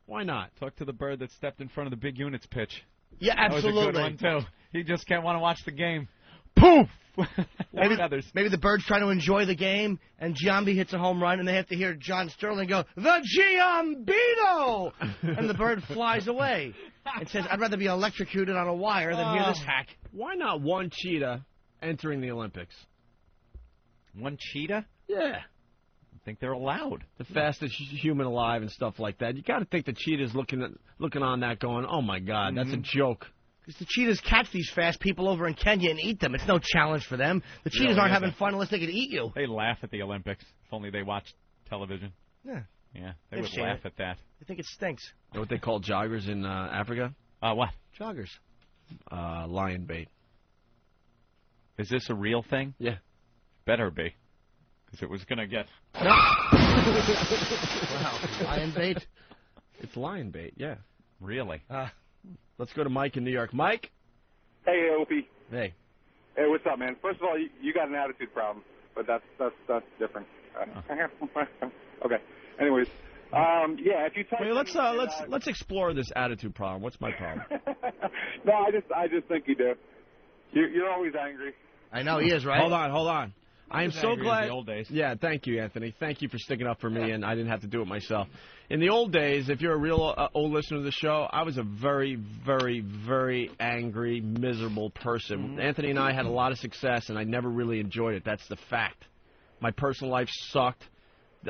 Why not? Talk to the bird that stepped in front of the big units pitch. Yeah, absolutely. That was a good one, too. He just can't want to watch the game. Poof! Maybe the bird's trying to enjoy the game, and Giambi hits a home run, and they have to hear John Sterling go, "The Giambito!" And the bird flies away. It says, "I'd rather be electrocuted on a wire than hear this hack." Why not one cheetah entering the Olympics? One cheetah? Yeah. I think they're allowed. The fastest human alive and stuff like that. You got to think the cheetah's looking on that going, oh, my God, that's a joke. Because the cheetahs catch these fast people over in Kenya and eat them. It's no challenge for them. The cheetahs aren't having fun unless they can eat you. They laugh at the Olympics. If only they watched television. Yeah. Yeah, they would laugh at that. I think it stinks. You know what they call joggers in Africa? What? Joggers. Lion bait. Is this a real thing? Yeah. Better be. Because it was going to get... Wow. Lion bait? It's lion bait, yeah. Really? Let's go to Mike in New York. Mike? Hey, Opie. Hey. Hey, what's up, man? First of all, you got an attitude problem, but that's different. Okay. Anyways, yeah. If you type let's explore this attitude problem. What's my problem? No, I just think you do. You're always angry. I know he is, right? Hold on. I am so glad. In the old days. Yeah, thank you, Anthony. Thank you for sticking up for me, and I didn't have to do it myself. In the old days, if you're a real old listener to the show, I was a very, very, very angry, miserable person. Mm-hmm. Anthony and I had a lot of success, and I never really enjoyed it. That's the fact. My personal life sucked.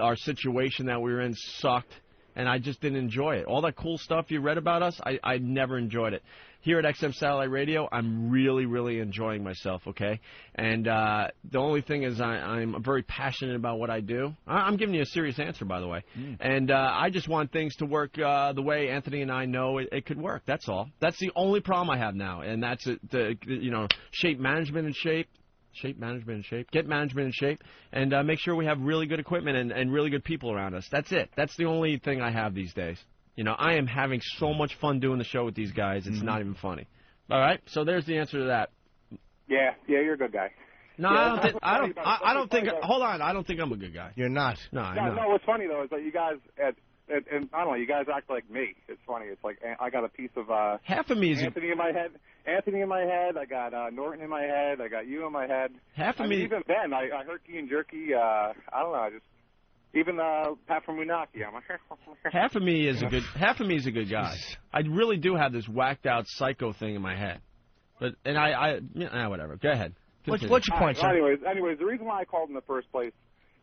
Our situation that we were in sucked, and I just didn't enjoy it. All that cool stuff you read about us, I never enjoyed it. Here at XM Satellite Radio, I'm really, really enjoying myself, okay? And the only thing is I'm very passionate about what I do. I'm giving you a serious answer, by the way. And I just want things to work the way Anthony and I know it could work. That's all. That's the only problem I have now, and that's shape management and shape. Get management in shape, and make sure we have really good equipment and really good people around us. That's it. That's the only thing I have these days. I am having so much fun doing the show with these guys. It's not even funny. All right, so there's the answer to that. Yeah, you're a good guy. No, yeah, I don't think. Hold on, I don't think I'm a good guy. You're not. No, I'm not. No, what's funny though is that you guys and I don't know, you guys act like me. It's funny. It's like I got a piece of half of me is Anthony in my head. Anthony in my head. I got Norton in my head. I got you in my head. Half of me. Even Ben, I Herky and Jerky. I don't know. I just even Pat from Munaki. I'm like, half of me is a good guy. I really do have this whacked out psycho thing in my head. But whatever. Go ahead. What's your point, sir? Anyways, the reason why I called in the first place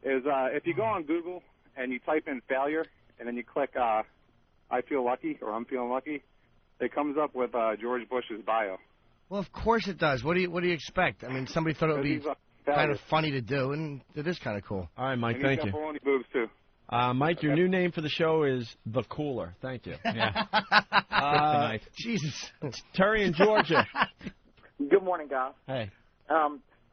is if you go on Google and you type in failure and then you click I feel lucky or I'm feeling lucky, it comes up with George Bush's bio. Well, of course it does. What do you expect? I mean, somebody thought it would be kind of funny to do, and it is kind of cool. All right, Mike, and thank you. He's got baloney boobs, too. Mike, your new name for the show is The Cooler. Thank you. Yeah. Jesus. It's Terry in Georgia. Good morning, guys. Hey.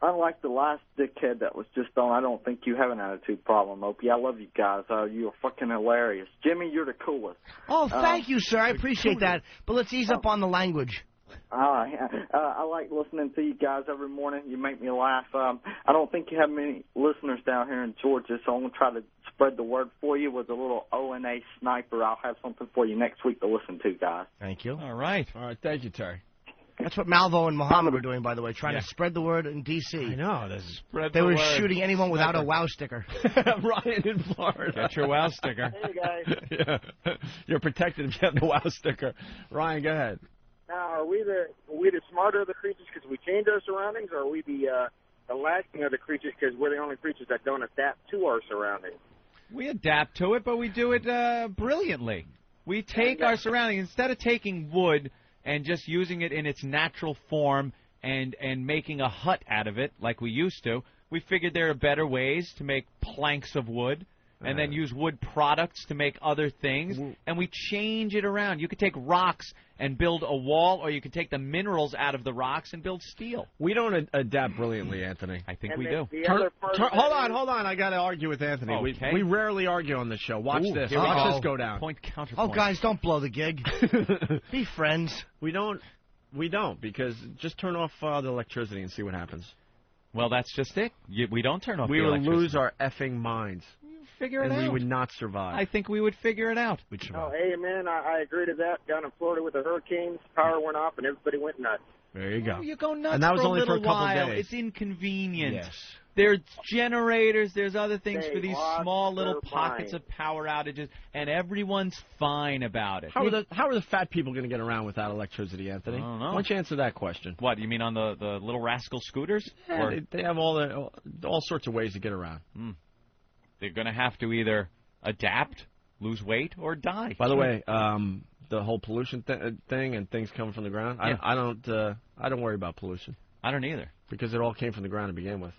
Unlike the last dickhead that was just on, I don't think you have an attitude problem, Opie. I love you guys. You're fucking hilarious. Jimmy, you're the coolest. Oh, thank you, sir. I appreciate that. But let's ease up on the language. I like listening to you guys every morning. You make me laugh. I don't think you have many listeners down here in Georgia, so I'm going to try to spread the word for you with a little ONA sniper. I'll have something for you next week to listen to, guys. Thank you. All right. Thank you, Terry. That's what Malvo and Muhammad were doing, by the way, trying to spread the word in D.C. I know. They were shooting anyone without a WOW sticker. Ryan in Florida. Get your WOW sticker. Hey, guys. Yeah. You're protected if you have the WOW sticker. Ryan, go ahead. Now, are we the smarter of the creatures because we change our surroundings, or are we the lasting of the creatures because we're the only creatures that don't adapt to our surroundings? We adapt to it, but we do it brilliantly. We take our surroundings, instead of taking wood and just using it in its natural form and making a hut out of it like we used to, we figured there are better ways to make planks of wood and then use wood products to make other things, and we change it around. You could take rocks and build a wall, or you could take the minerals out of the rocks and build steel. We don't adapt brilliantly, Anthony. I think we do. Hold on. I got to argue with Anthony. Okay. We rarely argue on this show. Watch this. Here we Watch go. this go down. Point counterpoint. Oh, guys, don't blow the gig. Be friends. We don't, because just turn off the electricity and see what happens. Well, that's just it. We don't turn off We the will electricity. lose our effing minds. Figure it and out. we would not survive. I think we would figure it out. We'd survive. Oh, hey, man, I agree to that. Down in Florida with the hurricanes, power went off and everybody went nuts. There you go. Oh, you go nuts and that was for only a little for a couple while. days. It's inconvenient. Yes. There's generators. There's other things They for these lost small little their pockets mind. of power outages, and everyone's fine about it. How are the fat people going to get around without electricity, Anthony? I don't know. Why don't you answer that question? What, you mean on the little rascal scooters? Yeah, Or they have all sorts of ways to get around. they're going to have to either adapt, lose weight, or die. By the way, the whole pollution thing and things coming from the ground, Yeah. I don't worry about pollution. I don't either. Because it all came from the ground to begin with.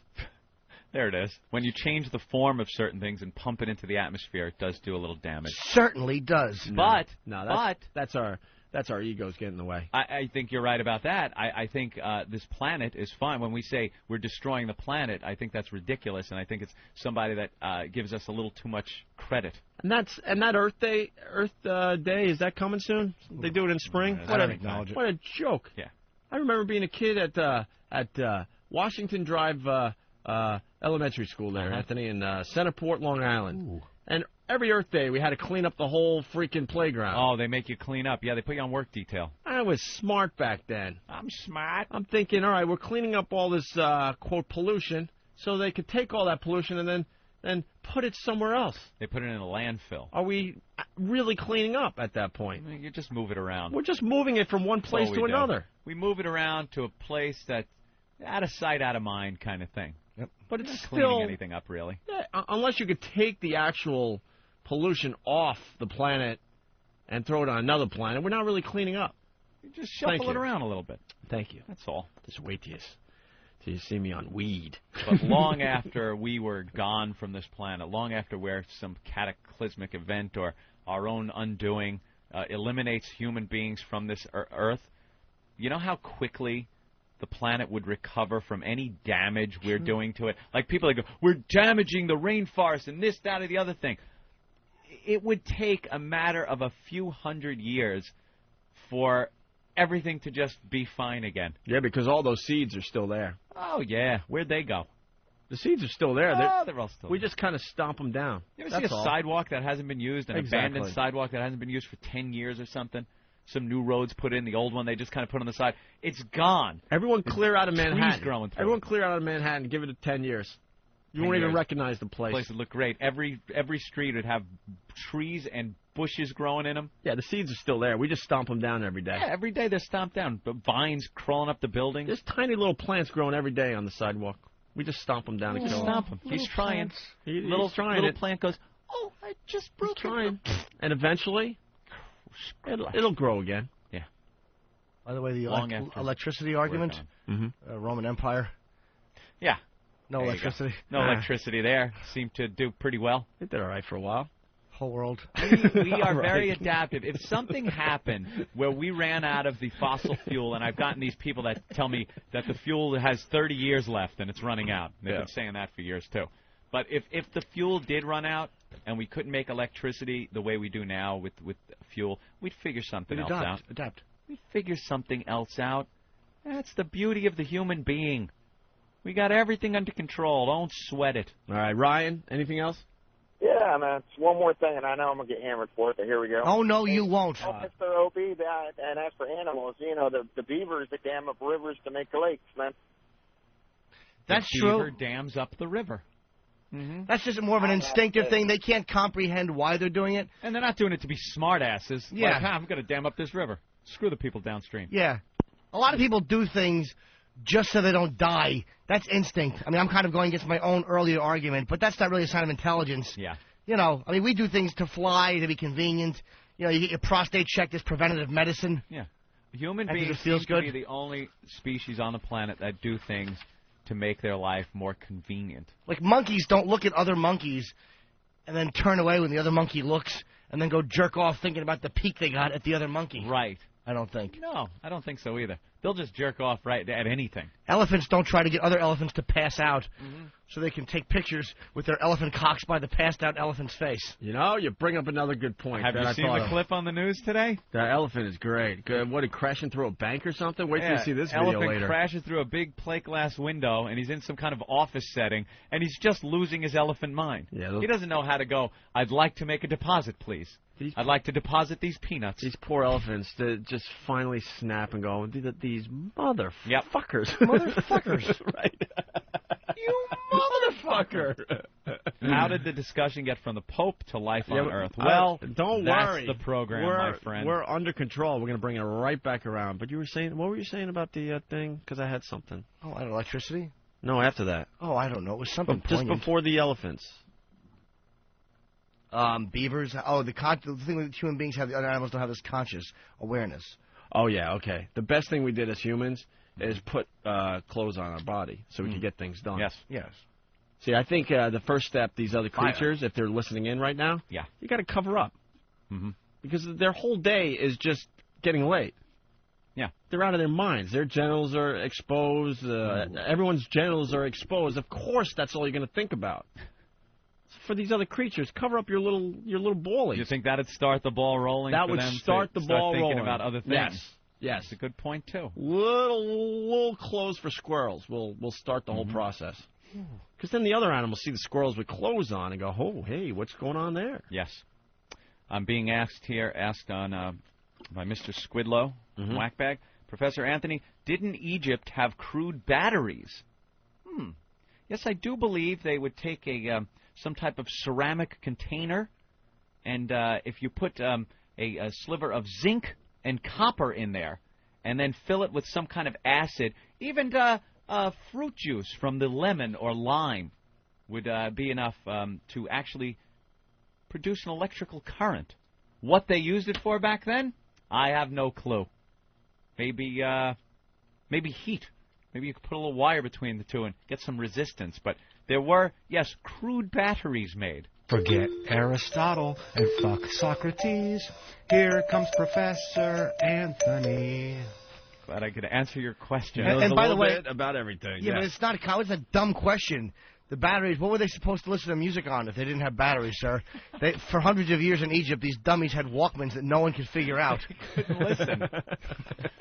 There it is. When you change the form of certain things and pump it into the atmosphere, it does do a little damage. Certainly does. That's our egos getting in the way. I think you're right about that. I think this planet is fine. When we say we're destroying the planet, I think that's ridiculous, and I think it's somebody that gives us a little too much credit. And that Earth Day, is that coming soon? They do it in spring. I don't acknowledge it. What a joke! Yeah, I remember being a kid at Washington Drive Elementary School there, Anthony, in Centerport, Long Island. Ooh. And every Earth Day, we had to clean up the whole freaking playground. Oh, they make you clean up. Yeah, they put you on work detail. I was smart back then. I'm smart. I'm thinking, all right, we're cleaning up all this, quote, pollution, so they could take all that pollution and then put it somewhere else. They put it in a landfill. Are we really cleaning up at that point? I mean, you just move it around. We're just moving it from one place to another. We move it around to a place that's out of sight, out of mind kind of thing. Yep. But it's Not not cleaning still- anything up, really. Yeah, unless you could take the actual pollution off the planet and throw it on another planet, we're not really cleaning up. You just Thank shuffle it you. around a little bit. Thank you. That's all. Just wait till you see me on weed. But long after we were gone from this planet, long after where some cataclysmic event or our own undoing eliminates human beings from this Earth, you know how quickly the planet would recover from any damage we're doing to it? Like people that go, we're damaging the rainforest and this, that, or the other thing. It would take a matter of a few hundred years for everything to just be fine again. Yeah, because all those seeds are still there. Oh, yeah. Where'd they go? The seeds are still there. They're all still We there. just kind of stomp them down. You ever That's see a all. sidewalk that hasn't been used, an Exactly. abandoned sidewalk that hasn't been used for 10 years or something? Some new roads put in, the old one they just kind of put on the side. It's gone. Everyone clear out of Trees Manhattan. growing through Everyone it. clear out of Manhattan. Give it 10 years. You 10 won't even years. recognize the The place. place would look great. Every street would have trees and bushes growing in them. Yeah, the seeds are still there. We just stomp them down every day. Yeah, every day they're stomped down. But vines crawling up the buildings. There's tiny little plants growing every day on the sidewalk. We just stomp them down and Just kill stomp them. them. He's trying. He's Little trying it. plant goes, oh, I just broke it. Trying. And eventually, it'll grow again. Yeah. By the way, the Long after electricity argument, Roman Empire, Yeah. no There you electricity. go. No electricity there. Seemed to do pretty well. They did all right for a while. Whole world. We are Right. very adaptive. If something happened where we ran out of the fossil fuel, and I've gotten these people that tell me that the fuel has 30 years left and it's running out. They've been saying that for years, too. But if the fuel did run out and we couldn't make electricity the way we do now with fuel, we'd figure something else out. Adapt. We'd figure something else out. That's the beauty of the human being. We got everything under control. Don't sweat it. All right, Ryan, anything else? Yeah, man. It's one more thing, and I know I'm going to get hammered for it, but here we go. Oh, no, you won't. Oh, Mr. Opie, and as for animals, you know, the beavers that dam up rivers to make lakes, man. That's the true. beaver dams up the river. Mm-hmm. That's just more of an instinctive thing. They can't comprehend why they're doing it. And they're not doing it to be smartasses. Yeah. Like, I'm going to dam up this river. Screw the people downstream. Yeah. A lot of people do things just so they don't die. That's instinct. I mean, I'm kind of going against my own earlier argument, but that's not really a sign of intelligence. Yeah. You know, I mean, we do things to fly, to be convenient. You know, you get your prostate checked as preventative medicine. Yeah. Human And beings it feels seem to be good. the only species on the planet that do things to make their life more convenient. Like monkeys don't look at other monkeys and then turn away when the other monkey looks, and then go jerk off thinking about the peek they got at the other monkey. Right. I don't think. No, I don't think so either. They'll just jerk off right at anything. Elephants don't try to get other elephants to pass out so they can take pictures with their elephant cocks by the passed out elephant's face. You know, you bring up another good point. Have you seen the clip on the news today? The elephant is great. Good. What, crashing through a bank or something? Wait till you see this video elephant later. Crashes through a big plate glass window, and he's in some kind of office setting, and he's just losing his elephant mind. Yeah, he doesn't know how to go, I'd like to make a deposit, please. I'd like to deposit these peanuts. These poor elephants that just finally snap and go, these motherfuckers. Motherfuckers. Right. You motherfucker. How did the discussion get from the Pope to life on Earth? Well, don't that's worry. the program, my friend. We're under control. We're going to bring it right back around. But you were saying, what were you saying about the thing? Because I had something. Oh, and electricity? No, after that. Oh, I don't know. It was something Just poignant. before the elephants. Beavers. Oh, the thing with human beings have, the other animals don't have this conscious awareness. Oh, yeah, okay. The best thing we did as humans is put clothes on our body so we could get things done. Yes. See, I think the first step, these other creatures, if they're listening in right now, you got to cover up. Because their whole day is just getting late. Yeah. They're out of their minds. Their genitals are exposed. Everyone's genitals are exposed. Of course, that's all you're going to think about. For these other creatures, cover up your little ballies. You think that'd start the ball rolling? That for would them start to the ball thinking rolling. about other things. Yes. That's a good point too. Little clothes for squirrels will start the whole process. Because then the other animals see the squirrels with clothes on and go, "Oh, hey, what's going on there?" Yes. I'm being asked on by Mr. Squidlow, Whackbag. Professor Anthony, didn't Egypt have crude batteries? Yes, I do believe they would take some type of ceramic container, and if you put a sliver of zinc and copper in there, and then fill it with some kind of acid, even fruit juice from the lemon or lime would be enough to actually produce an electrical current. What they used it for back then, I have no clue. Maybe heat. Maybe you could put a little wire between the two and get some resistance. But there were, yes, crude batteries made. Forget Aristotle and fuck Socrates. Here comes Professor Anthony. Glad I could answer your question. And by the way, about everything. Yeah, but it's not it's a dumb question. The batteries, what were they supposed to listen to music on if they didn't have batteries, sir? For hundreds of years in Egypt, these dummies had Walkmans that no one could figure out. They couldn't listen.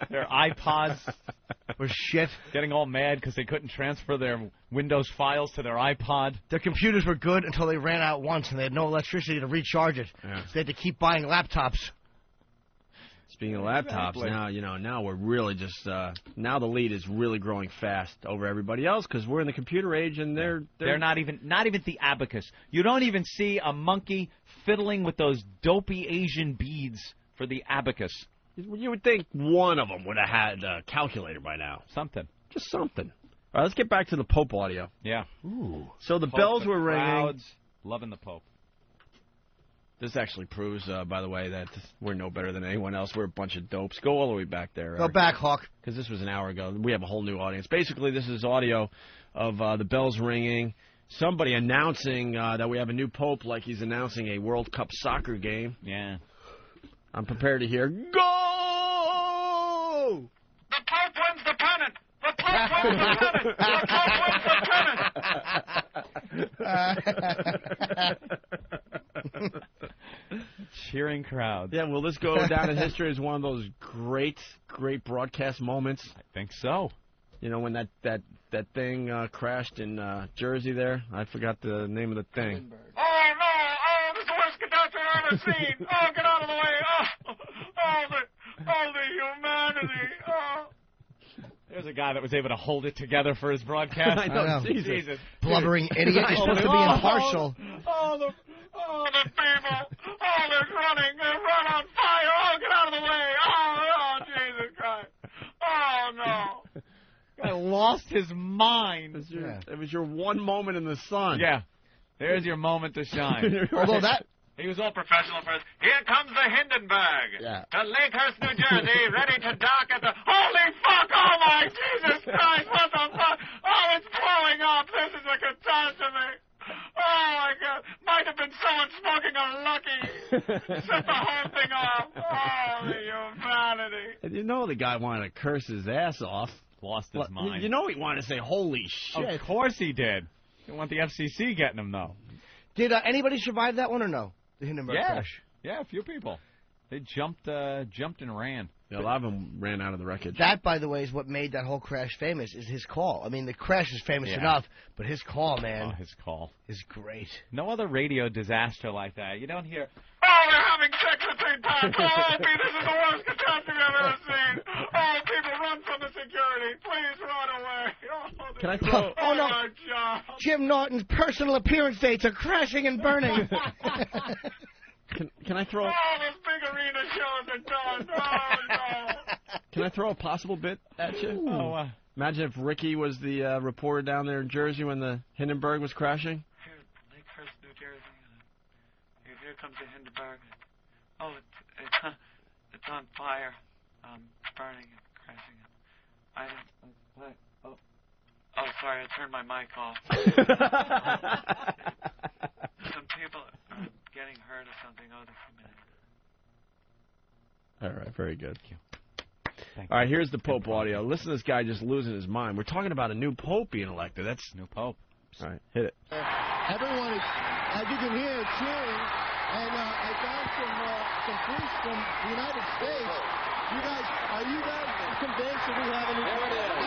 Their iPods were shit. Getting all mad because they couldn't transfer their Windows files to their iPod. Their computers were good until they ran out once and they had no electricity to recharge it. Yeah. So they had to keep buying laptops. Speaking of laptops, now we're really just now the lead is really growing fast over everybody else because we're in the computer age and they're not even the abacus. You don't even see a monkey fiddling with those dopey Asian beads for the abacus. You would think one of them would have had a calculator by now. Something. Just something. All right, let's get back to the Pope audio. Yeah. Ooh. So the Pope bells and were ringing. Crowds loving the Pope. This actually proves, by the way, that we're no better than anyone else. We're a bunch of dopes. Go all the way back there. Go back, Hawk. Because this was an hour ago. We have a whole new audience. Basically, this is audio of the bells ringing, somebody announcing that we have a new Pope like he's announcing a World Cup soccer game. Yeah. I'm prepared to hear, go! The Pope wins the pennant! The Pope wins the pennant! The Pope wins the pennant! Cheering crowd. Yeah, will this go down in history as one of those great broadcast moments? I think so. You know, when that thing crashed in Jersey there? I forgot the name of the thing. Oh, no! Oh, this is the worst conductor I've ever seen! Oh, get out of the way! Oh, the humanity! Oh. There's a guy that was able to hold it together for his broadcast. I know. Jesus. Blubbering idiot. You're supposed to be impartial. Oh, the people! Oh, they're running! They're run on fire! Oh, get out of the way! Oh, Jesus Christ! Oh, no! Guy lost his mind. It was your one moment in the sun. Yeah. There's your moment to shine. Although that... He was all professional first. Here comes the Hindenburg. Yeah. To Lakehurst, New Jersey, ready to dock at the... Holy fuck! Oh, my Jesus Christ! What the fuck? Oh, it's blowing up! This is a catastrophe! Oh, my God! Might have been so Shut the whole thing off. Oh, the humanity. And you know the guy wanted to curse his ass off. Lost his mind. You know he wanted to say, holy shit. Of course he did. He want the FCC getting him, though. Did anybody survive that one or no? The Hindenburg crash? Yeah, a few people. They jumped and ran. Yeah, a lot of them ran out of the wreckage. That, by the way, is what made that whole crash famous, is his call. I mean, the crash is famous enough, but his call, man. Oh, his call is great. No other radio disaster like that. You don't hear, Oh, they're having sex at St. Pat's. Oh, this is the worst catastrophe I've ever seen. Oh, people, run from the security. Please run away. Oh, Can I throw... Oh, no. Jim Norton's personal appearance dates are crashing and burning. Can I throw... Oh, those big arena shows are done. Oh, no. Can I throw a possible bit at you? Oh, imagine if Ricky was the reporter down there in Jersey when the Hindenburg was crashing. Here, Lakehurst, New Jersey. Here comes the Hindenburg. Oh, it's on fire. Burning and crashing. Oh, sorry, I turned my mic off. Some people are getting hurt or something. Oh, this a minute. All right, very good. All right, here's the Pope audio. Listen to this guy just losing his mind. We're talking about a new Pope being elected. That's new Pope. All right, hit it. Everyone is, as you can hear, cheering. And I found some priests from the United States. You guys, are you guys convinced that we have any? There it is.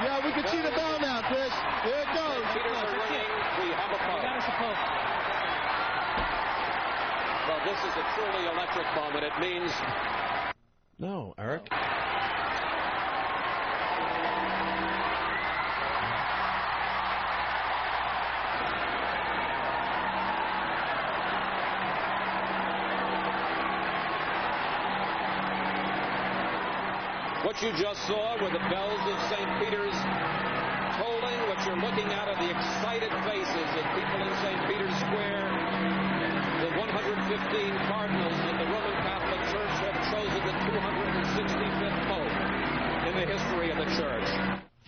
Yeah, we can see the bell now, Chris. Here it goes. Peters are ringing. We have a Pope. Well, this is a truly electric moment. It means... No, Eric. What you just saw were the bells of St. Peter's tolling. What you're looking at are the excited faces of people in St. Peter's Square. The 115 cardinals in the Roman Catholic Church have chosen the 265th Pope in the history of the Church.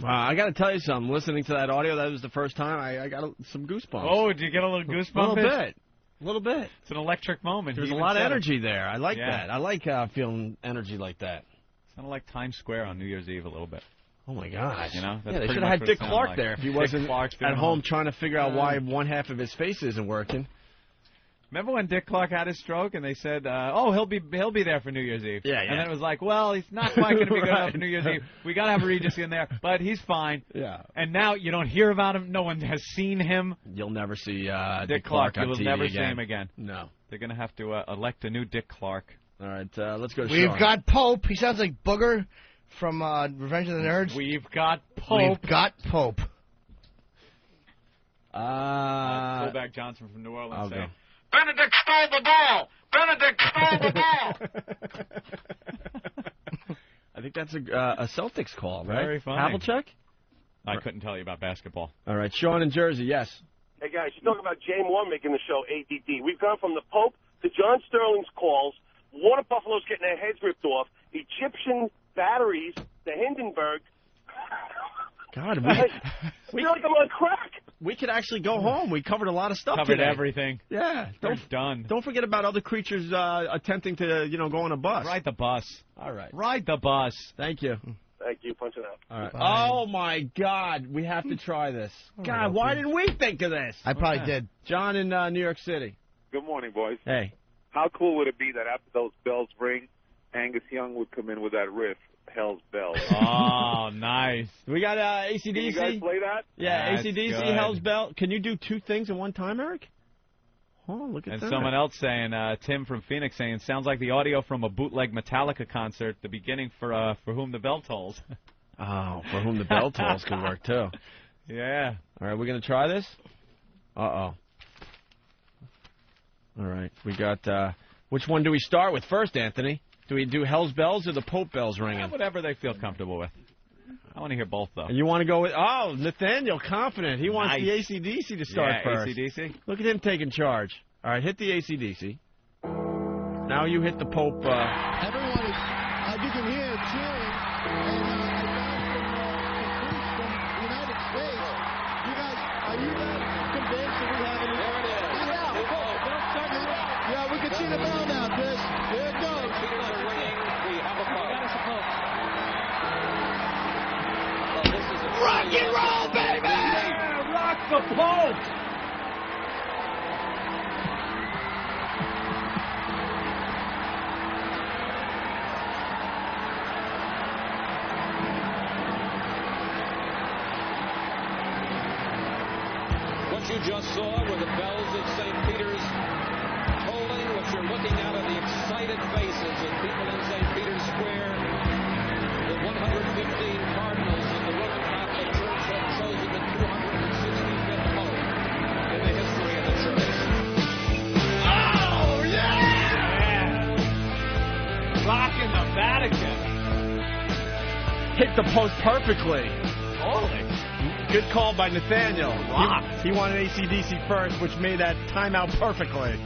Wow, I got to tell you something. Listening to that audio, that was the first time I got some goosebumps. Oh, did you get a little goosebump? A little bit. It's an electric moment. There's a lot of energy there. I like that. I like feeling energy like that. Kind of like Times Square on New Year's Eve a little bit. Oh, my gosh. You know? They should have had Dick Clark there if he wasn't at home trying to figure out why one half of his face isn't working. Remember when Dick Clark had his stroke and they said, oh, he'll be there for New Year's Eve. Yeah. And then it was like, well, he's not quite going to be good enough for New Year's Eve. We got to have Regis in there, but he's fine. Yeah. And now you don't hear about him. No one has seen him. You'll never see Dick Clark on TV. You'll never see him again. No. They're going to have to elect a new Dick Clark. All right, let's go to We've Sean. got Pope. He sounds like Booger from Revenge of the Nerds. We've got Pope. We've got Pope. Fullback Johnson from New Orleans saying, Benedict stole the ball. Benedict stole the ball. I think that's a Celtics call, right? Very funny. Havlicek? I couldn't tell you about basketball. All right, Sean in Jersey, yes. Hey, guys, you talk about Jay Moore making the show ADD. We've gone from the Pope to John Sterling's calls, water buffaloes getting their heads ripped off, Egyptian batteries, the Hindenburg. God, I feel like I'm on crack. We could actually go home. We covered a lot of stuff Covered today. everything. Yeah. We're done. Don't forget about other creatures attempting to, go on a bus. Ride the bus. All right. Ride the bus. Thank you. Thank you. Punch it out. All right. Bye. Oh, my God. We have to try this. God, why didn't we think of this? I probably did. John in New York City. Good morning, boys. Hey. How cool would it be that after those bells ring, Angus Young would come in with that riff, Hell's Bells? Oh, nice. We got AC/DC. Can you guys play that? Yeah, That's AC/DC, good. Hell's Bell. Can you do two things at one time, Eric? Oh, look at And that. someone else saying, Tim from Phoenix saying, sounds like the audio from a bootleg Metallica concert, the beginning for Whom the Bell Tolls. Oh, For Whom the Bell Tolls could work, too. Yeah. All right, we're going to try this? Uh-oh. All right, we got, which one do we start with first, Anthony? Do we do Hell's Bells or the Pope Bells ringing? Whatever they feel comfortable with. I want to hear both, though. And you want to go with, Nathaniel, confident. He wants the Nice. AC/DC to start first. AC/DC. Look at him taking charge. All right, hit the AC/DC. Now you hit the Pope. Everyone is, as you can hear, cheering. And I found some priests from the United States. You guys, are you guys convinced that we have any? There it is. Yeah. Don't start me wrong. Rock and roll, baby! Yeah, rock the Pope! What you just saw were the bells of St. Peter's tolling. What you're looking at are the excited faces of people in St. Peter's Square. The 115 cardinals of the Roman Catholic Church have chosen the 265th Pope in the history of the Church. Oh, yeah! Rocking the Vatican. Hit the post perfectly. Holy. Good call by Nathaniel. Rocked. He wanted AC/DC first, which made that timeout perfectly.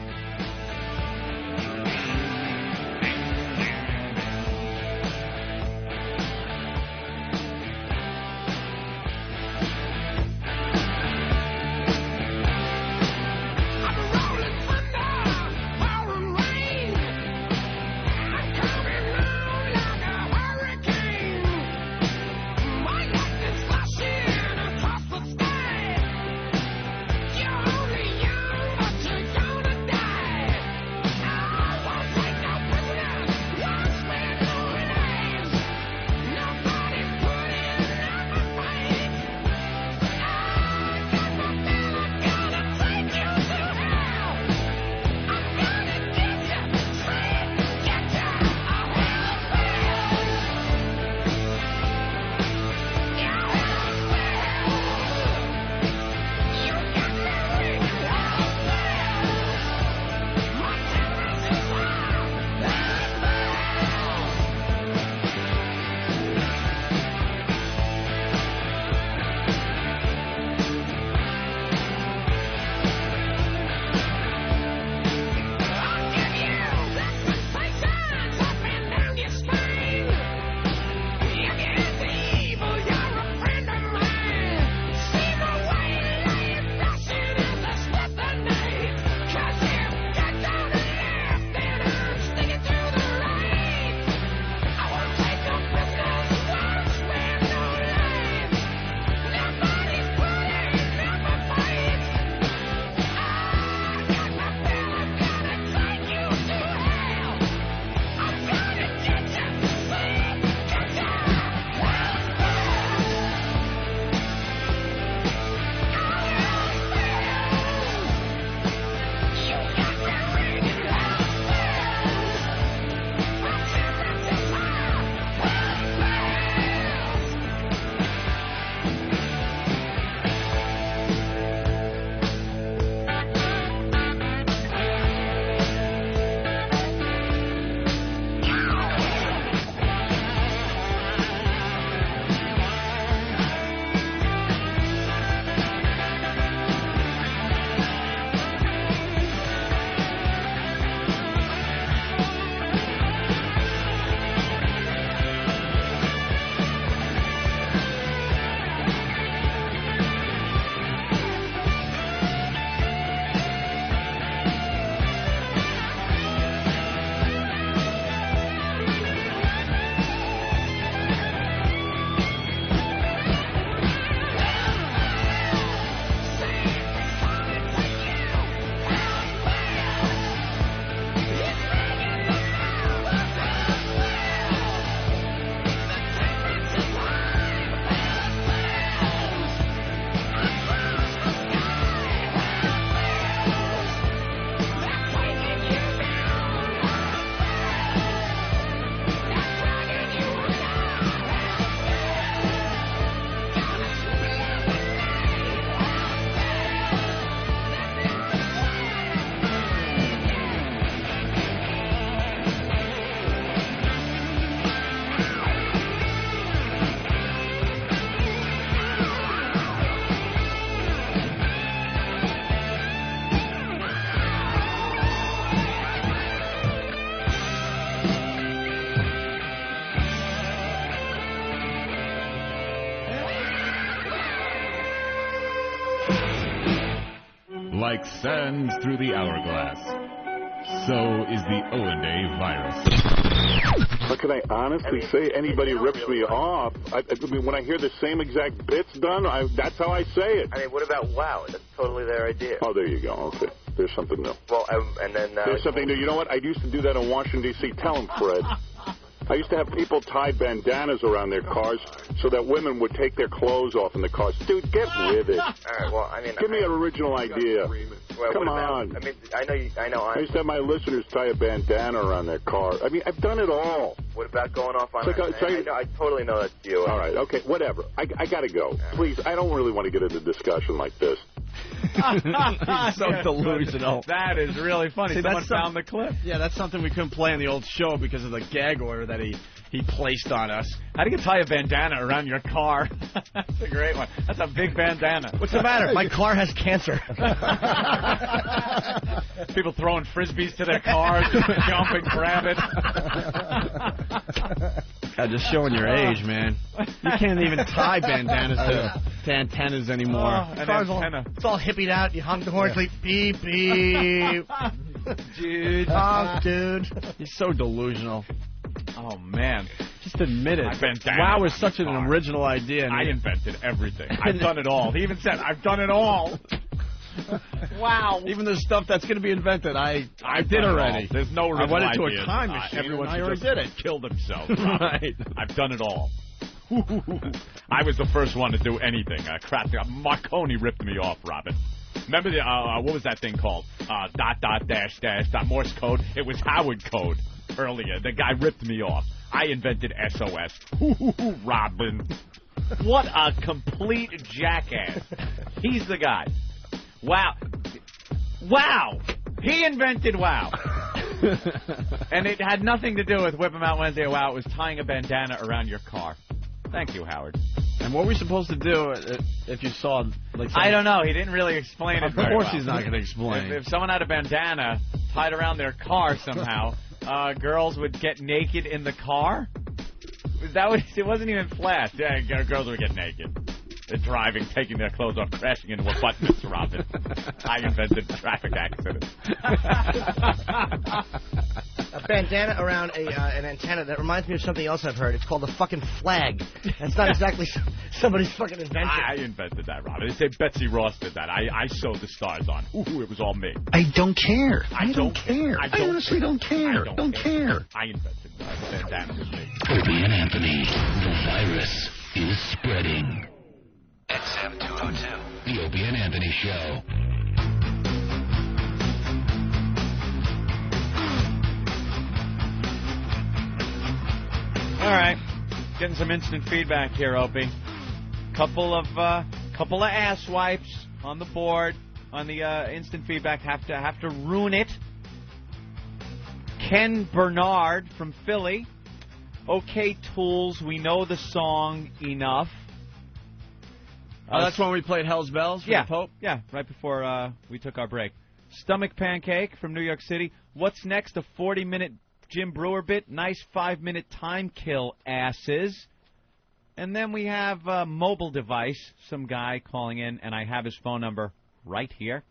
Like sands through the hourglass, So is the O&A virus. But can I honestly say anybody rips me off? I mean, when I hear the same exact bits done, that's how I say it. I mean, what about WOW? That's totally their idea. Oh, there you go. Okay. There's something new. Well, and then... There's something new. You know what? I used to do that in Washington, D.C. Tell him, Fred. I used to have people tie bandanas around their cars so that women would take their clothes off in the cars. Dude, get with it. All right, well, I mean... Give me an original idea. Well, Come on. I mean, I know. I used to have my listeners tie a bandana around their car. I mean, I've done it all. What about going off on... I totally know that's you. All right, okay, whatever. I got to go. Please, I don't really want to get into a discussion like this. So delusional. That is really funny. See, Someone found the clip. Yeah, that's something we couldn't play on the old show because of the gag order that he placed on us. How do you tie a bandana around your car? That's a great one. That's a big bandana. What's the matter? My car has cancer. People throwing frisbees to their cars, jump and grab it. God, just showing your age, man. You can't even tie bandanas to antennas anymore. It's all hippied out. You honk the horn, like beep, beep. Dude. Honk, dude. You're so delusional. Oh, man. Just admit it. Bandana. WOW is such an original idea. I invented everything. I've done it all. He even said, I've done it all. Wow. Even the stuff that's going to be invented, I did already. There's no original I went into ideas. a time machine Everyone and I already did it. Killed himself. Right. I've done it all. I was the first one to do anything. Marconi ripped me off, Robin. Remember the what was that thing called? .. Morse code. It was Howard code earlier. The guy ripped me off. I invented SOS. Robin. What a complete jackass. He's the guy. Wow. Wow. He invented WOW. And it had nothing to do with Whip 'em Out Wednesday or WOW. It was tying a bandana around your car. Thank you, Howard. And what were we supposed to do if you saw... I don't know. He didn't really explain it very well. Of course he's not going to explain. If someone had a bandana tied around their car somehow, girls would get naked in the car? It wasn't even flat. Yeah, girls would get naked. They're driving, taking their clothes off, crashing into a button, Mr. Robin. I invented traffic accidents. A bandana around an antenna. That reminds me of something else I've heard. It's called a fucking flag. That's not exactly somebody's fucking invention. I invented that, Robin. They say Betsy Ross did that. I sewed the stars on. Ooh, it was all me. I don't care. I don't care. I honestly don't care. Don't care. I invented that bandana with me. Opie and Anthony, the virus is spreading. XM 202. The Opie and Anthony Show. All right, getting some instant feedback here, Opie. Couple of ass wipes on the board on the instant feedback. Have to ruin it. Ken Bernard from Philly. Okay, Tools. We know the song enough. Oh, that's when we played Hell's Bells for the Pope? Yeah, right before we took our break. Stomach Pancake from New York City. What's next? A 40-minute Jim Brewer bit? Nice 5-minute time kill, asses. And then we have a mobile device, some guy calling in, and I have his phone number right here.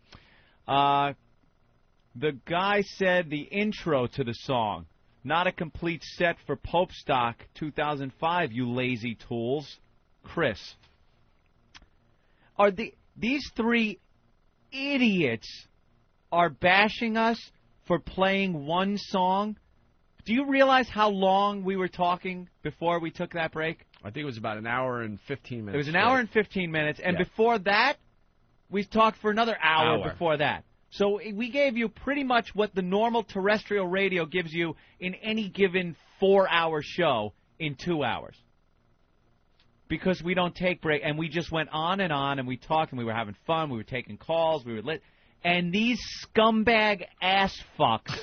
The guy said the intro to the song, not a complete set for Pope Stock 2005, you lazy tools. Chris. Are these three idiots are bashing us for playing one song? Do you realize how long we were talking before we took that break? I think it was about an hour and 15 minutes. It was an hour and 15 minutes, and before that, we talked for another hour before that. So we gave you pretty much what the normal terrestrial radio gives you in any given 4-hour show in 2 hours. Because we don't take break, and we just went on, and we talked, and we were having fun, we were taking calls, we were lit. And these scumbag ass fucks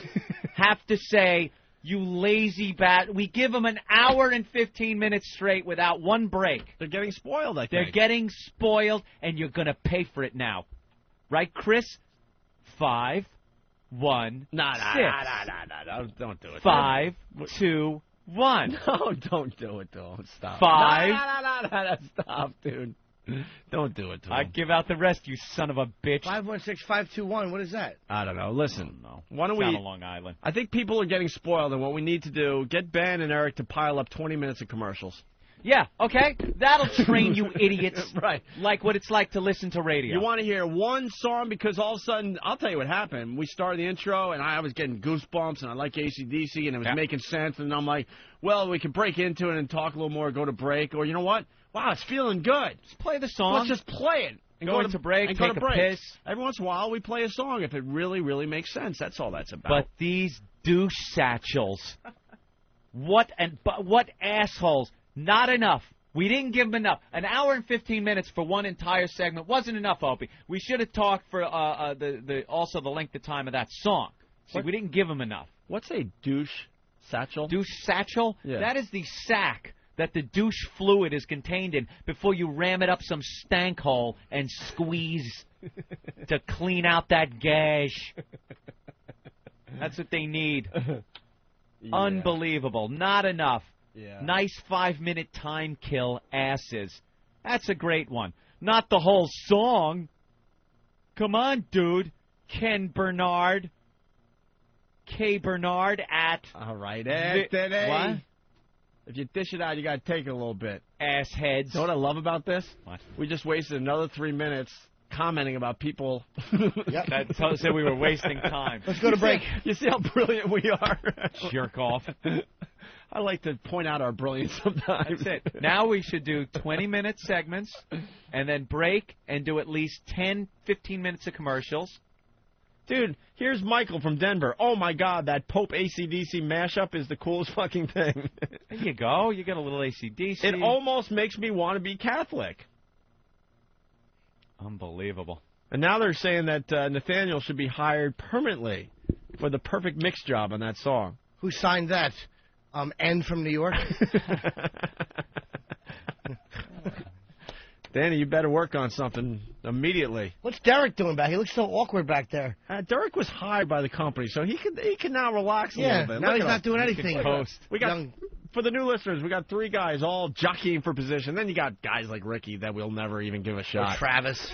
have to say, you lazy bat. We give them an hour and 15 minutes straight without one break. They're getting spoiled, I think. They're getting spoiled, and you're going to pay for it now. Right, Chris? 5, 1, 6. No, don't do it. 5, 2, 1. No, don't do it, don't. Stop. 5. No, stop, dude. Don't do it to him. I give out the rest, you son of a bitch. 516-521. What is that? I don't know. Listen, why don't Down we? on Long Island. I think people are getting spoiled, and what we need to do, get Ben and Eric to pile up 20 minutes of commercials. Yeah, okay? That'll train you idiots. Right. Like what it's like to listen to radio. You want to hear one song because all of a sudden, I'll tell you what happened. We started the intro, and I was getting goosebumps, and I like AC/DC, and it was making sense, and I'm like, well, we can break into it and talk a little more, go to break, or you know what? Wow, it's feeling good. Just play the song. Let's just play it. And go into break, and take go to a piss. Every once in a while, we play a song if it really, really makes sense. That's all that's about. But these douche satchels. What assholes. Not enough. We didn't give them enough. An hour and 15 minutes for one entire segment wasn't enough, Opie. We should have talked for also the length of time of that song. See, we didn't give them enough. What's a douche satchel? Douche satchel? Yeah. That is the sack that the douche fluid is contained in before you ram it up some stank hole and squeeze to clean out that gash. That's what they need. Yeah. Unbelievable. Not enough. Yeah. Nice 5-minute time kill asses. That's a great one. Not the whole song. Come on, dude. Ken Bernard. K. Bernard at... All right, Anthony. What? If you dish it out, you got to take it a little bit. Assheads. You know what I love about this? What? We just wasted another 3 minutes commenting about people. That said we were wasting time. Let's go to break. You see how brilliant we are? Jerk off. I like to point out our brilliance sometimes. That's it. Now we should do 20-minute segments and then break and do at least 10, 15 minutes of commercials. Dude, here's Michael from Denver. Oh, my God, that Pope AC/DC mashup is the coolest fucking thing. There you go. You got a little AC/DC. It almost makes me want to be Catholic. Unbelievable. And now they're saying that Nathaniel should be hired permanently for the perfect mix job on that song. Who signed that? N from New York? Danny, you better work on something immediately. What's Derek doing back? He looks so awkward back there. Derek was hired by the company, so he can now relax a little bit. Now he's not doing anything. We got for the new listeners, we got 3 guys all jockeying for position. Then you got guys like Ricky that we'll never even give a shot.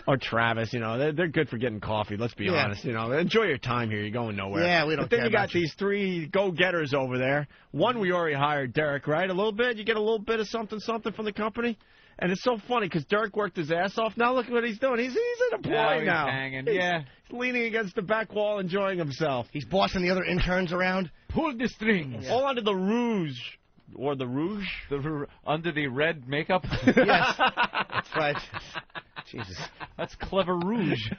Or Travis, you know, they're good for getting coffee. Let's be honest, you know. Enjoy your time here. You're going nowhere. Yeah, we don't. But then you got these 3 go-getters over there. One we already hired, Derek, right? A little bit. You get a little bit of something from the company. And it's so funny because Derek worked his ass off. Now look at what he's doing. He's an employee now. Hanging. He's leaning against the back wall, enjoying himself. He's bossing the other interns around. Pull the strings. All under the rouge. Or the rouge? Under the red makeup? Yes. That's right. Jesus. That's clever rouge.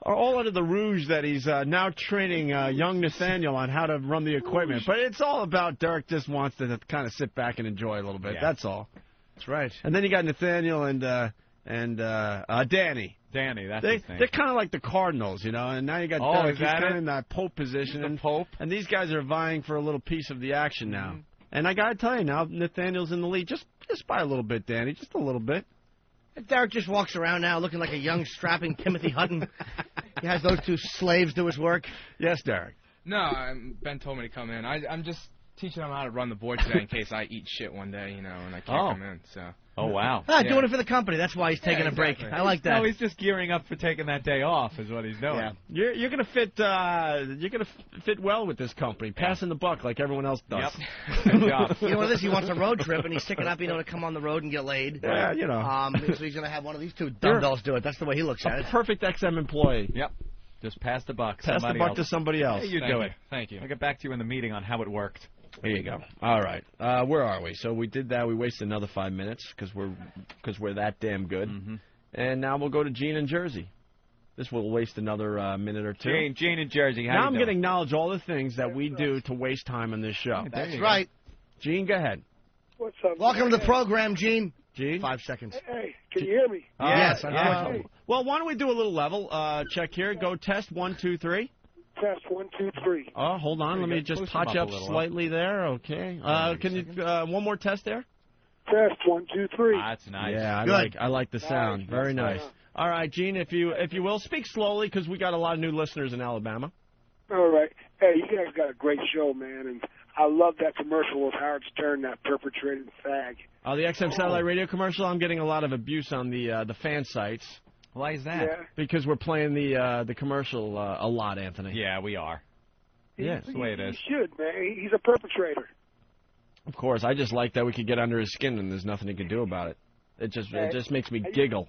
All under the rouge that he's now training young Nathaniel on how to run the equipment. But it's all about Derek just wants to kind of sit back and enjoy a little bit. Yeah. That's all. That's right. And then you got Nathaniel and Danny. Danny, that's his name. They're kind of like the Cardinals, you know. And now you got Derek. He's kind of in that Pope position. The Pope. And these guys are vying for a little piece of the action now. Mm-hmm. And I got to tell you now, Nathaniel's in the lead. Just by a little bit, Danny. Just a little bit. Derek just walks around now looking like a young, strapping Timothy Hutton. He has those 2 slaves do his work. Yes, Derek. No, Ben told me to come in. I'm just teaching him how to run the board today in case I eat shit one day, you know, and I can't come in. So. Oh, wow. Doing it for the company. That's why he's taking a break. I like that. No, he's just gearing up for taking that day off is what he's doing. Yeah. You're gonna fit fit well with this company, passing the buck like everyone else does. Yep. Good job. You know what it is? He wants a road trip, and he's sick enough, you know, to come on the road and get laid. Yeah, you know. So he's gonna have one of these 2 dumbbells do it. That's the way he looks at it. Perfect XM employee. Yep. Just pass the buck. Pass the buck to somebody else. Yeah, you do it. Thank you. I'll get back to you in the meeting on how it worked. There you go. All right. Where are we? So we did that. We wasted another 5 minutes because we're that damn good. Mm-hmm. And now we'll go to Gene in Jersey. This will waste another minute or 2. Gene in Jersey. Now I'm going to acknowledge all the things that we do to waste time on this show. That's right. Gene, go ahead. What's up? Welcome to the program, Gene. Gene? 5 seconds. Hey, can you hear me? Yes. Well, why don't we do a little level check here? Go test 1, 2, 3. Test 1, 2, 3. Oh, hold on. Let me just patch up slightly there. Okay. Can you one more test there? Test 1, 2, 3. That's nice. Yeah, I like the sound. Nice. Very nice. All right, Gene, if you will speak slowly because we got a lot of new listeners in Alabama. All right. Hey, you guys got a great show, man, and I love that commercial with Howard Stern, that perpetrated fag. Oh, the XM Satellite Radio commercial. I'm getting a lot of abuse on the fan sites. Why is that? Yeah. Because we're playing the commercial a lot, Anthony. Yeah, we are. Yeah, that's the way it is. He should, man. He's a perpetrator. Of course, I just like that we could get under his skin and there's nothing he can do about it. It just makes me giggle.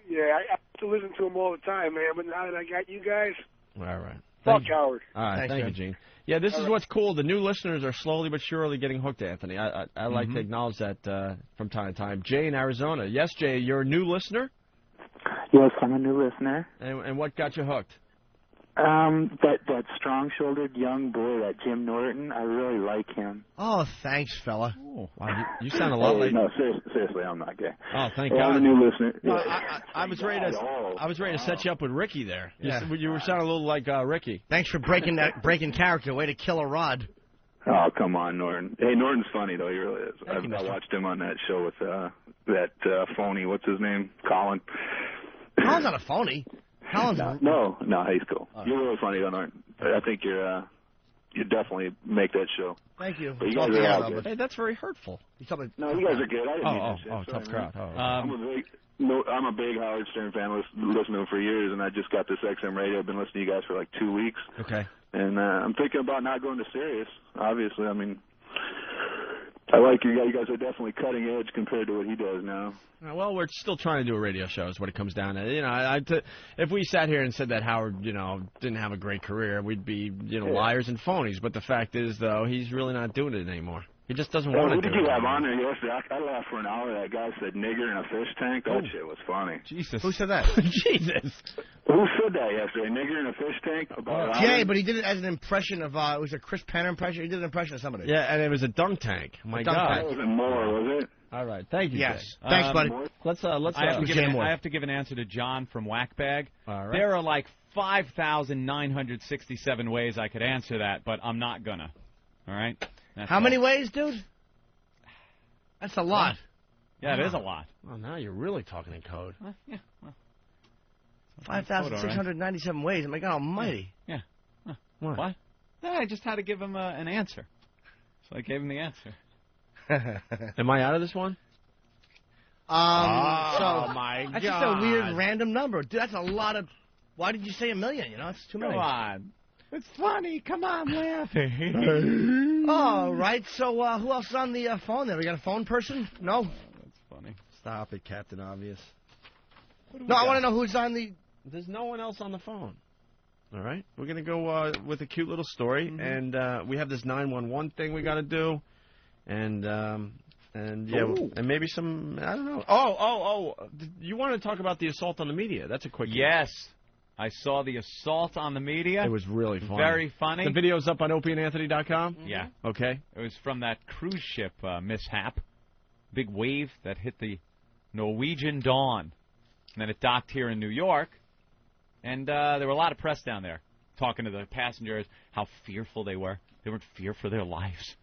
Yeah, I have to listen to him all the time, man. But now that I got you guys, All right. fuck Howard. All right, Thanks, thank you, man. Gene. Yeah, this is what's cool. The new listeners are slowly but surely getting hooked, Anthony. I like to acknowledge that from time to time. Jay in Arizona. Yes, Jay, you're a new listener? Yes, I'm a new listener. And what got you hooked? That strong-shouldered young boy, that Jim Norton, I really like him. Oh, thanks, fella. Oh, wow, you sound a lot like... No, seriously, I'm not gay. Oh, thank I'm God. a new listener. No, Yeah. I was ready to set you up with Ricky there. Yeah. You were sounding a little like Ricky. Thanks for breaking character. Way to kill a rod. Oh, come on, Norton. Hey, Norton's funny, though. He really is. Thank you, I mister. watched him on that show with that phony, what's his name? Colin. Colin's not a phony. Colin's No, he's cool. You're really funny, though, Norton. I think you definitely make that show. Thank you. But you guys are all good. Hey, that's very hurtful. No, you guys are good. I didn't mean that shit. tough Sorry, crowd. man. I'm a big Howard Stern fan. Listening to him for years, and I just got this XM radio. I've been listening to you guys for like 2 weeks. Okay. And I'm thinking about not going to Sirius. Obviously, I mean, I like you guys. You guys are definitely cutting edge compared to what he does now. Well, we're still trying to do a radio show is what it comes down to. You know, if we sat here and said that Howard, didn't have a great career, we'd be, liars and phonies. But the fact is, though, he's really not doing it anymore. He just doesn't want to Who do did you it. have on there yesterday? I laughed for an hour. That guy said nigger in a fish tank. That shit was funny. Jesus. Who said that? Jesus. Who said that yesterday? Nigger in a fish tank? About Jay, but he did it as an impression of, it was a Chris Penner impression. He did an impression of somebody. Yeah, and it was a dunk tank. My dunk God. tank. That wasn't more, was it? All right. Thank you, Yes. Jay. Thanks, buddy. Let's I have to give an answer to John from Whackbag. All right. There are like 5,967 ways I could answer that, but I'm not gonna. All right? How many ways, dude? That's a lot. Yeah, it is a lot. Well, now you're really talking in code. Yeah. Well, 5,697 ways. My God almighty. Yeah. What? Yeah, I just had to give him an answer. So I gave him the answer. Am I out of this one? So my that's God. just a weird random number. Dude, that's a lot of... Why did you say a million? It's too many. Come on. It's funny. Come on, laughing. All right. So who else is on the phone there? We got a phone person? No? That's funny. Stop it, Captain Obvious. No, I want to know who's on the... There's no one else on the phone. All right? We're going to go with a cute little story, and we have this 911 thing we got to do, and and maybe some, I don't know. Oh, you want to talk about the assault on the media? That's a quick Yes. I saw the assault on the media. It was really funny. Very funny. The video's up on opieandanthony.com? Yeah. Okay. It was from that cruise ship mishap. Big wave that hit the Norwegian Dawn. And then it docked here in New York. And there were a lot of press down there talking to the passengers, how fearful they were. They weren't fear for their lives.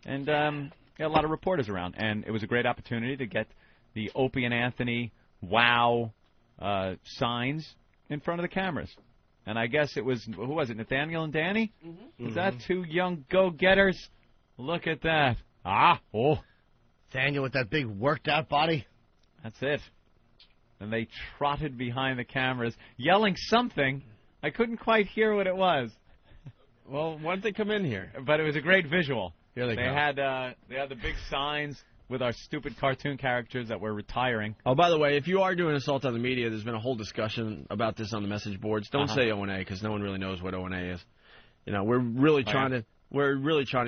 And a lot of reporters around. And it was a great opportunity to get the Opie and Anthony wow signs in front of the cameras. And I guess it was, who was it, Nathaniel and Danny? Was that two young go-getters? Look at that. Daniel with that big worked-out body. That's it. And they trotted behind the cameras, yelling something. I couldn't quite hear what it was. Well, why didn't they come in here? But it was a great visual. Here they go. Had the big signs with our stupid cartoon characters that were retiring. Oh, by the way, if you are doing assault on the media, there's been a whole discussion about this on the message boards. Don't say O&A because no one really knows what O&A is. We're really trying to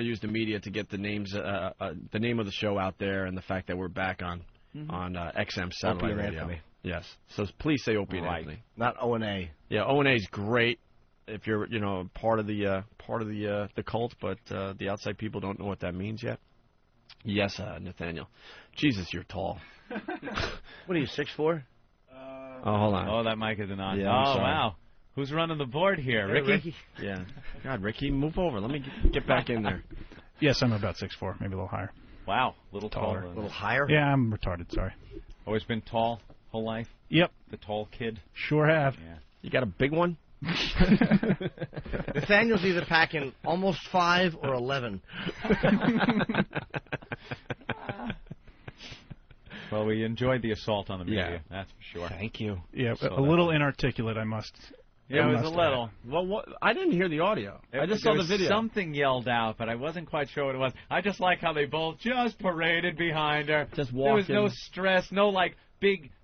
use the media to get the names, the name of the show out there, and the fact that we're back on XM Satellite Radio. Anthony. Yes. So please say Opie and Anthony, not O&A. Yeah, O&A is great if you're part of the cult, but the outside people don't know what that means yet. Yes, Nathaniel. Jesus, you're tall. What are you, 6'4"? Oh, hold on. Oh, that mic isn't on. Yeah, I'm sorry. Wow. Who's running the board here, Ricky? Yeah. God, Ricky, move over. Let me get back in there. Yes, I'm about 6'4", maybe a little higher. Wow, a little taller. A little higher? Yeah, I'm retarded, sorry. Always been tall whole life? Yep. The tall kid? Sure have. Yeah. You got a big one? Nathaniel's either packing almost 5 or 11. Well, we enjoyed the assault on the media. That's for sure. Thank you. Yeah, a little inarticulate, I must. Yeah, it was a little. Well, I didn't hear the audio. I just saw the video. Something yelled out, but I wasn't quite sure what it was. I just like how they both just paraded behind her. Just walking. There was no walking. stress, no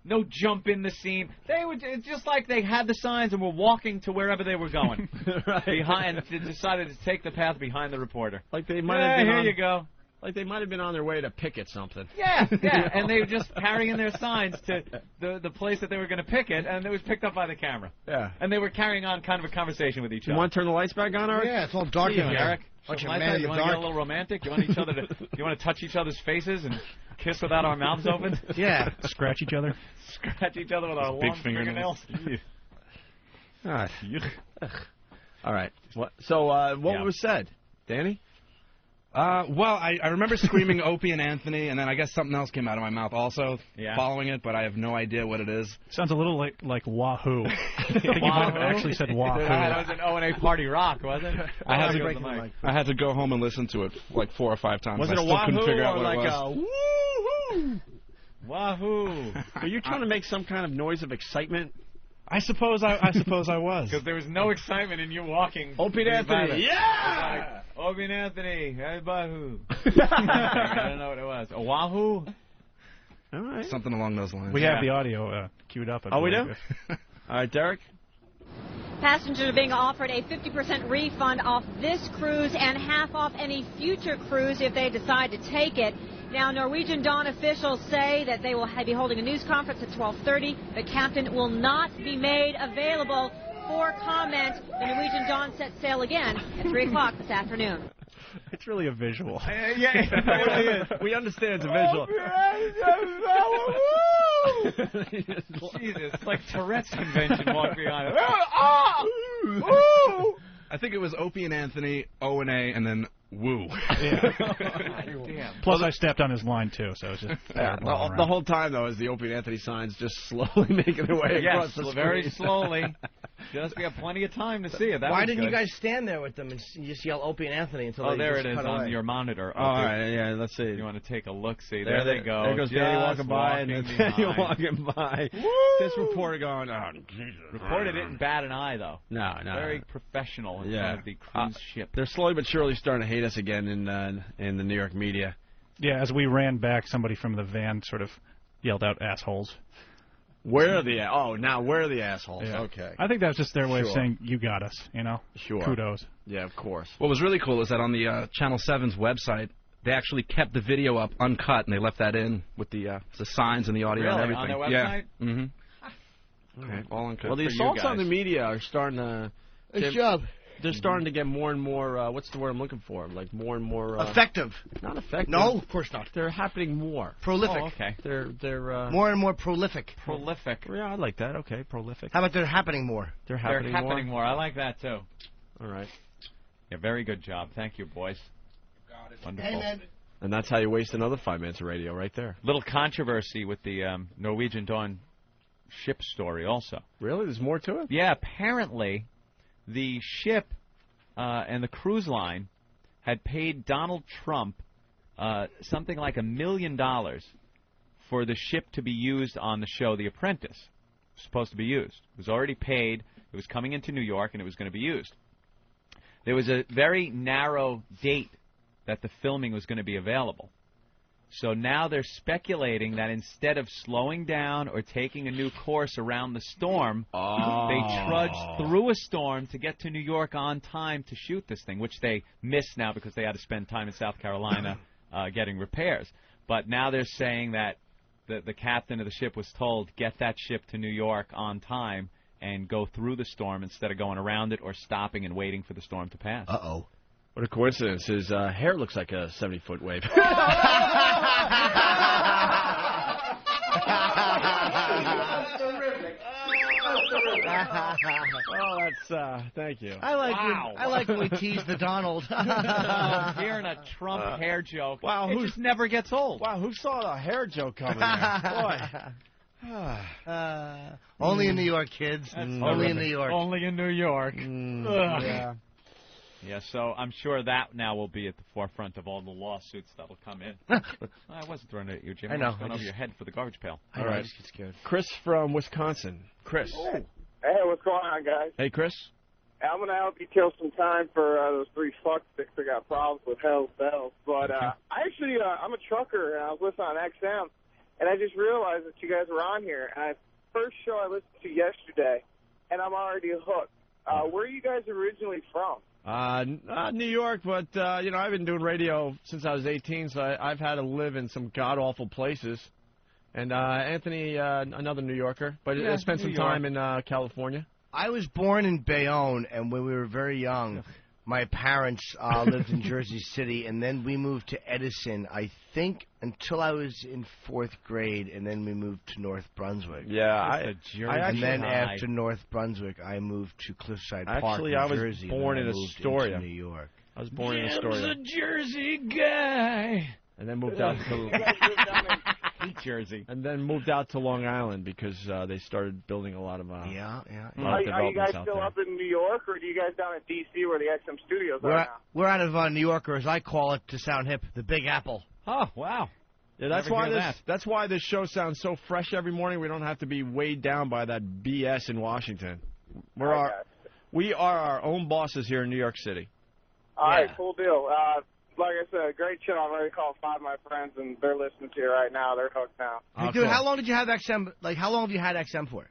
no jump in the scene. It's just like they had the signs and were walking to wherever they were going. Right. Behind, and decided to take the path behind the reporter. Like they might have been here on, you go. Like they might have been on their way to picket something. Yeah, and they were just carrying their signs to the place that they were going to picket, and it was picked up by the camera. Yeah. And they were carrying on kind of a conversation with each other. You want to turn the lights back on, Eric? Yeah, it's all dark in here. Eric. Bunch of You men in the want to get a dark. little romantic? You want each other to? You want to touch each other's faces and kiss without our mouths open? Yeah. Scratch each other. Scratch each other with our Big long fingernails. All right. So what was said, Danny? Well, I remember screaming Opie and Anthony, and then I guess something else came out of my mouth also following it, but I have no idea what it is. Sounds a little like Wahoo. I think you might have actually said Wahoo. That was an O&A Party Rock, wasn't it? I had to go home and listen to it like 4 or 5 times. Was it I a still couldn't Wahoo figure out or what like it was. a woohoo? Wahoo! Are you trying to make some kind of noise of excitement? I suppose I was. Because there was no excitement in you walking. Opie and Anthony, yeah! Opie and Anthony, hey, Wahoo. I don't know what it was. A Wahoo? All right. Something along those lines. We have the audio queued up. We do? All right, Derek? Passengers are being offered a 50% refund off this cruise and half off any future cruise if they decide to take it. Now, Norwegian Dawn officials say that they will be holding a news conference at 12:30. The captain will not be made available for comment. The Norwegian Dawn sets sail again at 3 o'clock this afternoon. It's really a visual. Yeah, it really is. We understand it's a visual. Jesus, it's like Tourette's convention walk behind it. I think it was Opie and Anthony, O&A, and then Woo. Damn. Plus, I stepped on his line, too, so it's just... The whole time, though, is the Opie and Anthony signs just slowly making their way across the screen. Very slowly. Just we have plenty of time to see it. Why didn't you guys stand there with them and you just yell Opie and Anthony until they there just it is cut on away? your monitor. Oh, all right, yeah, let's see. You want to take a look? See, there they go. There goes Danny walking by, and Nathaniel walking by. This reporter going, oh, Jesus. Reporter didn't bat an eye, though. No. Very professional in front of the cruise ship. They're slowly but surely starting to hate us again in the New York media. Yeah, as we ran back, somebody from the van sort of yelled out assholes. Where are the assholes? Yeah. Okay. I think that's just their way of saying, you got us, you know? Sure. Kudos. Yeah, of course. What was really cool is that on the Channel 7's website, they actually kept the video up uncut, and they left that in with the signs and the audio and everything. On their website? Yeah. Mm-hmm. Okay. All uncut. Well, the assaults on the media are starting to... Nice job. They're starting to get more and more, what's the word I'm looking for? Like more and more... effective. Not effective. No, of course not. They're happening more. Prolific. Oh, okay. They're more and more prolific. Prolific. Yeah, I like that. Okay, prolific. How about they're happening more? They're happening more. I like that, too. All right. Yeah, very good job. Thank you, boys. Got it. Wonderful. Amen. And that's how you waste another 5 minutes of radio right there. Little controversy with the Norwegian Dawn ship story also. Really? There's more to it? Yeah, apparently the ship and the cruise line had paid Donald Trump something like $1 million for the ship to be used on the show The Apprentice. It was supposed to be used. It was already paid. It was coming into New York, and it was going to be used. There was a very narrow date that the filming was going to be available. So now they're speculating that instead of slowing down or taking a new course around the storm, they trudged through a storm to get to New York on time to shoot this thing, which they missed now because they had to spend time in South Carolina getting repairs. But now they're saying that the captain of the ship was told, get that ship to New York on time and go through the storm instead of going around it or stopping and waiting for the storm to pass. Uh-oh. What a coincidence. His hair looks like a 70-foot wave. Oh, that's thank you. I like when we tease the Donald. Hearing a Trump hair joke. Wow, it just never gets old. Wow, who saw a hair joke coming there? Boy. Only Only in New York, kids. Only in New York. Only in New York. Ugh. Yeah. Yeah, so I'm sure that now will be at the forefront of all the lawsuits that'll come in. I wasn't throwing it at you, Jim. I know. I was going over your head for the garbage pail. All right. I just get scared. Chris from Wisconsin. Chris. Hey, what's going on, guys? Hey, Chris. I'm going to help you kill some time for those three fucksticks that got problems with Hell's Bells. But I'm a trucker, and I was listening on XM, and I just realized that you guys were on here. And first show I listened to yesterday, and I'm already hooked. Where are you guys originally from? New York, but, I've been doing radio since I was 18, so I've had to live in some god-awful places. And Anthony, another New Yorker, but Yeah, spent some New time in California. I was born in Bayonne, and when we were very young, my parents lived in Jersey City, and then we moved to Edison, I think, until I was in 4th grade, and then we moved to North Brunswick. Yeah, and then after North Brunswick, I moved to Cliffside Park, Actually, New I was Jersey. born in and then I moved Astoria. into New York. I was born in Jim's Astoria. a Jersey guy. And then moved out to Jersey. And then moved out to Long Island because they started building a lot of Are you guys still up in New York, or are you guys down in D.C. where the XM studios are now? We're out of New York, or as I call it to sound hip, the Big Apple. Oh, wow. Yeah, that's Never why hear this. That's why this show sounds so fresh every morning. We don't have to be weighed down by that BS in Washington. We are our own bosses here in New York City. All right, cool deal. Like I said, great show. I'm ready to call 5 of my friends, and they're listening to you right now. They're hooked now. Hey, dude, how long did you have XM? Like, how long have you had XM for?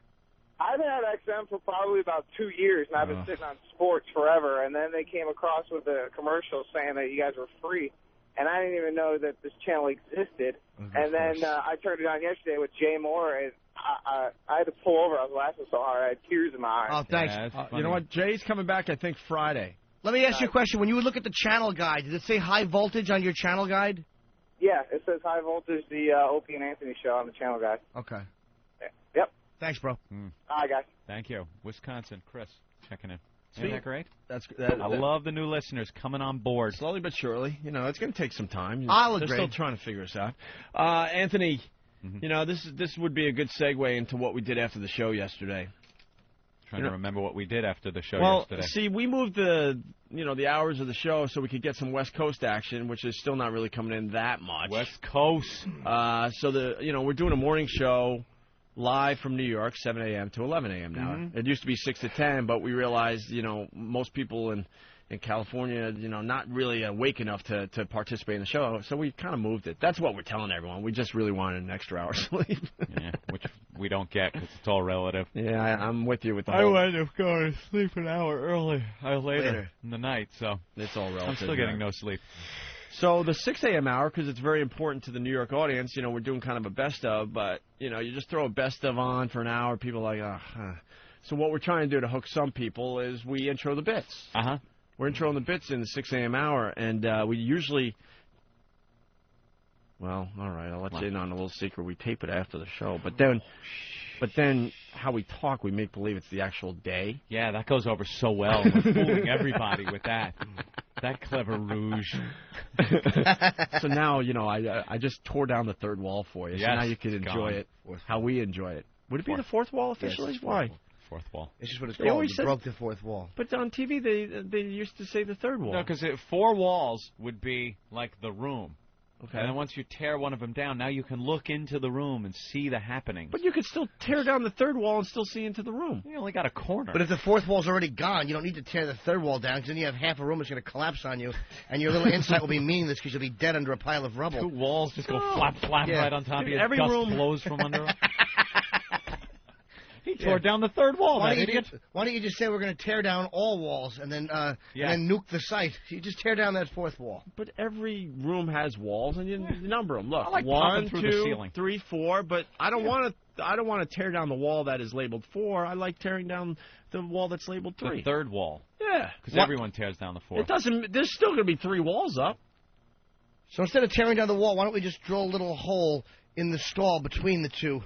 I've had XM for probably about 2 years, and I've been sitting on sports forever. And then they came across with a commercial saying that you guys were free, and I didn't even know that this channel existed. And then I turned it on yesterday with Jay Moore, and I had to pull over. I was laughing so hard. I had tears in my eyes. Oh, thanks. You know what? Jay's coming back, I think, Friday. Let me ask you a question. When you would look at the channel guide, did it say high voltage on your channel guide? Yeah, it says High Voltage, the Opie and Anthony show on the channel guide. Okay. Yep. Thanks, bro. All right, guys. Thank you. Wisconsin, Chris, checking in. Sweet. Isn't that great? I I love the new listeners coming on board. Slowly but surely. It's going to take some time. I'll They're agree. still trying to figure us out. Anthony, this would be a good segue into what we did after the show yesterday. Trying to remember what we did after the show yesterday. See, we moved the hours of the show so we could get some West Coast action, which is still not really coming in that much. West Coast. So we're doing a morning show live from New York, 7 a.m. to 11 a.m. now. It used to be 6 to 10, but we realized, most people in California, not really awake enough to participate in the show, so we kind of moved it. That's what we're telling everyone. We just really wanted an extra hour sleep. Yeah, which we don't get because it's all relative. Yeah, I'm with you with the I whole... wanted to go to sleep an hour early, later in the night, so it's all relative. I'm still getting no sleep. So the 6 a.m. hour, because it's very important to the New York audience, we're doing kind of a best of, but, you just throw a best of on for an hour, people are like, So what we're trying to do to hook some people is we intro the bits. Uh-huh. We're introing the bits in the 6 a.m. hour, and we usually... Well, all right, I'll let you in on a little secret. We tape it after the show, but then how we talk, we make believe it's the actual day. Yeah, that goes over so well. We're fooling everybody with that. That clever rouge. So now, I just tore down the third wall for you, so now you can enjoy it how we enjoy it. Would it be the fourth wall officially? Yes, Why? Fourth wall. It's just what it's They called. always You said- broke the fourth wall. But on TV, they used to say the third wall. No, because 4 walls would be like the room. Okay. And then once you tear one of them down, now you can look into the room and see the happenings. But you could still tear down the third wall and still see into the room. You only got a corner. But if the fourth wall's already gone, you don't need to tear the third wall down, because then you have half a room that's going to collapse on you, and your little insight will be meaningless because you'll be dead under a pile of rubble. 2 walls just go flap right on top of you. Every Dust room blows from under them. He tore down the third wall, Why that don't, idiot. why don't you just say we're going to tear down all walls and then nuke the site? You just tear down that fourth wall. But every room has walls, and you number them. Look, I like 1, popping through the 2, ceiling. 3, 4. But I don't want to tear down the wall that is labeled 4. I like tearing down the wall that's labeled 3. The third wall. Yeah, Because everyone tears down the 4th. It doesn't. There's still going to be 3 walls up. So instead of tearing down the wall, why don't we just drill a little hole in the stall between the two?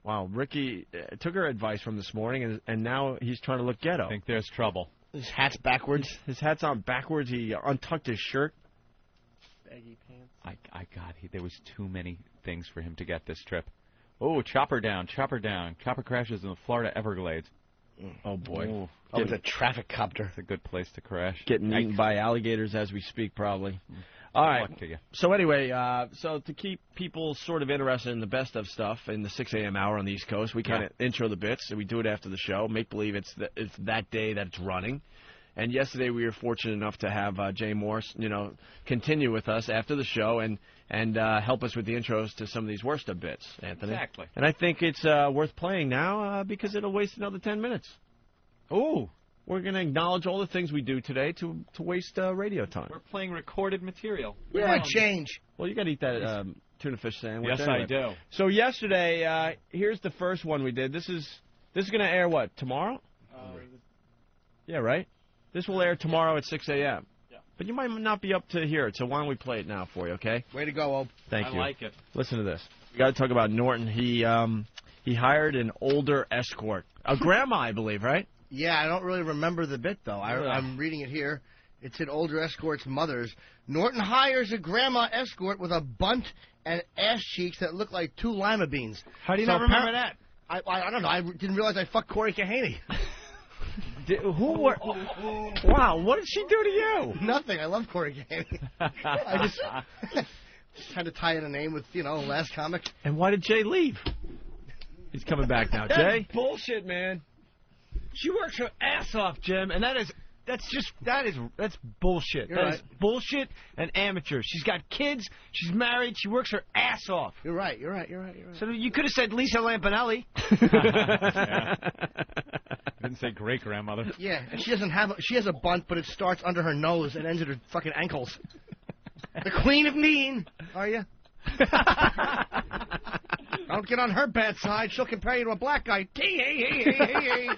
Wow, Ricky took her advice from this morning, and now he's trying to look ghetto. I think there's trouble. His hat's backwards. His hat's on backwards. He untucked his shirt. Baggy pants. There was too many things for him to get this trip. Oh, chopper down, chopper down. Chopper crashes in the Florida Everglades. Oh, boy. Ooh. Oh, it's a traffic copter. It's a good place to crash. Getting eaten by alligators as we speak, probably. All right. Luck to you. So anyway, so to keep people sort of interested in the best of stuff in the 6 a.m. hour on the East Coast, we kind of intro the bits, and we do it after the show. Make believe it's that day that it's running. And yesterday we were fortunate enough to have Jay Morse, continue with us after the show and help us with the intros to some of these worst of bits, Anthony. Exactly. And I think it's worth playing now because it'll waste another 10 minutes. Ooh. We're going to acknowledge all the things we do today to waste radio time. We're playing recorded material. What change? Well, you got to eat that tuna fish sandwich. Yes, anyway. I do. So yesterday, here's the first one we did. This is going to air what, tomorrow? Yeah, right? This will air tomorrow at 6 a.m. Yeah. But you might not be up to hear it, so why don't we play it now for you, okay? Way to go, Ob. Thank you. I like it. Listen to this. We got to talk about Norton. He hired an older escort. A grandma, I believe, right? Yeah, I don't really remember the bit, though. I'm reading it here. It's an older escort's mother's. Norton hires a grandma escort with a bunt and ass cheeks that look like 2 lima beans. How do you not remember that? I don't know. I didn't realize I fucked Corey Kahaney. Wow, what did she do to you? Nothing. I love Corey Kahaney. I just had to tie in a name with, last comic. And why did Jay leave? He's coming back now. Jay? That's bullshit, man. She works her ass off, Jim, and that's bullshit. You're That right. is bullshit and amateur. She's got kids. She's married. She works her ass off. You're right. So you could have said Lisa Lampanelli. Didn't say great grandmother. Yeah, and she has a bunt, but it starts under her nose and ends at her fucking ankles. The Queen of Mean, are you? Don't get on her bad side. She'll compare you to a black guy. Hey.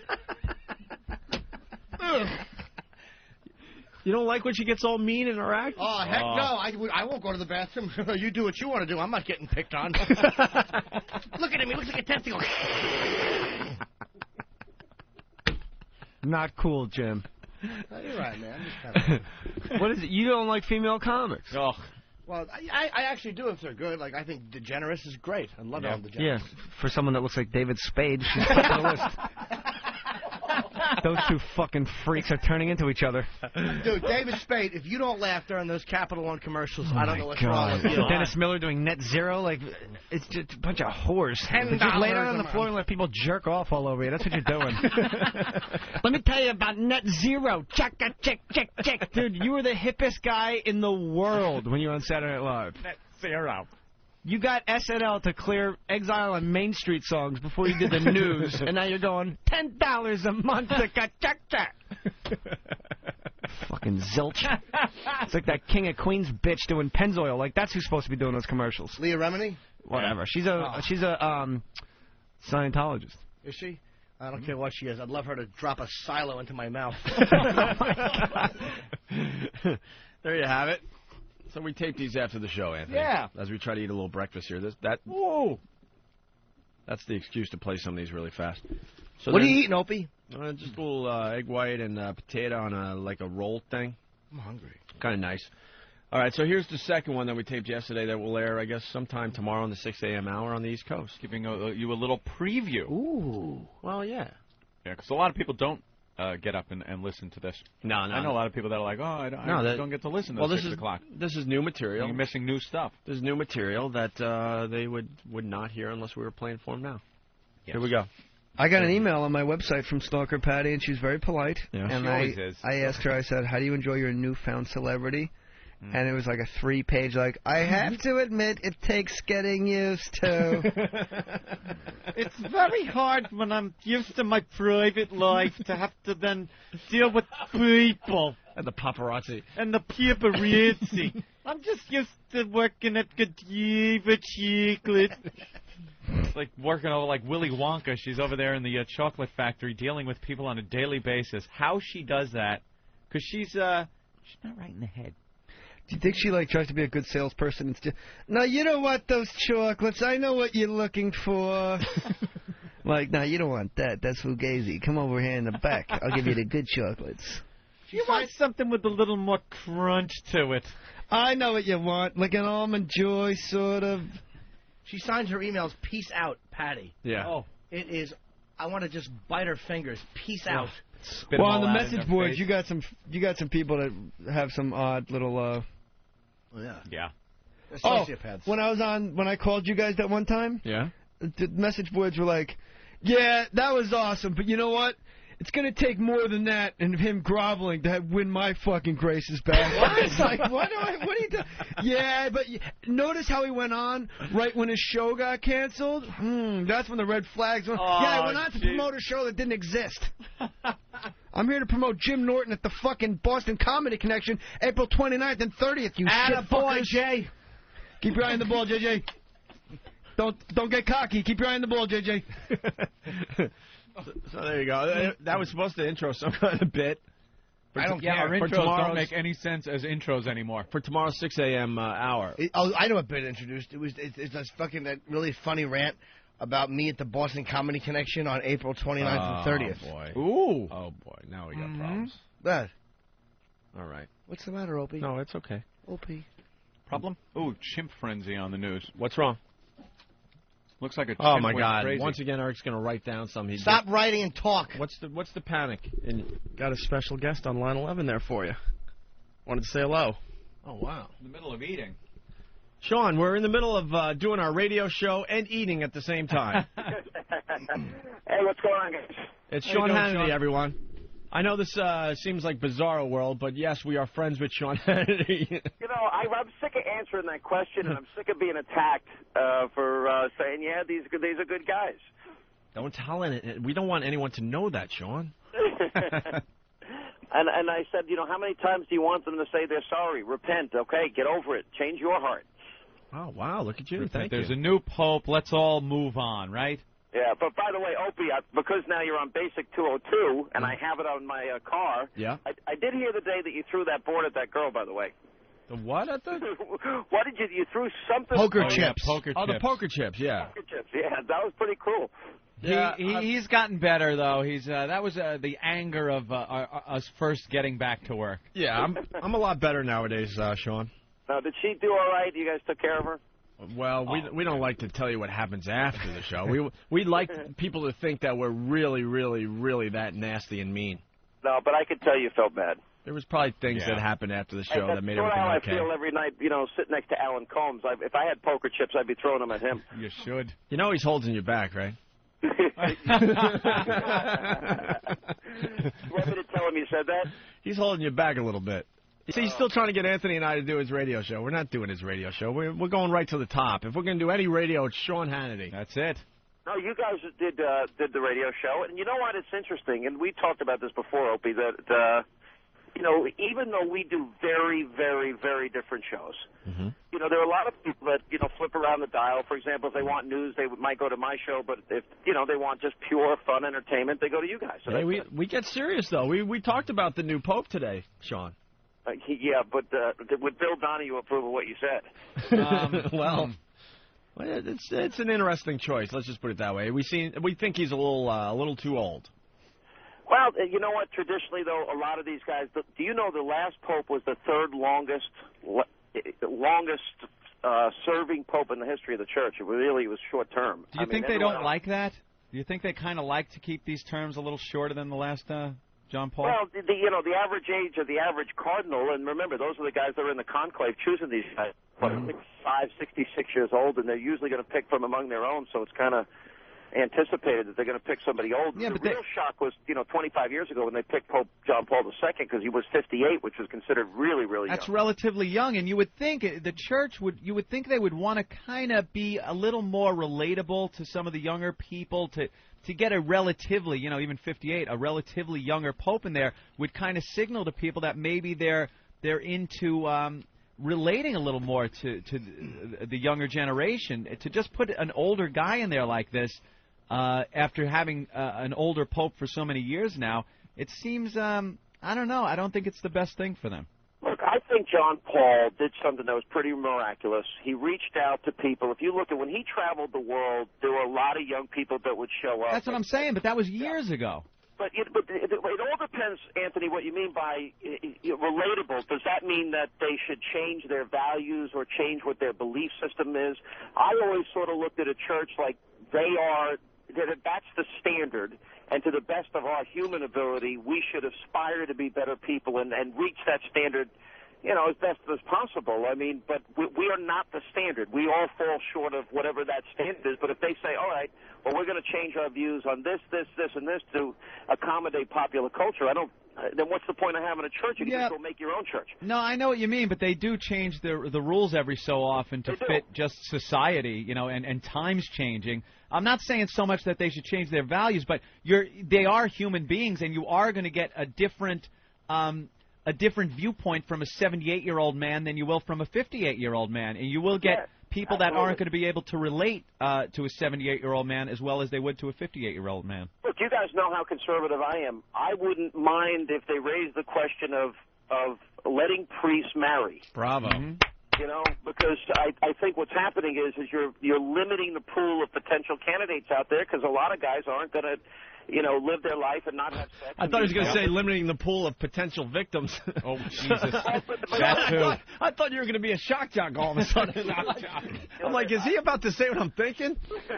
You don't like when she gets all mean in her act? Oh, heck no. I won't go to the bathroom. You do what you want to do. I'm not getting picked on. Look at him. He looks like a testicle. Not cool, Jim. No, you're right, man. I'm just kind of... What is it? You don't like female comics? Oh. Well, I actually do if they're good. Like, I think DeGeneres is great. I love Ellen DeGeneres. Yeah, for someone that looks like David Spade, she's top of the list. Those two fucking freaks are turning into each other. Dude, David Spade, if you don't laugh during those Capital One commercials, I don't know what's wrong with you. Dennis Miller doing Net Zero, like, it's just a bunch of whores. Just lay down on the floor and let people jerk off all over you. That's what you're doing. Let me tell you about Net Zero. Check. Dude, you were the hippest guy in the world when you were on Saturday Night Live. Net Zero. You got SNL to clear Exile on Main Street songs before you did the news, and now you're going $10 a month to check. Fucking zilch. It's like that King of Queens bitch doing Pennzoil. Like, that's who's supposed to be doing those commercials. Leah Remini? Whatever. She's a Scientologist. Is she? I don't care what she is. I'd love her to drop a silo into my mouth. There you have it. So we tape these after the show, Anthony. Yeah. As we try to eat a little breakfast here. Whoa. That's the excuse to play some of these really fast. So what are you eating, Opie? Just a little egg white and potato on a roll thing. I'm hungry. Kind of nice. All right, so here's the second one that we taped yesterday that will air, I guess, sometime tomorrow on the 6 a.m. hour on the East Coast. Giving you a little preview. Ooh. Well, yeah. Yeah, because a lot of people don't get up and listen to this. No. I know a lot of people that are like, I don't get to listen to 6 o'clock. This is new material. You're missing new stuff. This is new material that they would not hear unless we were playing for them now. Yes. Here we go. I got an email on my website from Stalker Patty, and she's very polite. Yeah. And She always is. I asked her, I said, how do you enjoy your newfound celebrity? And it was like a 3-page, I have to admit, it takes getting used to. It's very hard when I'm used to my private life to have to then deal with people. And the paparazzi. And the paparazzi. I'm just used to working at Godiva Chocolate. It's like working over like Willy Wonka. She's over there in the chocolate factory dealing with people on a daily basis. How she does that, because she's not right in the head. Do you think she tries to be a good salesperson and still? No, you don't want those chocolates. I know what you're looking for. No, you don't want that. That's fugazi. Come over here in the back. I'll give you the good chocolates. You want something with a little more crunch to it. I know what you want, like an Almond Joy sort of. She signs her emails, "Peace out, Patty. Yeah. Oh, it is. I want to just bite her fingers. Peace out. Well, on the message boards, you got some people that have some odd little. Yeah. Sociopaths. When I called you guys that one time. Yeah. The message boards were like, yeah, that was awesome, but you know what? It's going to take more than that and him groveling to win my fucking graces back. It's like, what are you doing? Yeah, but notice how he went on right when his show got canceled? That's when the red flags went. I went on to promote a show that didn't exist. I'm here to promote Jim Norton at the fucking Boston Comedy Connection, April 29th and 30th, you Attaboy, shitfuckers. Jay. Keep your eye on the ball, JJ. Don't get cocky. Keep your eye on the ball, JJ. So there you go. That was supposed to intro some kind of bit. I don't care. Our intros don't make any sense as intros anymore. For tomorrow's 6 a.m. Hour. I know a bit introduced. It's a fucking that really funny rant about me at the Boston Comedy Connection on April 29th and 30th. Boy. Ooh. Oh, boy. Now we got problems. That. All right. What's the matter, Opie? No, it's okay. Opie. Problem? Ooh, chimp frenzy on the news. What's wrong? Looks like a chimp Oh, my went God. crazy. Once again, Eric's going to write down something. Stop writing and talk. What's the panic? And got a special guest on line 11 there for you. Wanted to say hello. Oh, wow. In the middle of eating. Sean, we're in the middle of doing our radio show and eating at the same time. Hey, what's going on, guys? It's How you Sean doing, Hannity, Sean? everyone. I know this seems like Bizarro World, but yes, we are friends with Sean Hannity. You know, I'm sick of answering that question, and I'm sick of being attacked for saying, yeah, these are good guys. Don't tell it. We don't want anyone to know that, Sean. And I said, you know, how many times do you want them to say they're sorry? Repent, okay? Get over it. Change your heart. Oh, wow. Look at you. Thank There's you. a new pope. Let's all move on, right? Yeah, but by the way, Opie, because now you're on Basic 202, and I have it on my car, Yeah. I did hear the day that you threw that board at that girl, by the way. The what at the? What did you threw something? Poker Oh, chips. yeah, poker Oh, the chips. poker chips, yeah. Poker chips, yeah, that was pretty cool. Yeah, He's gotten better though. That was the anger of us first getting back to work. Yeah, I'm a lot better nowadays, Sean. Now, did she do all right? You guys took care of her? Well, we don't like to tell you what happens after the show. We'd like people to think that we're really, really, really that nasty and mean. No, but I could tell you felt bad. There was probably things Yeah. that happened after the show That's that made sort of everything how okay. I feel every night, you know, sitting next to Alan Combs. If I had poker chips, I'd be throwing them at him. You should. You know he's holding you back, right? You want me to tell him you said that? He's holding you back a little bit. See, he's still trying to get Anthony and I to do his radio show. We're not doing his radio show. We're going right to the top. If we're going to do any radio, it's Sean Hannity. That's it. No, you guys did the radio show, and you know what? It's interesting, and we talked about this before, Opie, that you know, even though we do very, very, very different shows, you know, there are a lot of people that, you know, flip around the dial. For example, if they want news, they might go to my show, but if, you know, they want just pure fun entertainment, they go to you guys. So Hey, that's we get serious, though. We talked about the new Pope today, Sean. yeah, but would Bill Donahue approve of what you said? Well, it's an interesting choice. Let's just put it that way. We think he's a little too old. Well, you know what? Traditionally, though, a lot of these guys. Do you know the last pope was the third longest serving pope in the history of the church? It really was short term. Do you think they don't like that? Do you think they kind of like to keep these terms a little shorter than the last John Paul? Well, the average age of the average cardinal, and remember, those are the guys that are in the conclave choosing these guys. 66 years old, and they're usually going to pick from among their own, so it's kind of anticipated that they're going to pick somebody old. Yeah, the but real shock was, 25 years ago when they picked Pope John Paul II because he was 58, which was considered really, really That's young. relatively young, and you would think the church you would think they would want to kind of be a little more relatable to some of the younger people to get a relatively, even 58, a relatively younger pope in there would kind of signal to people that maybe they're into relating a little more to the younger generation. To just put an older guy in there like this, after having an older pope for so many years now, it seems, I don't know, I don't think it's the best thing for them. Look, I think John Paul did something that was pretty miraculous. He reached out to people. If you look at when he traveled the world, there were a lot of young people that would show up. That's what I'm saying, but that was years ago. But it all depends, Anthony, what you mean by relatable. Does that mean that they should change their values or change what their belief system is? I always sort of looked at a church like that's the standard, and to the best of our human ability, we should aspire to be better people and reach that standard, as best as possible. I mean, but we are not the standard. We all fall short of whatever that standard is. But if they say, all right, well, we're going to change our views on this, and this to accommodate popular culture, then what's the point of having a church? You can just go make your own church. No, I know what you mean, but they do change the rules every so often to fit just society, and times changing. I'm not saying so much that they should change their values, but they are human beings, and you are going to get a different viewpoint from a 78-year-old man than you will from a 58-year-old man, and you will get people that aren't going to be able to relate to a 78-year-old man as well as they would to a 58-year-old man. Look, you guys know how conservative I am. I wouldn't mind if they raised the question of letting priests marry. Bravo. Mm-hmm. Because I think what's happening is you're limiting the pool of potential candidates out there because a lot of guys aren't going to, live their life and not have sex. I thought he was going to say limiting the pool of potential victims. Oh, Jesus. I thought you were going to be a shock jock all of a sudden. I'm like, is he about to say what I'm thinking?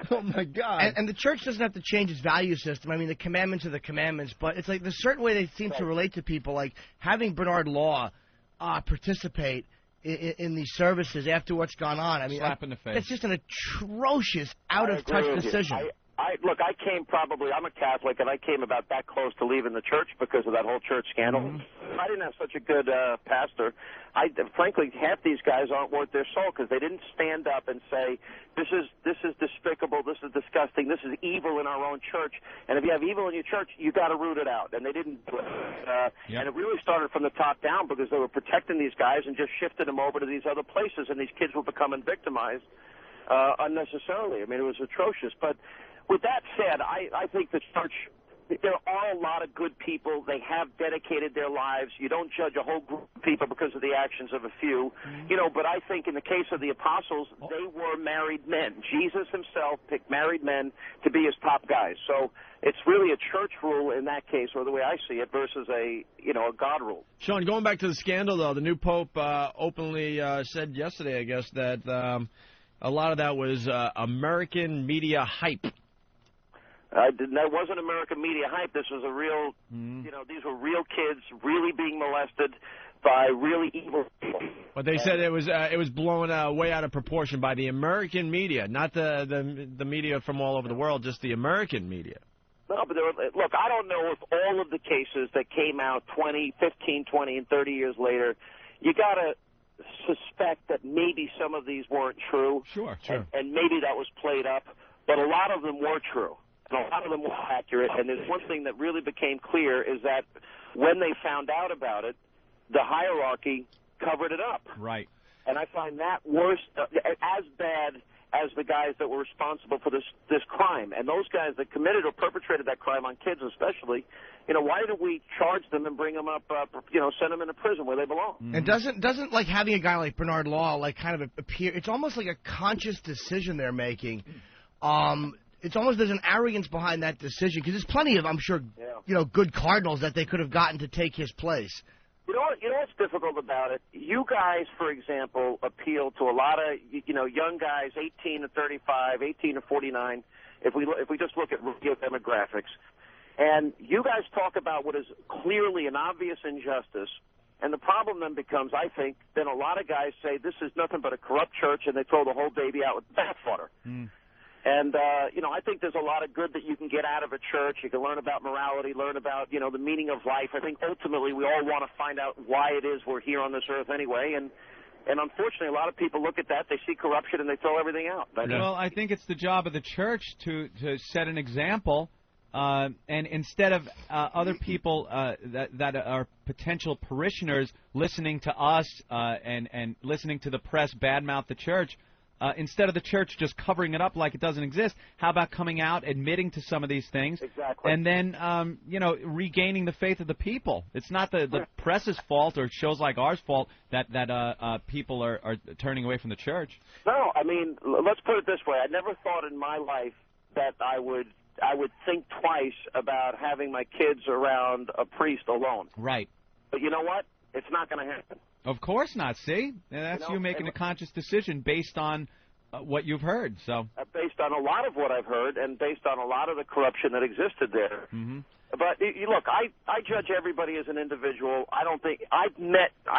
Oh, my God. And the church doesn't have to change its value system. I mean, the commandments are the commandments, but it's like there's a certain way they seem to relate to people, like having Bernard Law participate in these services after what's gone on. I mean, slap in the face. It's just an atrocious, out-of-touch decision. I'm a Catholic, and I came about that close to leaving the church because of that whole church scandal. Mm-hmm. I didn't have such a good pastor. Frankly, half these guys aren't worth their soul because they didn't stand up and say, this is despicable, this is disgusting, this is evil in our own church, and if you have evil in your church, you got to root it out. And they didn't do it. And it really started from the top down because they were protecting these guys and just shifted them over to these other places, and these kids were becoming victimized unnecessarily. I mean, it was atrocious. But with that said, I think the church, there are a lot of good people. They have dedicated their lives. You don't judge a whole group of people because of the actions of a few. But I think in the case of the apostles, they were married men. Jesus himself picked married men to be his top guys. So it's really a church rule in that case, or the way I see it, versus a God rule. Sean, going back to the scandal, though, the new pope openly said yesterday, I guess, that a lot of that was American media hype. That wasn't American media hype. This was a real, these were real kids really being molested by really evil people. But they said it was blown way out of proportion by the American media, not the media from all over the world, just the American media. No, but look, I don't know if all of the cases that came out 15, 20, and 30 years later, you got to suspect that maybe some of these weren't true. Sure. And maybe that was played up, but a lot of them were true. And a lot of them were accurate, and there's one thing that really became clear is that when they found out about it, the hierarchy covered it up. Right. And I find that worse, as bad as the guys that were responsible for this crime. And those guys that committed or perpetrated that crime on kids especially, why don't we charge them and bring them up, send them into prison where they belong? And doesn't like having a guy like Bernard Law kind of appear, it's almost like a conscious decision they're making. It's almost there's an arrogance behind that decision because there's plenty of, I'm sure, good cardinals that they could have gotten to take his place. You know what's difficult about it? You guys, for example, appeal to a lot of young guys, 18 to 35, 18 to 49. If we just look at radio demographics, and you guys talk about what is clearly an obvious injustice, and the problem then becomes, I think, then a lot of guys say this is nothing but a corrupt church, and they throw the whole baby out with the bathwater. And, I think there's a lot of good that you can get out of a church. You can learn about morality, learn about, the meaning of life. I think ultimately we all want to find out why it is we're here on this earth anyway. And unfortunately, a lot of people look at that, they see corruption, and they throw everything out. Well, I think it's the job of the church to set an example. And instead of other people that are potential parishioners listening to us and listening to the press badmouth the church, instead of the church just covering it up like it doesn't exist, how about coming out, admitting to some of these things, and then regaining the faith of the people? It's not the press's fault or shows like ours' fault that people are turning away from the church. No, I mean, let's put it this way. I never thought in my life that I would think twice about having my kids around a priest alone. Right. But you know what? It's not going to happen. Of course not. See? That's you making a conscious decision based on what you've heard. So based on a lot of what I've heard, and based on a lot of the corruption that existed there. Mm-hmm. But look, I judge everybody as an individual. I don't think I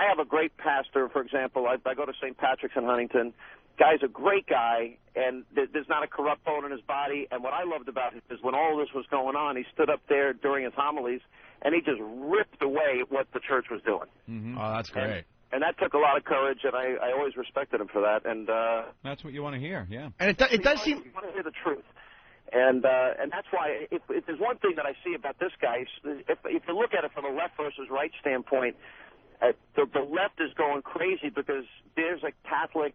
have a great pastor, for example. I go to St. Patrick's in Huntington. Guy's a great guy, and there's not a corrupt bone in his body. And what I loved about him is when all this was going on, he stood up there during his homilies, and he just ripped away what the church was doing. Mm-hmm. Oh, that's great. And that took a lot of courage, and I always respected him for that. And that's what you want to hear, yeah. And it does seem... You want to hear the truth. And that's why, if there's one thing that I see about this guy, if you look at it from a left versus right standpoint, the left is going crazy because there's a Catholic,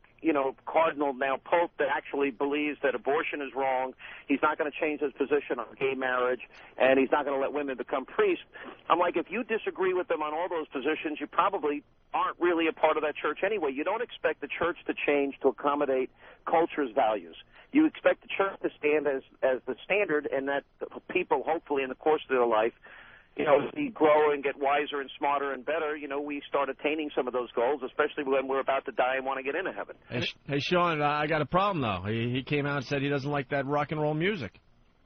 cardinal now, Pope, that actually believes that abortion is wrong. He's not going to change his position on gay marriage, and he's not going to let women become priests. I'm like, if you disagree with them on all those positions, you probably aren't really a part of that church anyway. You don't expect the church to change to accommodate culture's values. You expect the church to stand as the standard, and that people, hopefully, in the course of their life, as we grow and get wiser and smarter and better, we start attaining some of those goals, especially when we're about to die and want to get into heaven. Hey Sean, I got a problem, though. He came out and said he doesn't like that rock and roll music.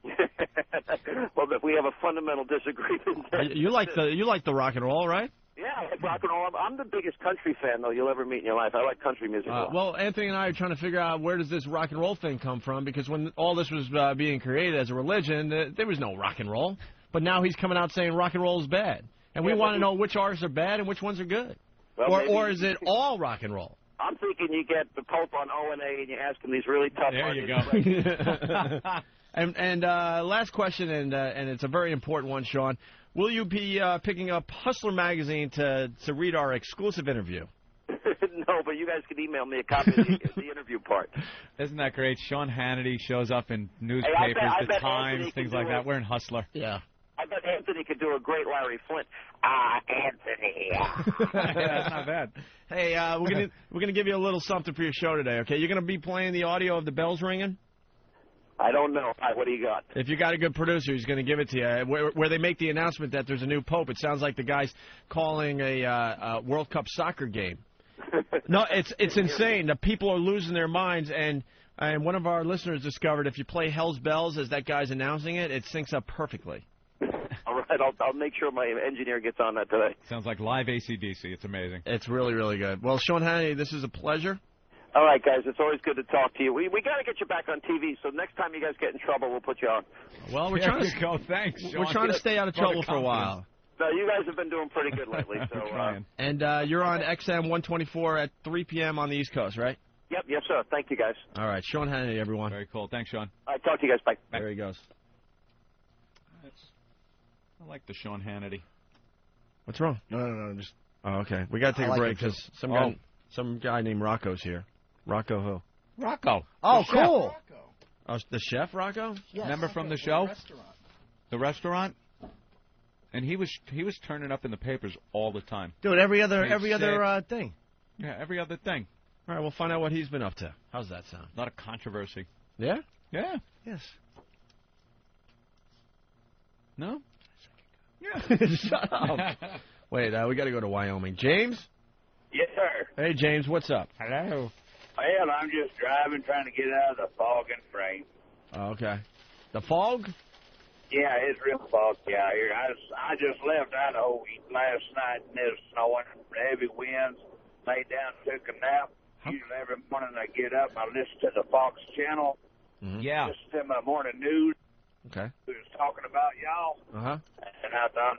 Well, but we have a fundamental disagreement. You like the rock and roll, right? Yeah, I like rock and roll. I'm the biggest country fan, though, you'll ever meet in your life. I like country music a lot. Well, Anthony and I are trying to figure out where does this rock and roll thing come from, because when all this was being created as a religion, there was no rock and roll. But now he's coming out saying rock and roll is bad. And we want to know which artists are bad and which ones are good. Well, or is it all rock and roll? I'm thinking you get the Pope on O&A and you ask him these really tough There you arguments. go. And last question, and it's a very important one, Sean. Will you be picking up Hustler Magazine to read our exclusive interview? No, but you guys can email me a copy of the interview part. Isn't that great? Sean Hannity shows up in newspapers, I bet The Times, Anthony things can like do that. it. We're in Hustler. Yeah. I bet Anthony could do a great Larry Flint. Anthony. Yeah, that's not bad. Hey, we're gonna give you a little something for your show today. Okay, you're gonna be playing the audio of the bells ringing. I don't know. What do you got? If you got a good producer, he's going to give it to you. Where they make the announcement that there's a new pope, it sounds like the guy's calling a World Cup soccer game. No, it's insane. The people are losing their minds, and one of our listeners discovered if you play Hell's Bells as that guy's announcing it, it syncs up perfectly. All right, I'll make sure my engineer gets on that today. Sounds like live AC/DC. It's amazing. It's really, really good. Well, Sean Hannity, this is a pleasure. All right, guys, it's always good to talk to you. We got to get you back on TV, so next time you guys get in trouble, we'll put you on. Well, we're There trying you go. Thanks, Sean. We're trying to stay out of trouble for a while. No, you guys have been doing pretty good lately. So, And you're on XM 124 at 3 p.m. on the East Coast, right? Yep, yes, sir. Thank you, guys. All right, Sean Hannity, everyone. Very cool. Thanks, Sean. All right, talk to you guys. Bye. There he goes. I like the Sean Hannity. What's wrong? No. Just. Oh, okay. We got to take I a like break him, because some guy named Rocco's here. Rocco who? Rocco. Oh, The chef. cool. Oh, the chef, Rocco? Yes. Remember from the show? The restaurant? And he was turning up in the papers all the time. Dude, every Page other six. thing. Yeah, every other thing. All right, we'll find out what he's been up to. How's that sound? A lot of controversy. Yeah? Yeah. Yes. No? Yeah. Shut up. Wait, we got to go to Wyoming. James? Yes, sir. Hey, James, what's up? Hello. Well, I'm just driving, trying to get out of the fog and rain. Oh, okay. The fog? Yeah, it's real foggy out here. I just left Idaho last night, and it was snowing, heavy winds. Laid down, took a nap. Usually every morning I get up, I listen to the Fox channel. Mm-hmm. Yeah. Listen to my morning news. Okay. Who was talking about y'all. Uh-huh. And I thought,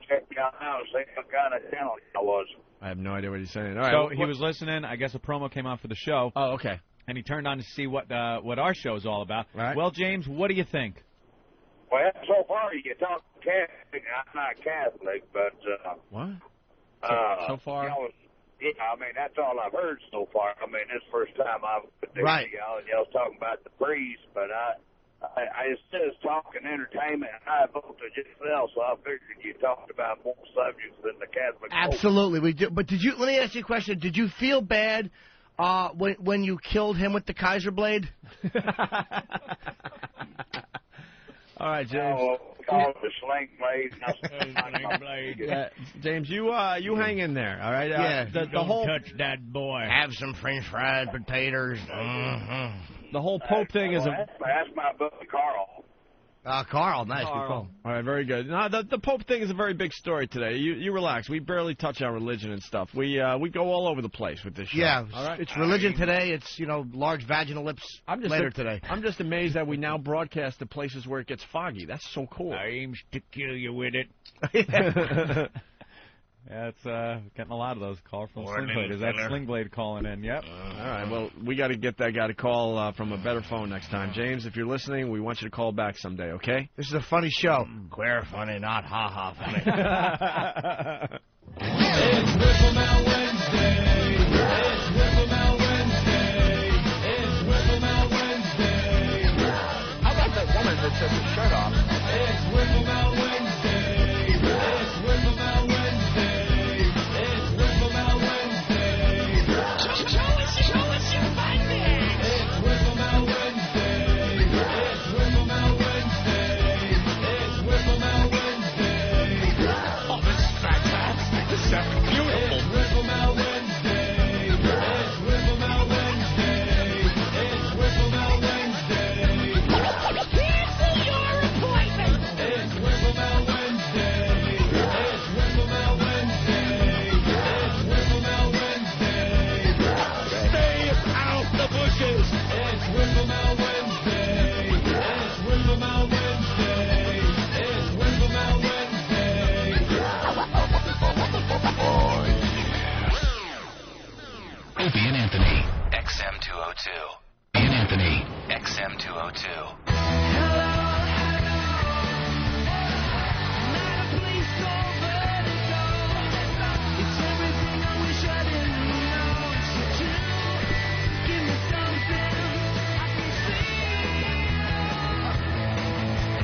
check y'all out, see what kind of channel y'all was. I have no idea what he's saying. All right. So he was listening. I guess a promo came out for the show. Oh, okay. And he turned on to see what our show's all about. Right. Well, James, what do you think? Well, so far you talk Catholic. I'm not Catholic, but What? So far? Y'all was, yeah, I mean that's all I've heard so far. I mean this is the first time I've been Right. to y'all, and y'all was talking about the priest, but I instead of talking entertainment and high voltage as well, so I figured you talked about more subjects than the Catholic. Absolutely, we do. But did you? Let me ask you a question. Did you feel bad when you killed him with the Kaiser blade? All right, James. No, call it a sling blade. Yeah, James, you hang in there, all right? Yeah. The whole touch that boy. Have some French fried potatoes. the whole Pope thing is a. That's my buddy Carl. Carl, nice. Good call. All right, very good. No, the Pope thing is a very big story today. You relax. We barely touch on religion and stuff. We go all over the place with this show. Yeah, all right? it's religion today. It's, large vaginal lips later today. I'm just amazed that we now broadcast to places where it gets foggy. That's so cool. I aims to kill you with it. Yeah, it's getting a lot of those calls from Sling Blade. Is that Sling Blade calling in? Yep. All right, well, we got to get that guy to call from a better phone next time. James, if you're listening, we want you to call back someday, okay? This is a funny show. Queer funny, not ha-ha funny. It's Whipple-Mount Wednesday. It's Whipple-Mount Wednesday. It's Whipple-Mount Wednesday. How about that woman that took her shirt off? It's Whipple-Mount Wednesday. It's Whipple-Mount Wednesday. It's Whipple-Mount Wednesday. Show us your fun man. It's Whipple-Mount Wednesday. It's Whipple-Mount Wednesday. It's Whipple-Mount Wednesday. Oh, this is fantastic. This is beautiful. It's Whipple-Mount Wednesday. It's Whipple-Mount Wednesday. It's Whipple-Mount Wednesday. Cancel your appointment. It's Whipple-Mount Wednesday. It's Whipple-Mount Wednesday. It's Whipple-Mount Wednesday. Stay out the bushes. It's Whipple-Mount Wednesday. It's Whipple-Mount Wednesday. It's Whipple-Mount Wednesday. Opie and Anthony, XM202. And Anthony, XM202.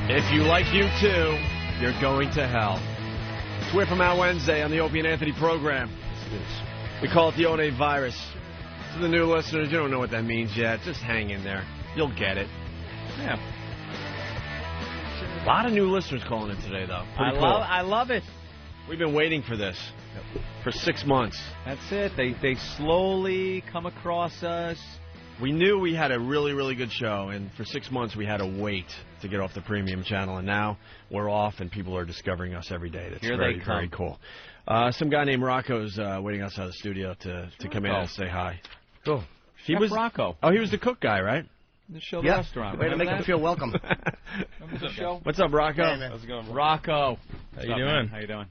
If you like U2, you're going to hell. It's Whip 'em Out Wednesday on the Opie and Anthony program. We call it the One virus. To the new listeners, you don't know what that means yet. Just hang in there. You'll get it. Yeah. A lot of new listeners calling in today, though. Pretty cool. I love it. We've been waiting for this for 6 months. That's it. They slowly come across us. We knew we had a really, really good show, and for 6 months we had to wait to get off the premium channel, and now we're off, and people are discovering us every day. That's Here very, they come. very cool. Some guy named Rocco's waiting outside the studio to come in and say hi. Cool. He Chef was Rocco. Oh, he was the cook guy, right? The show, Yeah. the restaurant. Way to make him feel welcome. Remember the show? What's up, Rocco? Hey, man. How's it going, Rocco? How you doing? How you doing?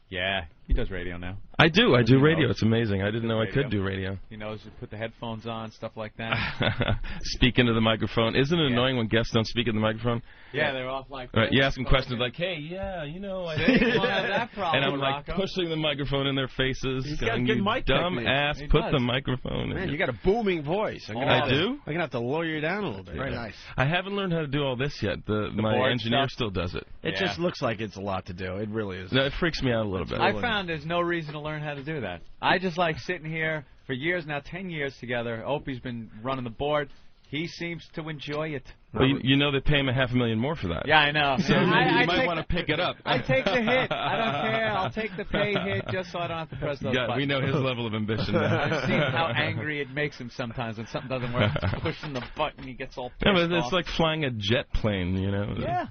Yeah, he does radio now. I do radio. It's amazing. I didn't know I could do radio. He knows to put the headphones on, stuff like that. Speak into the microphone. Isn't it annoying when guests don't speak in the microphone? Yeah, they're off like Right, you ask them questions like, hey, yeah, you know, I They don't have that problem, and I'm like Rocco. pushing the microphone in their faces. He's got going, good you mic dumb technique. ass, He put does. the microphone in. Man, you got a booming voice. I do? I'm going to have to lower you down a little bit. Very nice. I haven't learned how to do all this yet. My board engineer stuff? still does it. It just looks like it's a lot to do. It really is. No, it freaks me out a little bit. I found there's no reason to learn how to do that. I just like sitting here for years now, 10 years together. Opie's been running the board. He seems to enjoy it. Well, you know they pay him $500,000 more for that. Yeah, I know. So maybe I you might take want to pick it up. I take the hit. I don't care. I'll take the pay hit just so I don't have to press those Yeah, buttons. we know his level of ambition now. I've seen how angry it makes him sometimes when something doesn't work. He's pushing the button, he gets all pissed Yeah, but off. it's like flying a jet plane, you know. Yeah,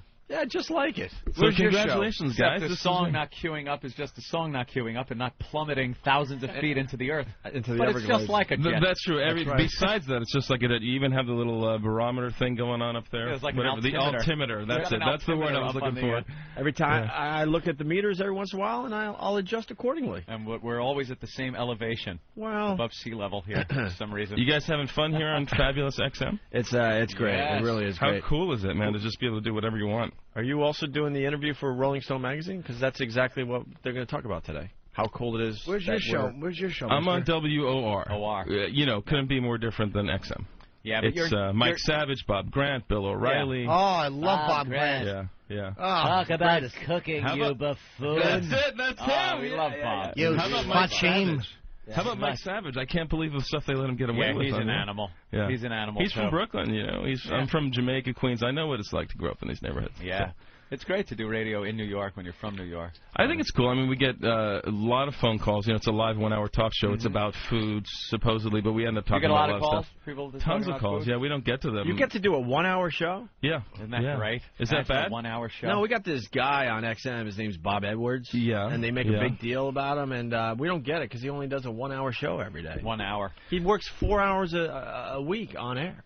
just like it. So Where's your congratulations, Except guys. the This song is not queuing up is just the song not queuing up and not plummeting thousands of feet into the earth. Into the But it's Everglades. just like a jet. That's true. That's right. Besides that, it's just like you even have the little barometer thing going on up there. Yeah, it's like Whatever, an the altimeter. That's Yeah, it. an That's the word I was altimeter up looking on for. the Every time I look at the meters every once in a while, and I'll adjust accordingly. And we're always at the same elevation, Well, above sea level here for some reason. You guys having fun here on Fabulous XM? it's great. Yes. It really is How great. cool is it, man, to just be able to do whatever you want? Are you also doing the interview for Rolling Stone magazine? Because that's exactly what they're going to talk about today. How cool it is. Where's your show? Where's your show? I'm on mister? WOR. OR. Couldn't be more different than XM. Yeah, but It's Mike Savage, Bob Grant, Bill O'Reilly. Oh, I love Bob Grant. Yeah. Oh, Talk about greatest. cooking, How you about- buffoon. That's it. That's Oh, him. we love Bob. You How about spot Mike shame. Savage? How about Mike Savage? I can't believe the stuff they let him get away with. He's an there. animal. Yeah. He's an animal. He's too. from Brooklyn, you know. I'm from Jamaica, Queens. I know what it's like to grow up in these neighborhoods. Yeah. So. It's great to do radio in New York when you're from New York. I think it's cool. I mean, we get a lot of phone calls. You know, it's a live 1-hour talk show. It's about food, supposedly, but we end up talking about a lot of calls? stuff. People Tons of calls. Food? Yeah, we don't get to them. You get to do a 1-hour show? Yeah. Isn't that great? Is that Imagine bad? A 1-hour show. No, we got this guy on XM. His name's Bob Edwards. Yeah. And they make a big deal about him, and we don't get it because he only does a 1-hour show every day. 1 hour. He works 4 hours a week on air.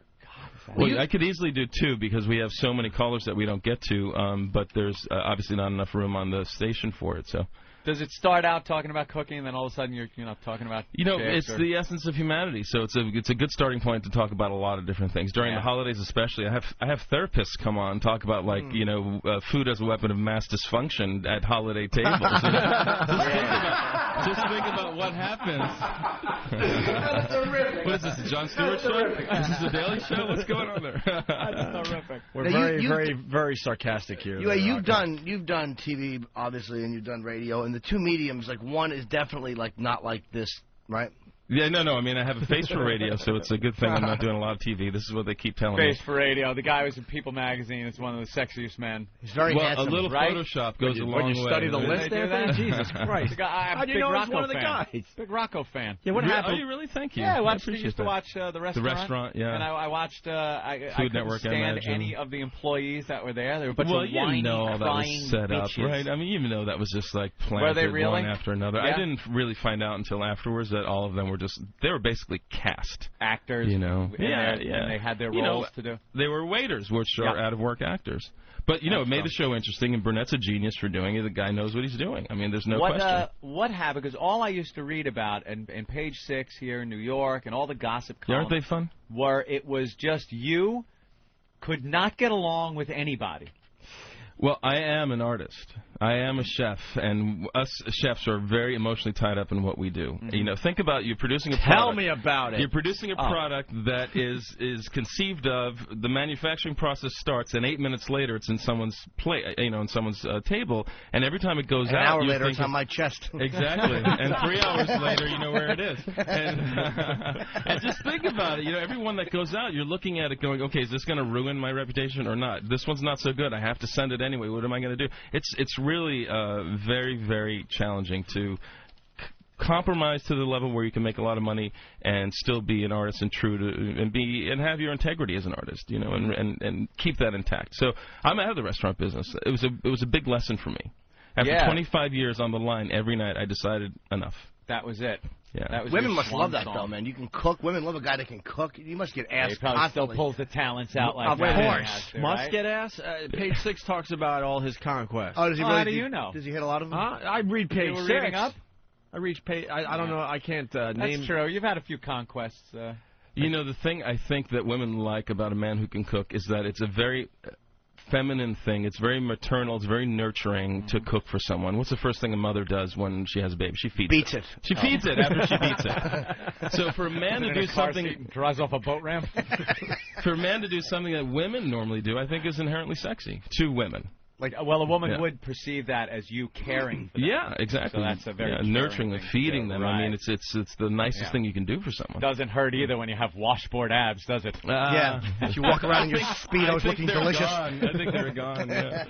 Well, I could easily do 2 because we have so many callers that we don't get to, but there's obviously not enough room on the station for it. So. Does it start out talking about cooking, and then all of a sudden you're talking about it's the essence of humanity. So it's a good starting point to talk about a lot of different things during the holidays, especially. I have therapists come on and talk about food as a weapon of mass dysfunction at holiday tables. Just think about what happens. That's terrific. What is this, the Jon Stewart show? Is this the Daily Show? What's going on there? That's terrific. We're very sarcastic here. You've done TV, obviously, and you've done radio, and the two mediums, like one is definitely like not like this, right? Yeah, no. I mean, I have a face for radio, so it's a good thing I'm not doing a lot of TV. This is what they keep telling me. Face for radio. The guy was in People magazine. Is one of the sexiest men. He's very handsome. A little right? Photoshop goes a long way. When you study the list there, Jesus Christ. I'm a big Rocco fan. Big Rocco fan. Yeah, what happened? Oh, you really? Thank you. Yeah, I appreciate used to watch the restaurant. The restaurant, yeah. And I watched. I Food couldn't Network, I stand imagine. any of the employees that were there. They were a bunch of whiny, you know all that was crying set up, bitches. right? I mean, you know that was just like planted Were they really? one after another. Yeah. I didn't really find out until afterwards that all of them were they were basically cast actors. You know, And they had their roles to do. They were waiters, which are out of work actors. But it made the show interesting, and Burnett's a genius for doing it. The guy knows what he's doing. I mean, there's no question. What happened? Because all I used to read about in Page 6 here in New York and all the gossip columns. Aren't they fun? Where it was just you could not get along with anybody. Well, I am an artist. I am a chef, and us chefs are very emotionally tied up in what we do. Mm-hmm. You know, think about you producing a product. Tell me about it. You're producing a product that is conceived of. The manufacturing process starts, and 8 minutes later, it's in someone's plate. In someone's table, and every time it goes An out, hour you later, think it's on my chest. Exactly, and 3 hours later, you know where it is. And just think about it. Every one that goes out, you're looking at it, going, okay, is this going to ruin my reputation or not? This one's not so good. I have to send it anyway. What am I going to do? It's really very, very challenging to compromise to the level where you can make a lot of money and still be an artist and true to and have your integrity as an artist, and keep that intact. So I'm out of the restaurant business. It was a big lesson for me. After 25 years on the line every night, I decided enough. That was it. Yeah. That was women your must swan love that song. though, man. You can cook. Women love a guy that can cook. You must get ass He probably still constantly. pulls the talents out like Of that. course. Right? Must get ass. Page 6 talks about all his conquests. Oh, does he really? How do you know? Does he hit a lot of them? I read page You were 6. reading up? I read page. I don't know. I can't name. That's true. You've had a few conquests. The thing I think that women like about a man who can cook is that it's a very feminine thing. It's very maternal. It's very nurturing to cook for someone. What's the first thing a mother does when she has a baby? She feeds it. She feeds it after she beats it. So for a man to do something, drives off a boat ramp. For a man to do something that women normally do, I think is inherently sexy to women. A woman would perceive that as you caring for them. Yeah, exactly. So that's a very nurturing caring and feeding them. Right. I mean, it's the nicest thing you can do for someone. Doesn't hurt either when you have washboard abs, does it? If you walk around in your Speedos looking delicious. Gone. I think they're gone. Yeah.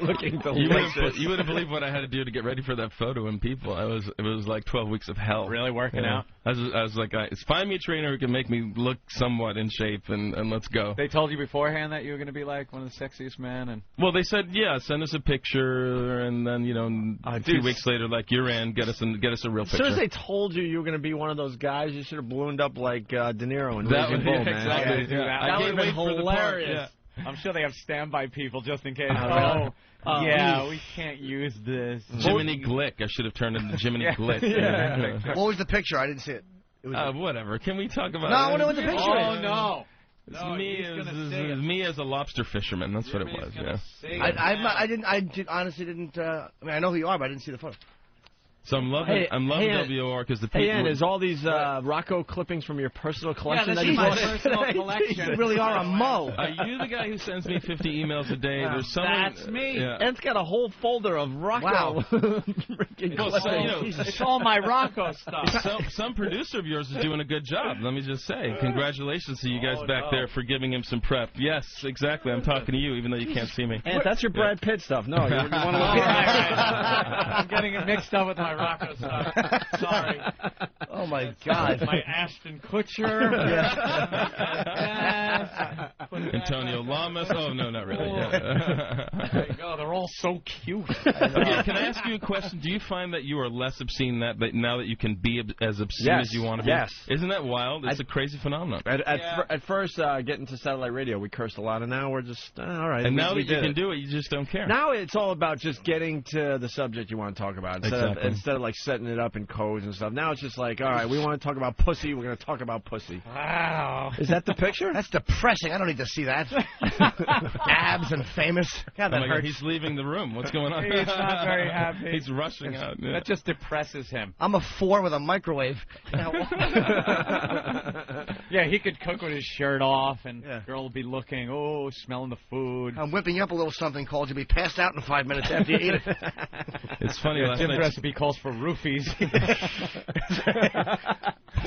Looking delicious. You wouldn't believe what I had to do to get ready for that photo in People. It was like 12 weeks of hell. Really working out? I was like, find me a trainer who can make me look somewhat in shape, and let's go. They told you beforehand that you were going to be like one of the sexiest men, and well, they said, send us a picture, and then a few weeks later, like you're in, get us a real picture. As soon as they told you were going to be one of those guys, you should have ballooned up like De Niro in That Raging would Bull, be man. exactly. That would have been hilarious. I'm sure they have standby people just in case. We can't use this. Jiminy Glick. I should have turned into Jiminy Glick. What was the picture? I didn't see it. Whatever. Can we talk about? No, I want to know what the picture is. Oh no. It's me as a lobster fisherman. That's what it was. Yeah. I honestly didn't. I mean, I know who you are, but I didn't see the photo. So I'm loving WOR because the people. Hey, Ann, is all these Rocco clippings from your personal collection? Yeah, that my you personal collection. You really are a mo. Are you the guy who sends me 50 emails a day? There's someone. That's me. Yeah. Ann's got a whole folder of Rocco. Wow. It's all my Rocco stuff. Some producer of yours is doing a good job. Let me just say, congratulations to you guys back there for giving him some prep. Yes, exactly. I'm talking to you, even though you can't see me. Ann, that's your Brad Pitt stuff. No, you want to look I'm getting it mixed up with my Rocco stuff. Sorry. Oh my God. My Ashton Kutcher. Antonio Lamas. Oh no, not really. Yeah. There you go. They're all so cute. Can I ask you a question? Do you find that you are less obscene now that you can be as obscene as you want to be? Yes. Isn't that wild? It's a crazy phenomenon. At first, getting to satellite radio, we cursed a lot, and now we're just all right. And now that you can do it, you just don't care. Now it's all about just getting to the subject you want to talk about instead of like setting it up in codes and stuff. Now it's just like, all right, we want to talk about pussy. We're going to talk about pussy. Wow. Is that the picture? That's depressing. I don't need to see that. Abs and famous. God, that hurts. He's leaving the room. What's going on? He's not very happy. He's rushing out. Yeah. That just depresses him. I'm a 4 with a microwave. Yeah, he could cook with his shirt off, and girl will be looking, smelling the food. I'm whipping you up a little something called you'll be passed out in 5 minutes after you eat it. It's funny. Last Jim's night, recipe calls for roofies.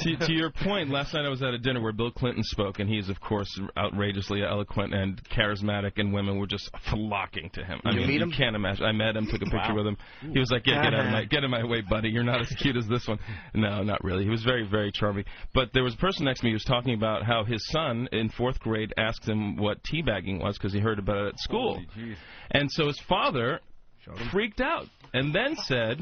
to your point, last night I was at a dinner where Bill Clinton spoke, and he's, of course, outrageously eloquent and charismatic, and women were just flocking to him. I mean, you can't imagine. I met him, took a picture with him. He was like, get out of my way, buddy. You're not as cute as this one. No, not really. He was very, very charming. But there was a person next to me who was talking about how his son in 4th grade asked him what teabagging was because he heard about it at school. And so his father freaked out and then said,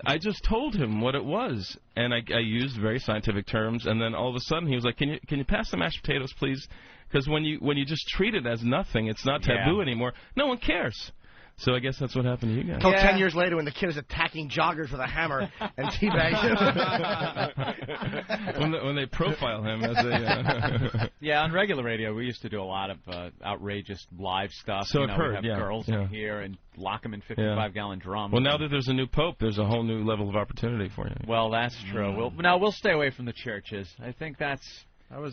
I just told him what it was. And I used very scientific terms. And then all of a sudden he was like, can you pass the mashed potatoes, please? Because when you just treat it as nothing, it's not taboo anymore. No one cares. So I guess that's what happened to you guys. Until 10 years later when the kid is attacking joggers with a hammer and teabags him. when they profile him as a... Yeah, on regular radio we used to do a lot of outrageous live stuff. So I've heard, we'd have girls in here and lock them in 55-gallon drums. Well, now that there's a new pope, there's a whole new level of opportunity for you. Well, that's true. We'll stay away from the churches. I think that's one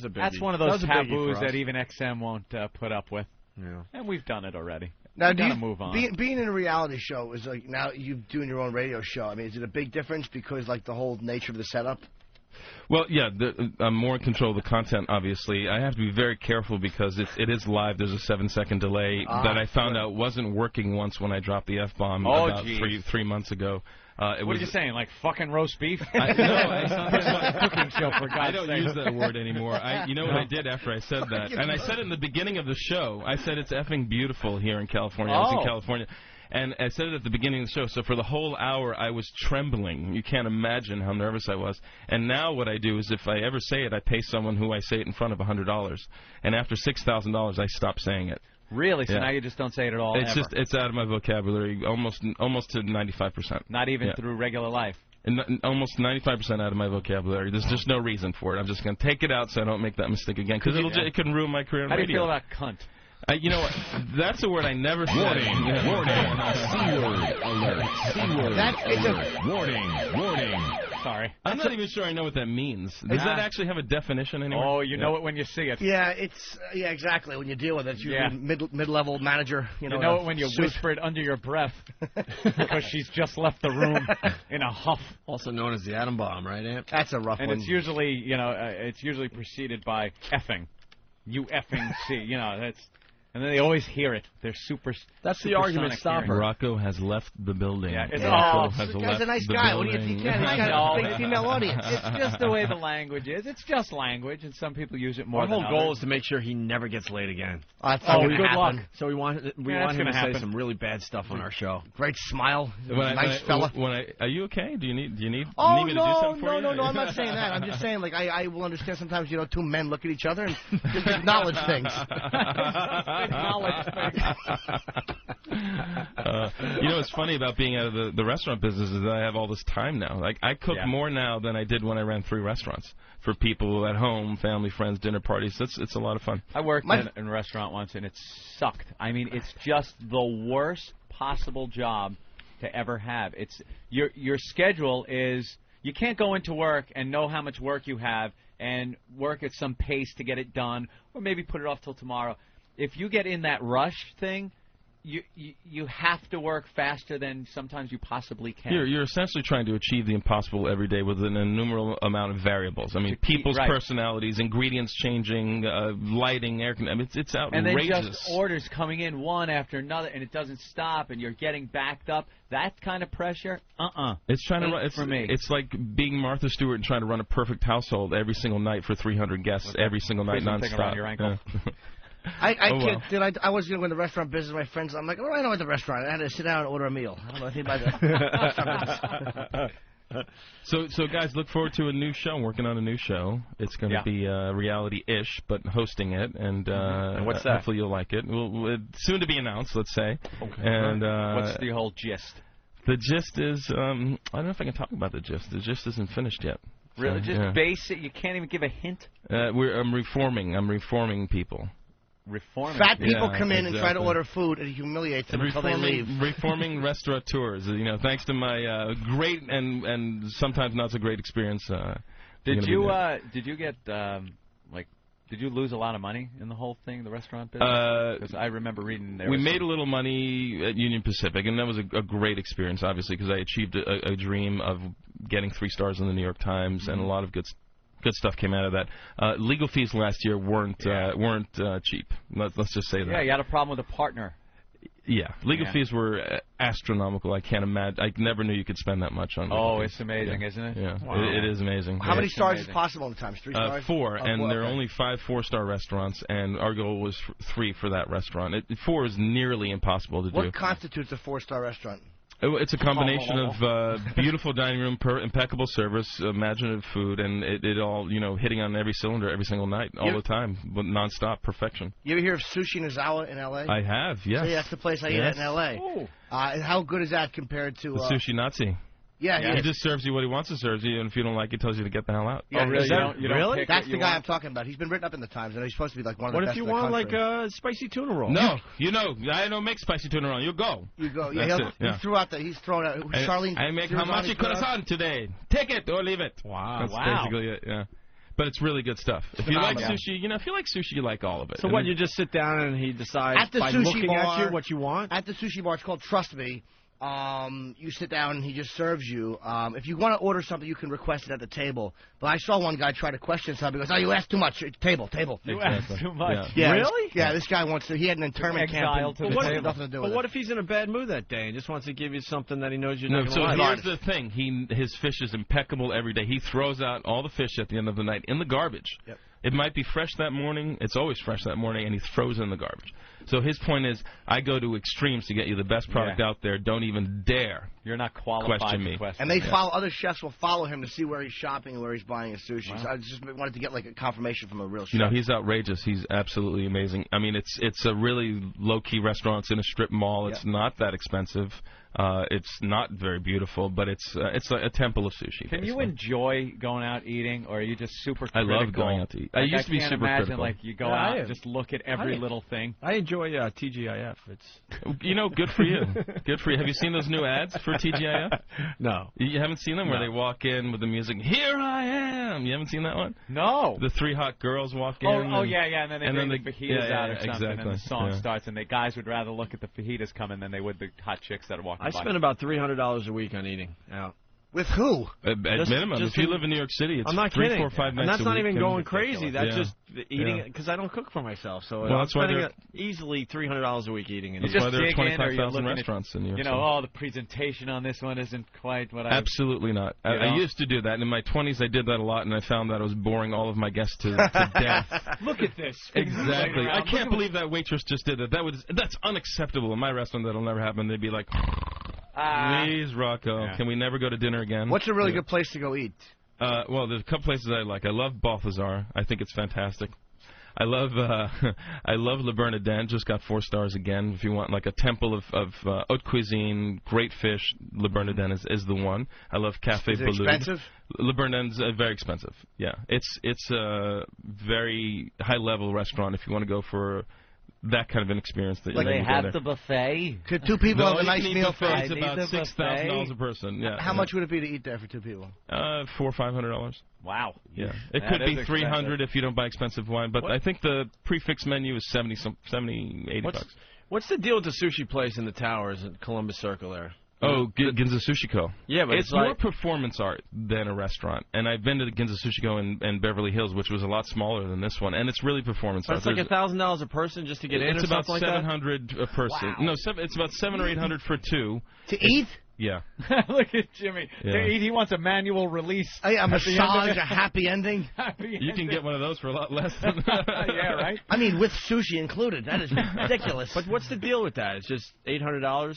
of those taboos that even XM won't put up with. Yeah. And we've done it already. Now, move on. Being in a reality show is like now you doing your own radio show. I mean, is it a big difference because like the whole nature of the setup? Well, yeah, I'm more in control of the content, obviously. I have to be very careful because it is live. There's a 7-second delay that I found out wasn't working once when I dropped the F-bomb about 3 months ago. What are you saying, like fucking roast beef? No, cooking show, for God's sake. I don't use that word anymore. You know what I did after I said that? And I said it in the beginning of the show. I said it's effing beautiful here in California. I was in California. And I said it at the beginning of the show, so for the whole hour I was trembling. You can't imagine how nervous I was. And now what I do is if I ever say it, I pay someone who I say it in front of $100. And after $6,000, I stop saying it. Really? So now you just don't say it at all? It's out of my vocabulary, almost to 95%. Not even through regular life? And almost 95% out of my vocabulary. There's just no reason for it. I'm just going to take it out so I don't make that mistake again, because it can ruin my career in radio. How do you feel about cunt? You know what? That's a word I never said. Warning. C-word alert. C-word alert. Warning. Sorry. I'm not even sure I know what that means. Does that actually have a definition anywhere? Oh, you know it when you see it. Yeah, exactly. When you deal with it, you're mid-level manager. You know it when you whisper it under your breath because she's just left the room in a huff. Also known as the atom bomb, right, Amp? That's a rough one. And it's usually preceded by effing. You effing see. That's. And then they always hear it. They're super. That's the argument stopper. Rocco has left the building. Yeah, this guy's a nice guy. What do you think? He's got a big female audience. It's just the way the language is. It's just language, and some people use it more. Our than whole goal is to make sure he never gets laid again. Good luck. So we want him to say some really bad stuff on our show. Great smile, nice fella. Are you okay? Do you need me to do something for you? No, I'm not saying that. I'm just saying I will understand sometimes two men look at each other and just acknowledge things. What's funny about being out of the restaurant business is that I have all this time now. Like I cook more now than I did when I ran 3 restaurants for people at home, family, friends, dinner parties. It's a lot of fun. I worked in a restaurant once and it sucked. I mean, it's just the worst possible job to ever have. It's your schedule is you can't go into work and know how much work you have and work at some pace to get it done, or maybe put it off till tomorrow. If you get in that rush thing, you have to work faster than sometimes you possibly can. You're essentially trying to achieve the impossible every day with an innumerable amount of variables. I mean, people's personalities, ingredients changing, lighting, air conditioning. It's outrageous. And then just orders coming in one after another, and it doesn't stop, and you're getting backed up. That kind of pressure, It's trying to run. It's for me. It's like being Martha Stewart and trying to run a perfect household every single night for 300 guests every single night Thing around nonstop. your ankle. Yeah. I can't, dude. I was going to go in the restaurant business with my friends. I'm like, I know at the restaurant. I had to sit down and order a meal. I don't know anything about that. So guys, look forward to a new show. I'm working on a new show. It's going to be reality-ish, but hosting it, and what's that? Hopefully you'll like it. It's soon to be announced, let's say. Okay. And what's the whole gist? The gist is, I don't know if I can talk about the gist. The gist isn't finished yet. Really, So, just basic. You can't even give a hint. I'm reforming people. Reforming. Fat people come in and try to order food, and it humiliates them until they leave. Reforming restaurateurs. Thanks to my great and sometimes not so great experience. Did you get did you lose a lot of money in the whole thing, the restaurant business? Because I remember reading there. We made a little money at Union Pacific, and that was a great experience, obviously, because I achieved a dream of getting 3 stars in the New York Times, and a lot of good stuff came out of that. Legal fees last year weren't cheap. Let's just say that. Yeah, you had a problem with a partner. Yeah, legal fees were astronomical. I can't imagine. I never knew you could spend that much on. Oh, it's amazing, isn't it? Yeah, wow. it is amazing. How many stars is possible in the Times? 3 stars? 4, and there are only 5 4-star restaurants, and our goal was 3 for that restaurant. 4 is nearly impossible to do. What constitutes a 4-star restaurant? It's a combination of beautiful dining room, impeccable service, imaginative food, and it all, hitting on every cylinder every single night, all the time, nonstop, perfection. You ever hear of Sushi Nozawa in L.A.? I have, yes. See, that's the place I eat at in L.A. And how good is that compared to... the Sushi Nazi. Yeah, he just serves you what he wants to serve you, and if you don't like it, tells you to get the hell out. Yeah, really? You don't pick That's what the you guy want? I'm talking about. He's been written up in the Times, and he's supposed to be like one of the What best if you in the want country. like a spicy tuna roll? No, I don't make spicy tuna roll. You go. You go. That's Yeah, it, yeah. He threw out he's thrown out. Charlene. I make hamachi kurasan today. Take it or leave it. Wow. That's basically it. Yeah. But it's really good stuff. If you like sushi, if you like sushi, you like all of it. So what? You just sit down and he decides at the by sushi looking bar, at you what you want? At the sushi bar, it's called Trust Me. You sit down and he just serves you. If you want to order something, you can request it at the table. But I saw one guy try to question something. He goes, "Oh, you asked too much. Table." You asked too much. Yeah, Really? Yeah, this guy wants to. He had an internment camp. to the table. Nothing to do with But what it. if he's in a bad mood that day and just wants to give you something that he knows you're No, not so going to like? here's the thing. His fish is impeccable every day. He throws out all the fish at the end of the night in the garbage. Yep. It might be fresh that morning. It's always fresh that morning, and he throws it in the garbage. So his point is, I go to extremes to get you the best product out there. Don't even dare. You're not qualified question to me. question. And they follow. Other chefs will follow him to see where he's shopping and where he's buying his sushi. Wow. So I just wanted to get like a confirmation from a real chef. He's outrageous. He's absolutely amazing. I mean, it's a really low-key restaurant. It's in a strip mall. It's not that expensive. It's not very beautiful, but it's like a temple of sushi. Can you enjoy going out eating, or are you just super I critical? love going out to eat. I Like, used to be can't super imagine, critical. like, you go Yeah, out I and am. just look at every little thing. I enjoy TGIF. It's Good for you. Good for you. Have you seen those new ads for TGIF? No. You haven't seen them where they walk in with the music, "Here I am." You haven't seen that one? No. The 3 hot girls walk in. Oh, yeah, and then they bring the the fajitas out or something, exactly. and the song Yeah. starts, and the guys would rather look at the fajitas coming than they would the hot chicks that are walking I by. spend about $300 a week on eating out. With who? At Just- minimum. just If you in- live in New York City, it's I'm not 3, kidding. 4, 5 nights and that's a not week, even and going crazy. That's yeah. just eating Yeah. because I don't cook for myself. So Well, I'm that's why spending they're- easily $300 a week eating. You That's just why there are dig in, or you're 25,000 looking restaurants in New York You know, the presentation on this one isn't quite what I... Absolutely not. You I know? used to do that. In my 20s, I did that a lot, and I found that I was boring all of my guests to death. Look at this. Exactly. I can't believe that waitress just did that. That's unacceptable. In my restaurant, that'll never happen. They'd be like, please, Rocco, can we never go to dinner again? What's a really good place to go eat? Well, there's a couple places I like. I love Balthazar. I think it's fantastic. I love Le Bernardin. Just got 4 stars again. If you want like a temple of haute cuisine, great fish, Le Bernardin is the one. I love Café Is it Balud. expensive? Le Bernardin's very expensive. Yeah, it's a very high level restaurant. If you want to go for that kind of an experience that Do they you have get the buffet? Could two people No, have a you nice can eat meal buffet. for? It's about $6,000 a person. Yeah. How much would it be to eat there for two people? $400 or $500. Wow. Yeah. It That could be is $300 if you don't buy expensive wine, but I think the prefix menu is $70, $80 bucks. What's the deal with the sushi place in the towers at Columbus Circle there? Oh, Ginza Sushi Co. Yeah, but it's more performance art than a restaurant. And I've been to the Ginza Sushi Co. in Beverly Hills, which was a lot smaller than this one, and it's really performance But art. it's like $1,000 a person just to get in. It's or about something like that? $700 a person. Wow. No, it's about $700 or $800 for two. To eat? Yeah. Look at Jimmy. Yeah. He wants a manual release. A at the end of massage, it. a happy ending. You can get one of those for a lot less than Yeah, right? I mean, with sushi included. That is ridiculous. But what's the deal with that? It's just $800?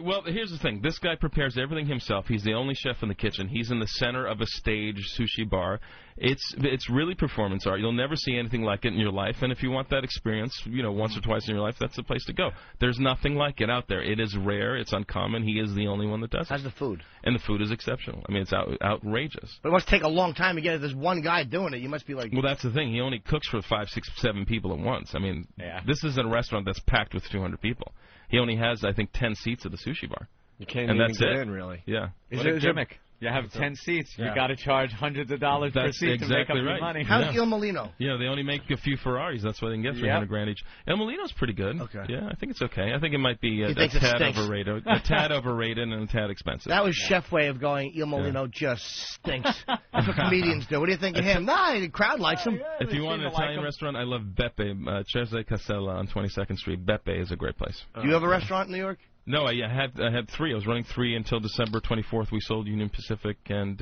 Well, here's the thing. This guy prepares everything himself. He's the only chef in the kitchen. He's in the center of a stage sushi bar. It's really performance art. You'll never see anything like it in your life. And if you want that experience, once or twice in your life, that's the place to go. There's nothing like it out there. It is rare. It's uncommon. He is the only one that does it. How's the food? And the food is exceptional. I mean, it's outrageous. But it must take a long time to get it. There's one guy doing it. You must be like... Well, that's the thing. He only cooks for 5, 6, 7 people at once. I mean, This isn't a restaurant that's packed with 200 people. He only has, I think, 10 seats at the sushi bar. You can't and even that's get it. in, really. Yeah. What a gimmick. You have 10 seats. Yeah. You got to charge hundreds of dollars per That's seat exactly to make up right. your money. How's Il Molino? Yeah, they only make a few Ferraris. That's why they can get $300,000 each. El Molino's pretty good. Okay. Yeah, I think it's okay. I think it might be a thinks it tad stinks. overrated, a tad overrated, and a tad expensive. That was chef way of going, Il Molino just stinks. That's what comedians do. What do you think of him? Nah, the crowd likes him. If you want an Italian restaurant, I love Beppe, Cese Casella on 22nd Street. Beppe is a great place. Do you have a restaurant in New York? No, I had 3. I was running 3 until December 24th. We sold Union Pacific, and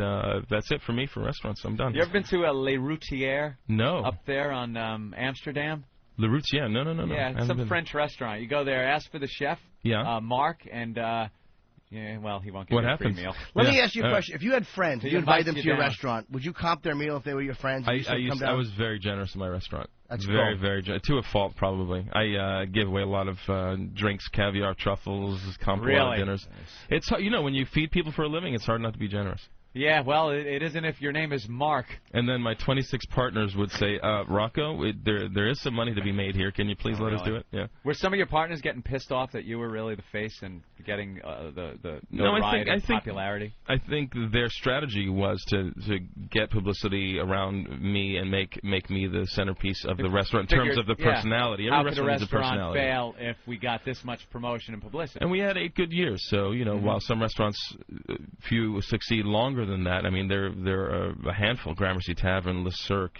that's it for me for restaurants. I'm done. You ever been to Le Routier? No. Up there on Amsterdam? Le Routier? No. Yeah, I it's haven't some been. French restaurant. You go there, ask for the chef, Mark, and well, he won't give What you a happens? free meal. Let me ask you a question. If you had friends, He you invite invites them you to your down. restaurant, would you comp their meal if they were your friends? I was very generous in my restaurant. That's very, cool. very generous. To a fault, probably. I give away a lot of drinks, caviar, truffles, Really? dinners. It's when you feed people for a living, it's hard not to be generous. Yeah, well, it isn't if your name is Mark. And then my 26 partners would say, Rocco, there is some money to be made here. Can you please let us do it? Yeah. Were some of your partners getting pissed off that you were really the face and getting the No, notoriety I and think popularity? I think their strategy was to get publicity around me and make me the centerpiece of the restaurant in terms of the personality. How Every could a restaurant needs a restaurant personality. fail if we got this much promotion and publicity? And we had 8 good years, so while some restaurants, few succeed longer than that. I mean, there are a handful: Gramercy Tavern, Le Cirque.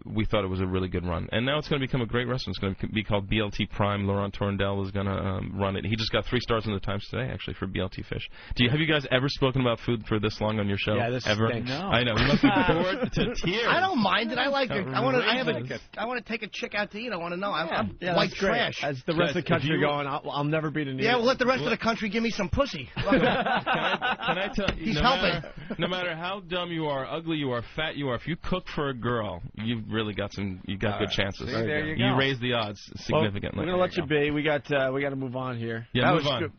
We thought it was a really good run, and now it's going to become a great restaurant. It's going to be called BLT Prime. Laurent Torrendell is going to run it. He just got 3 stars in the Times today, actually, for BLT Fish. Have you guys ever spoken about food for this long on your show? Yeah, this ever? stinks. No. I know. We must be bored to tears. I don't mind it. I like it. I want Outrageous. to take a chick out to eat. I want to know. I'm Yeah, white that's great. trash. As the rest of the If country you- going, I'll never be to New Yeah, York. well, let the rest of the country give me some pussy. Can I tell you? He's no helping. No matter how dumb you are, ugly you are, fat you are, if you cook for a girl, you've really got good chances. See, there you go. raise the odds significantly. We're gonna let you be. We got to move on here. Yeah, That move was on. good.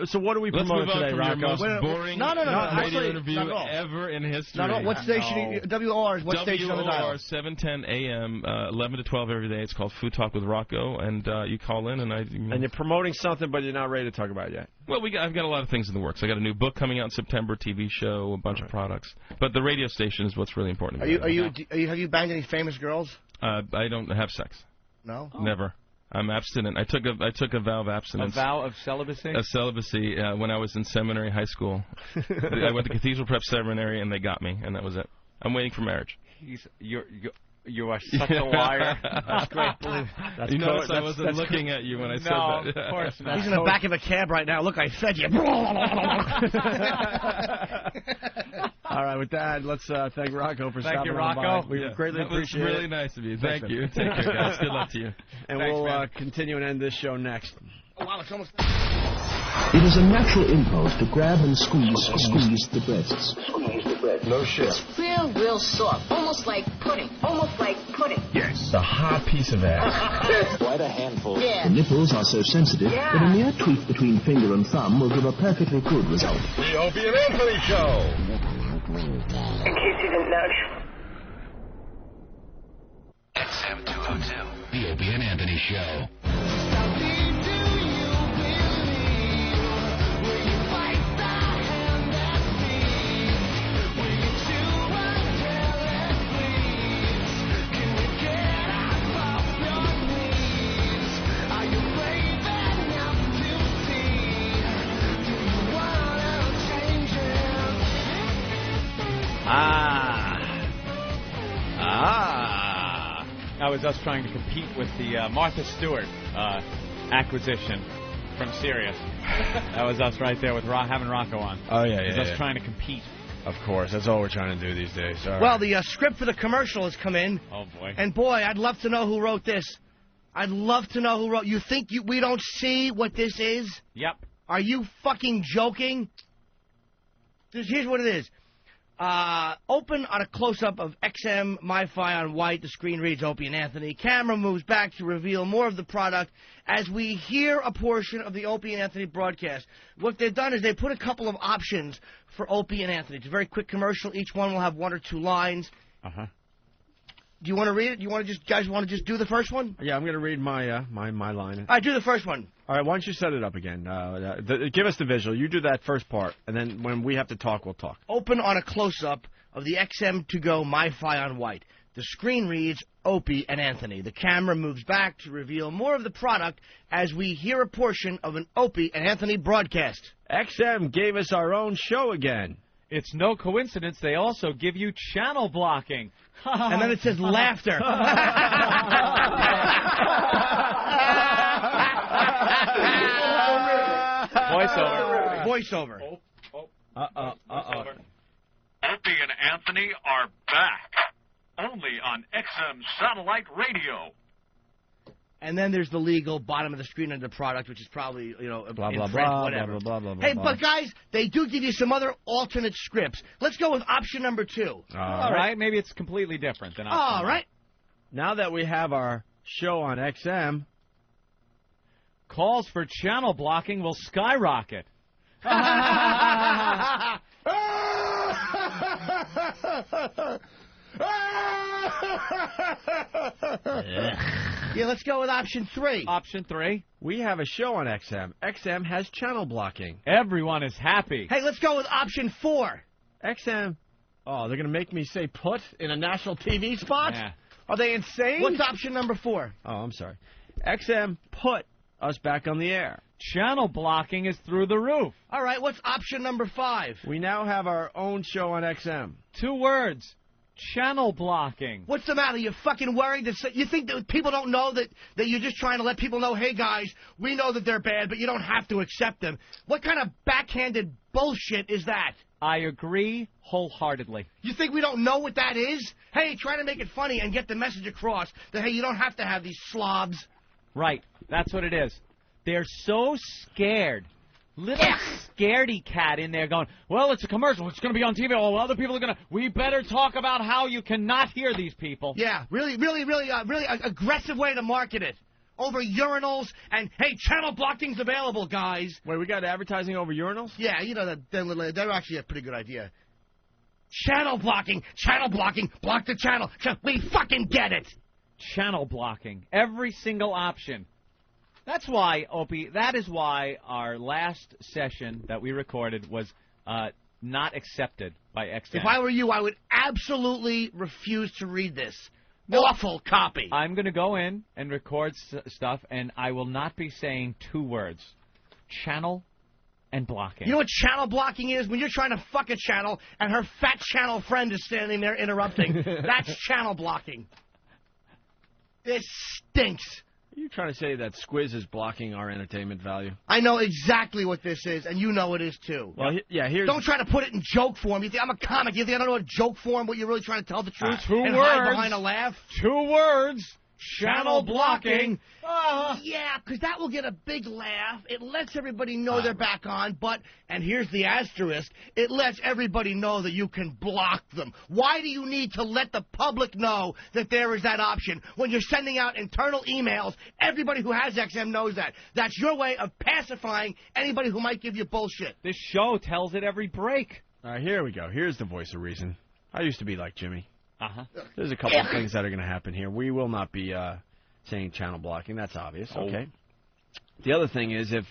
So what are we Let's promoting move on today, from Rocco? your most boring No, radio actually, interview not at all. ever in history. No, what station? WOR is what station on the dial? WOR 710 AM, 11 to 12 every day. It's called Food Talk with Rocco, and you call in, and And you're promoting something, but you're not ready to talk about it yet. Well, I've got a lot of things in the works. I got a new book coming out in September, TV show, a bunch of products. But the radio station is what's really important. to me. Have you banged any famous girls? I don't have sex. No. Never. I'm abstinent. I took a vow of A abstinence. vow of celibacy? Of celibacy when I was in seminary, high school. I went to Cathedral Prep Seminary, and they got me, and that was it. I'm waiting for marriage. You are such a liar. That's great. You notice I wasn't looking at you when I said that. No, of course not. He's in the back of a cab right now. Look, I fed you. All right, with that, let's thank Rocco for Thank stopping you, on Rocco. by. We greatly that was appreciate really it. nice of you. Thanks, Thank you. man. Take care, guys. Good luck to you. And Thanks, we'll man. continue and end this show next. Oh, wow, it's almost... It is a natural impulse to grab and squeeze the breasts. No shit. Real soft. Almost like pudding. Yes. A hard piece of ass. Quite a handful. Yeah. The nipples are so sensitive that a mere tweak between finger and thumb will give a perfectly good result. The Opie and Anthony Show. In case you didn't know. XM202. The Opie and Anthony Show. That was us trying to compete with the Martha Stewart acquisition from Sirius. That was us right there with having Rocco on. Oh, yeah, It was yeah. us trying to compete. Of course. That's all we're trying to do these days. All right. Well, the script for the commercial has come in. Oh, boy. And, boy, I'd love to know who wrote this. I'd love to know who wrote. You think we don't see what this is? Yep. Are you fucking joking? Here's what it is. Open on a close-up of XM MiFi on white. The screen reads Opie and Anthony. Camera moves back to reveal more of the product as we hear a portion of the Opie and Anthony broadcast. What they've done is they put a couple of options for Opie and Anthony. It's a very quick commercial. Each one will have 1 or 2 lines. Uh-huh. Do you want to read it? Do you want to guys want to just do the first one? Yeah, I'm going to read my my line. All right, do the first one. All right, why don't you set it up again? Give us the visual. You do that first part, and then when we have to talk, we'll talk. Open on a close-up of the XM2Go MiFi on white. The screen reads Opie and Anthony. The camera moves back to reveal more of the product as we hear a portion of an Opie and Anthony broadcast. XM gave us our own show again. It's no coincidence they also give you channel blocking. And then it says laughter. Voiceover. Voiceover. Opie and Anthony are back. Only on XM Satellite Radio. And then there's the legal bottom of the screen of the product, which is probably, blah, in blah, print, blah, whatever. blah, blah, blah, Hey, blah. but guys, they do give you some other alternate scripts. Let's go with option number 2. All right. Maybe it's completely different than option All one. right. Now that we have our show on XM, calls for channel blocking will skyrocket. Yeah, let's go with option 3. Option 3. we have a show on XM. XM has channel blocking. Everyone is happy. Hey, let's go with option 4. XM. Oh, they're going to make me say put in a national TV spot? Yeah. Are they insane? What's option number 4? Oh, I'm sorry. XM put us back on the air. Channel blocking is through the roof. All right, what's option number 5? We now have our own show on XM. 2 words. Channel blocking. What's the matter? You're fucking worried that you think that people don't know that you're just trying to let people know, hey guys, we know that they're bad, but you don't have to accept them. What kind of backhanded bullshit is that? I agree wholeheartedly. You think we don't know what that is? Hey, try to make it funny and get the message across that, hey, you don't have to have these slobs. Right. That's what it is. They're so scared. Little scaredy cat in there going, well, it's a commercial. It's going to be on TV. Oh, other people are going to... We better talk about how you cannot hear these people. Yeah, really aggressive way to market it. Over urinals and, hey, channel blocking's available, guys. Wait, we got advertising over urinals? Yeah, you know, they're actually a pretty good idea. Channel blocking, block the channel. We fucking get it. Channel blocking. Every single option. That's why, Opie, that is why our last session that we recorded was not accepted by XM. If I were you, I would absolutely refuse to read this. Awful copy. I'm going to go in and record stuff, and I will not be saying 2 words. Channel and blocking. You know what channel blocking is? When you're trying to fuck a channel, and her fat channel friend is standing there interrupting. That's channel blocking. This stinks. Are you trying to say that Squiz is blocking our entertainment value? I know exactly what this is, and you know it is too. Well, yeah, here's... Don't try to put it in joke form. You think I'm a comic. You think I don't know what joke form, but you're really trying to tell the truth 2 and words. hide behind a laugh? 2 words. Channel blocking. Yeah, because that will get a big laugh. It lets everybody know they're back on, but, and here's the asterisk, it lets everybody know that you can block them. Why do you need to let the public know that there is that option? When you're sending out internal emails, everybody who has XM knows that. That's your way of pacifying anybody who might give you bullshit. This show tells it every break. All right, here we go. Here's the voice of reason. I used to be like Jimmy. Uh-huh. There's a couple of things that are going to happen here. We will not be saying channel blocking. That's obvious. Oh. Okay. The other thing is if,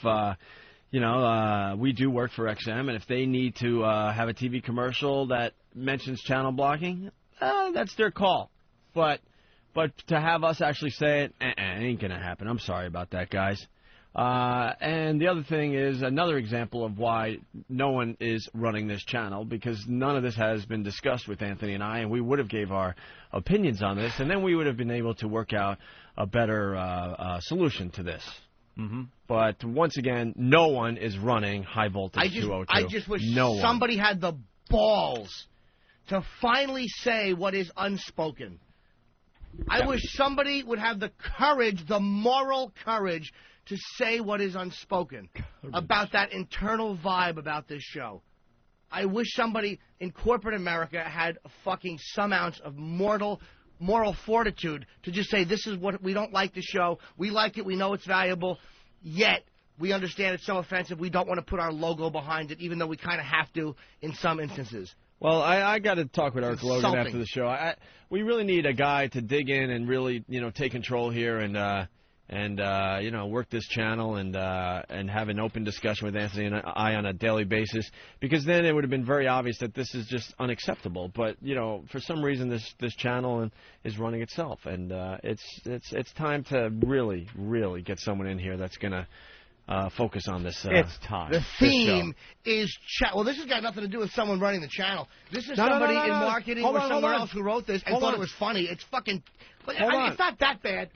we do work for XM, and if they need to have a TV commercial that mentions channel blocking, that's their call. But to have us actually say it, ain't going to happen. I'm sorry about that, guys. And the other thing is another example of why no one is running this channel, because none of this has been discussed with Anthony and I, and we would have gave our opinions on this, and then we would have been able to work out a better solution to this. Mm-hmm. But once again, no one is running High Voltage 202. I just wish no somebody had the balls to finally say what is unspoken. I wish somebody would have the courage, the moral courage, to say what is unspoken about that internal vibe about this show. I wish somebody in corporate America had fucking some ounce of moral fortitude to just say, this is what we don't like the show. We like it. We know it's valuable. Yet we understand it's so offensive. We don't want to put our logo behind it, even though we kind of have to in some instances. Well, I got to talk with Eric Logan Insulting. after the show. We really need a guy to dig in and really, take control here and work this channel and have an open discussion with Anthony and I on a daily basis, because then it would have been very obvious that this is just unacceptable. But for some reason this channel is running itself, and it's time to really get someone in here that's gonna focus on this. It's time. The theme is well, this has got nothing to do with someone running the channel. This is somebody in marketing or somewhere else who wrote this and thought it was funny. It's fucking. It's not that bad.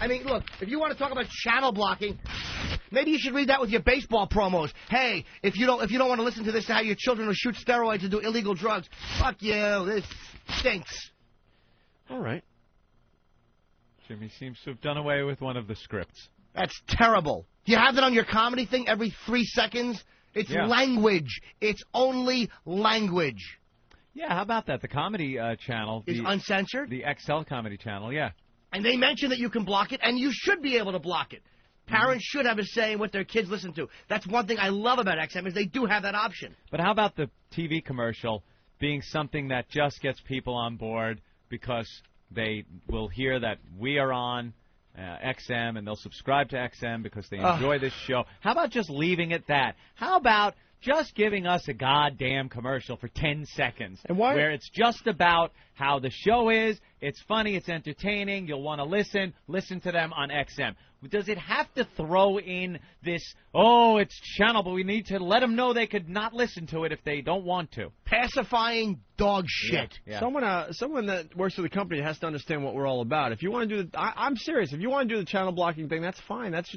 I mean, look, if you want to talk about channel blocking, maybe you should read that with your baseball promos. Hey, if you don't want to listen to this, how your children will shoot steroids and do illegal drugs. Fuck you. This stinks. All right. Jimmy seems to have done away with one of the scripts. That's terrible. You have it on your comedy thing every 3 seconds? It's language. It's only language. Yeah, how about that? The comedy channel is uncensored? The XL comedy channel, yeah. And they mention that you can block it, and you should be able to block it. Parents should have a say in what their kids listen to. That's one thing I love about XM is they do have that option. But how about the TV commercial being something that just gets people on board because they will hear that we are on XM and they'll subscribe to XM because they enjoy this show? How about just leaving it that? How about just giving us a goddamn commercial for 10 seconds where it's just about how the show is, it's funny, it's entertaining, you'll want to listen to them on XM. Does it have to throw in this, it's channel, but we need to let them know they could not listen to it if they don't want to? Pacifying dog shit. Yeah. Someone that works for the company has to understand what we're all about. If you want to do I'm serious. If you want to do the channel blocking thing, that's fine. That's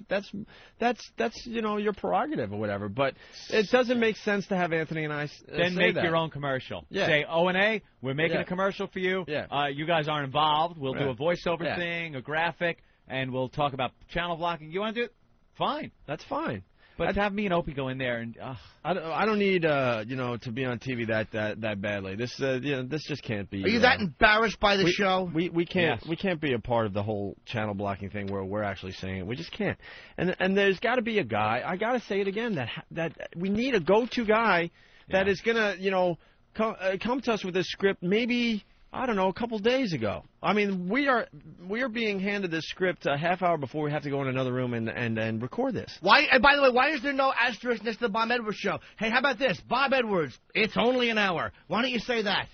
your prerogative or whatever. But it doesn't make sense to have Anthony and I then say make that. your own commercial. Yeah. Say O&A, we're making a commercial for you. Yeah. You guys aren't involved. We'll do a voiceover thing, a graphic, and we'll talk about channel blocking. You want to do it? Fine. That's fine. But to have me and Opie go in there and I don't need to be on TV that badly. This just can't be. Are you that embarrassed by the show? We can't be a part of the whole channel blocking thing where we're actually saying it. We just can't. And there's got to be a guy. I got to say it again that we need a go-to guy that is gonna come to us with this script. Maybe. I don't know, a couple days ago. I mean, we are being handed this script a half hour before we have to go in another room and record this. Why? And by the way, why is there no asterisk next to the Bob Edwards show? Hey, how about this? Bob Edwards, it's only an hour. Why don't you say that?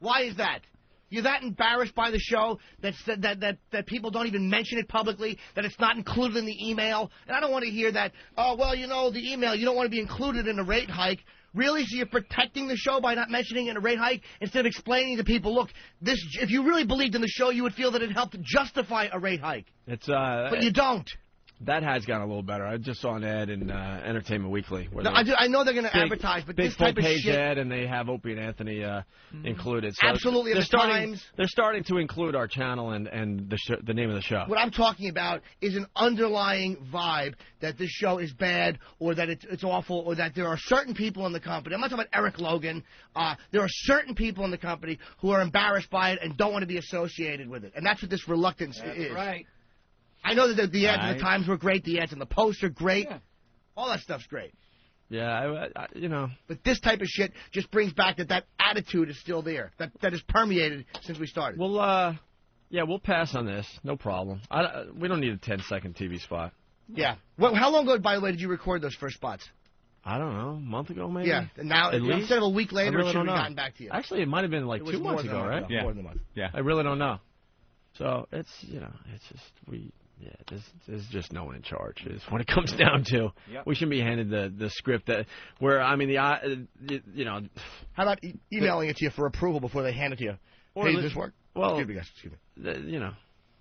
Why is that? You're that embarrassed by the show that people don't even mention it publicly, that it's not included in the email? And I don't want to hear that, the email, you don't want to be included in a rate hike. Really? So you're protecting the show by not mentioning it in a rate hike instead of explaining to people, look, if you really believed in the show, you would feel that it helped justify a rate hike. But you don't. That has gotten a little better. I just saw an ad in Entertainment Weekly. No, I know they're going to advertise, but this type of page shit... ad, and they have Opie and Anthony included. So Absolutely, they're Times. They're starting to include our channel and the name of the show. What I'm talking about is an underlying vibe that this show is bad, or that it's awful, or that there are certain people in the company. I'm not talking about Eric Logan. There are certain people in the company who are embarrassed by it and don't want to be associated with it. And that's what this reluctance is. That's right. I know that the ads in the Times were great. The ads in the Post are great. Yeah. All that stuff's great. Yeah, But this type of shit just brings back that attitude is still there. That is permeated since we started. Well, Yeah, we'll pass on this. No problem. We don't need a 10-second TV spot. Yeah. Well, how long ago, by the way, did you record those first spots? I don't know, a month ago maybe? Yeah. And now, At least? instead of a week later, I really it should don't have know. gotten back to you. Actually, it might have been like It was 2 more months than a ago, month right? ago, more than a month. Yeah. I really don't know. So it's there's just no one in charge is what it comes down to. Yep. We shouldn't be handed the script that where I mean How about emailing it to you for approval before they hand it to you? Hey, does this work? Well, Excuse me.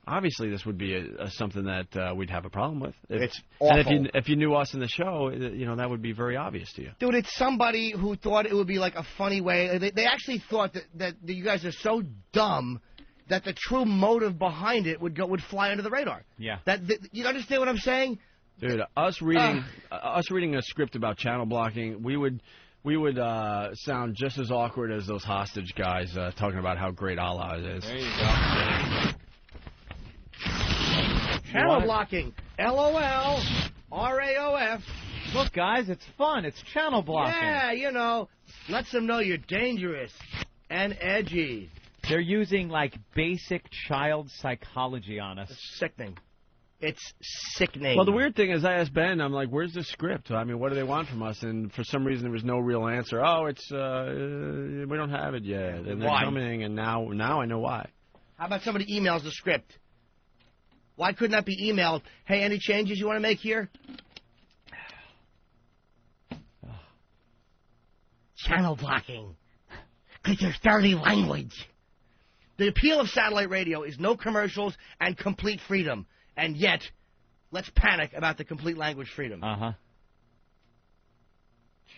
Obviously this would be something that we'd have a problem with. It's and awful. if you knew us in the show, that would be very obvious to you. Dude, it's somebody who thought it would be like a funny way. They actually thought that you guys are so dumb that the true motive behind it would fly under the radar. Yeah. You understand what I'm saying? Dude, us reading a script about channel blocking, we would sound just as awkward as those hostage guys talking about how great Allah is. There you go. Channel blocking. LOL. RAOF. Look, guys, it's fun. It's channel blocking. Yeah, lets them know you're dangerous and edgy. They're using, basic child psychology on us. It's sickening. It's sickening. Well, the weird thing is I asked Ben, I'm like, where's the script? I mean, what do they want from us? And for some reason there was no real answer. Oh, it's, we don't have it yet. And they're Why? coming, and now I know why. How about somebody emails the script? Why couldn't that be emailed? Hey, any changes you want to make here? Channel blocking. Because there's dirty language. The appeal of satellite radio is no commercials and complete freedom. And yet, let's panic about the complete language freedom. Uh-huh.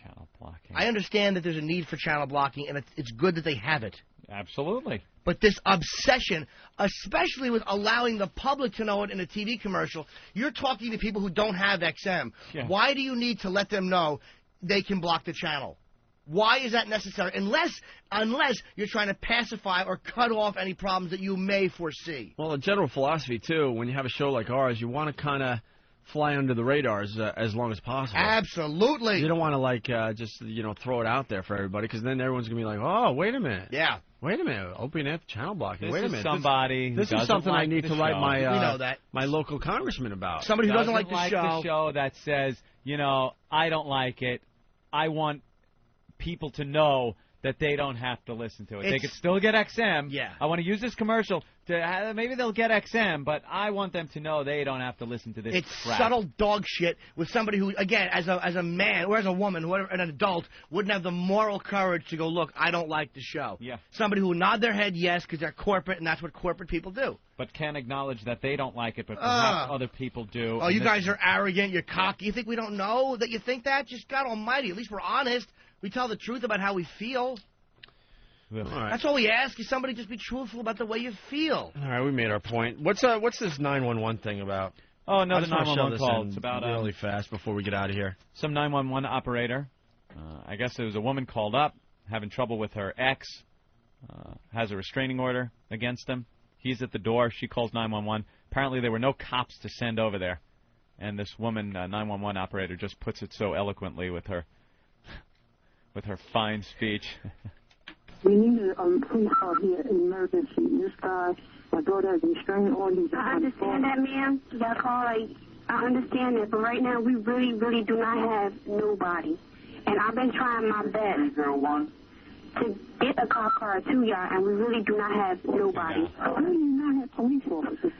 Channel blocking. I understand that there's a need for channel blocking, and it's good that they have it. Absolutely. But this obsession, especially with allowing the public to know it in a TV commercial, you're talking to people who don't have XM. Yeah. Why do you need to let them know they can block the channel? Why is that necessary? Unless you're trying to pacify or cut off any problems that you may foresee. Well, a general philosophy, too, when you have a show like ours, you want to kind of fly under the radars as long as possible. Absolutely. You don't want to, just throw it out there for everybody, because then everyone's going to be like, oh, wait a minute. Yeah. Wait a minute. OPNF channel blocking. Wait a minute. This is something I need to write my local congressman about. Somebody who doesn't like the show that says, I don't like it. I want people to know that they don't have to listen to it. They could still get XM. Yeah. I want to use this commercial to maybe they'll get XM, but I want them to know they don't have to listen to this It's crap. subtle dog shit with somebody who, again, as a man or as a woman, whoever, an adult, wouldn't have the moral courage to go, look, I don't like the show. Yeah. Somebody who would nod their head yes because they're corporate and that's what corporate people do. But can't acknowledge that they don't like it, but perhaps other people do. Oh, you guys are arrogant, you're cocky. You think we don't know that you think that? Just God almighty, at least we're honest. We tell the truth about how we feel. All right. That's all we ask is somebody just be truthful about the way you feel. All right, we made our point. What's this 911 thing about? Oh, another I just wanna shove 911 this call. in It's about really fast before we get out of here. Some 911 operator. I guess there was a woman called up having trouble with her ex. Has a restraining order against him. He's at the door. She calls 911. Apparently there were no cops to send over there. And this woman, 911 operator, just puts it so eloquently with her fine speech. We need a police call here, an emergency. This guy, my daughter has a restraining order. I understand that, ma'am. That call, I understand that, but right now we really, really do not have nobody. And I've been trying my best to get a cop car to y'all, and we really do not have nobody. Why do you not have police officers?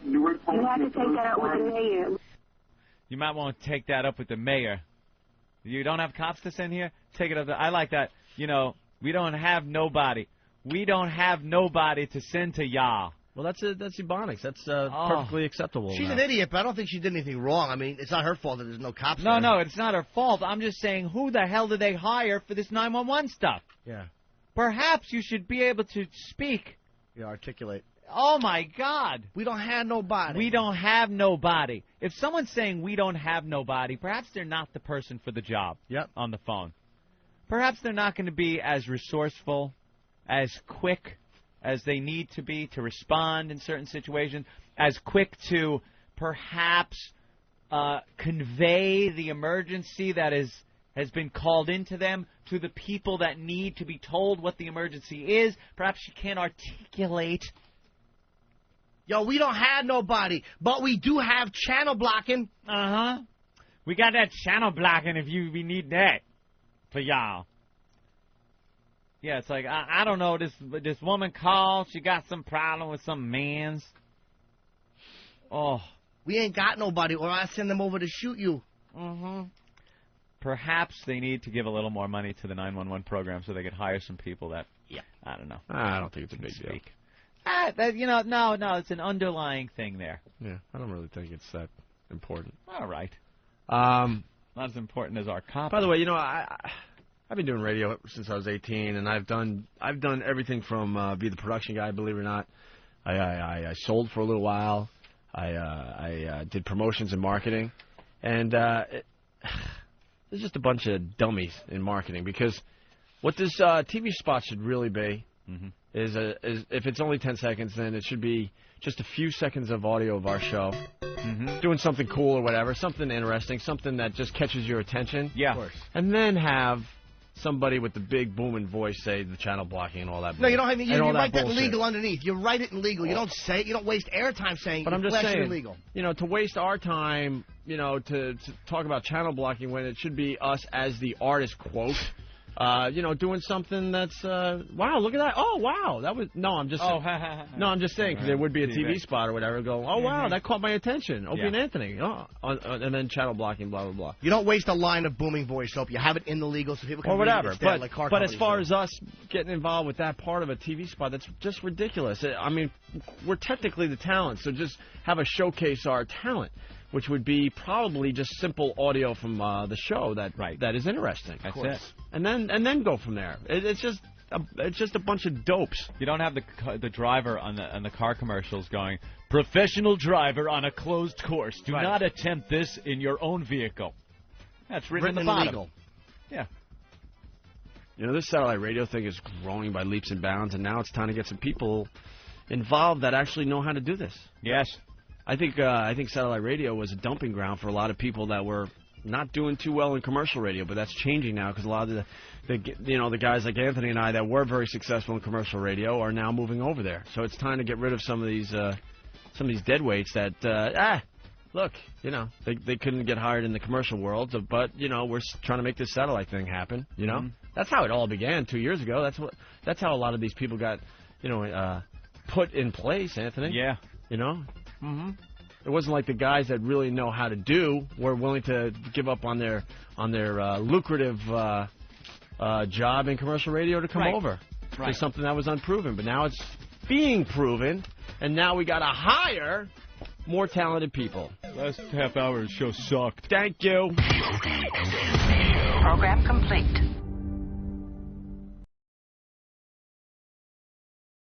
You have to take that up with the mayor. You might want to take that up with the mayor. You don't have cops to send here? Take it up. I like that. We don't have nobody. We don't have nobody to send to y'all. Well, that's Ebonics. That's perfectly acceptable. She's an idiot, but I don't think she did anything wrong. I mean, it's not her fault that there's no cops No, there. no, it's not her fault. I'm just saying, who the hell did they hire for this 911 stuff? Yeah. Perhaps you should be able to speak. Yeah, articulate. Oh, my God. We don't have nobody. We don't have nobody. If someone's saying we don't have nobody, perhaps they're not the person for the job on the phone. Perhaps they're not going to be as resourceful, as quick as they need to be to respond in certain situations, as quick to perhaps convey the emergency that has been called into them to the people that need to be told what the emergency is. Perhaps she can't articulate Yo, we don't have nobody, but we do have channel blocking. Uh-huh. We got that channel blocking if we need that for y'all. Yeah, it's like, I don't know, this woman called, she got some problem with some mans. Oh. We ain't got nobody, or I send them over to shoot you. Mm-hmm. Perhaps they need to give a little more money to the 911 program so they could hire some people that, I don't know. I don't think it's a big deal. No, it's an underlying thing there. Yeah, I don't really think it's that important. All right. Not as important as our cop. By the way, I've been doing radio since I was 18, and I've done everything from be the production guy, believe it or not. I sold for a little while. I did promotions and marketing, and there's just a bunch of dummies in marketing, because what this TV spot should really be is if it's only 10 seconds, then it should be just a few seconds of audio of our show, doing something cool or whatever, something interesting, something that just catches your attention. Yeah. Of course. And then have somebody with the big booming voice say the channel blocking and all that. No, you don't have you write that in bullshit. legal underneath. You write it in legal. You don't say it. You don't waste airtime saying it. But I'm just saying, illegal. to waste our time, to talk about channel blocking when it should be us as the artist, quote, doing something that's, wow, look at that. Oh, wow. That was, no, I'm just saying, because there would be a TV spot or whatever, go, oh, wow, that caught my attention. Opie and Anthony. Oh, and then channel blocking, blah, blah, blah. You don't waste a line of booming voice, Opie. You have it in the legal so people can or whatever. read it instead, But as far as us getting involved with that part of a TV spot, that's just ridiculous. I mean, we're technically the talent, so just have a showcase our talent, which would be probably just simple audio from the show that is interesting. That's it. And then go from there. It's just a bunch of dopes. You don't have the driver on the car commercials going, professional driver on a closed course. Do not attempt this in your own vehicle. That's written at the bottom. Legal. Yeah. This satellite radio thing is growing by leaps and bounds, and now it's time to get some people involved that actually know how to do this. Yes. I think satellite radio was a dumping ground for a lot of people that were not doing too well in commercial radio, but that's changing now because a lot of the guys like Anthony and I that were very successful in commercial radio are now moving over there. So it's time to get rid of some of these deadweights that look, they couldn't get hired in the commercial world, but we're trying to make this satellite thing happen. That's how it all began 2 years ago. That's how a lot of these people got put in place, Anthony. Yeah. It wasn't like the guys that really know how to do were willing to give up on their lucrative job in commercial radio to come over to something that was unproven. But now it's being proven, and now we got to hire more talented people. Last half hour of the show sucked. Thank you. Program complete.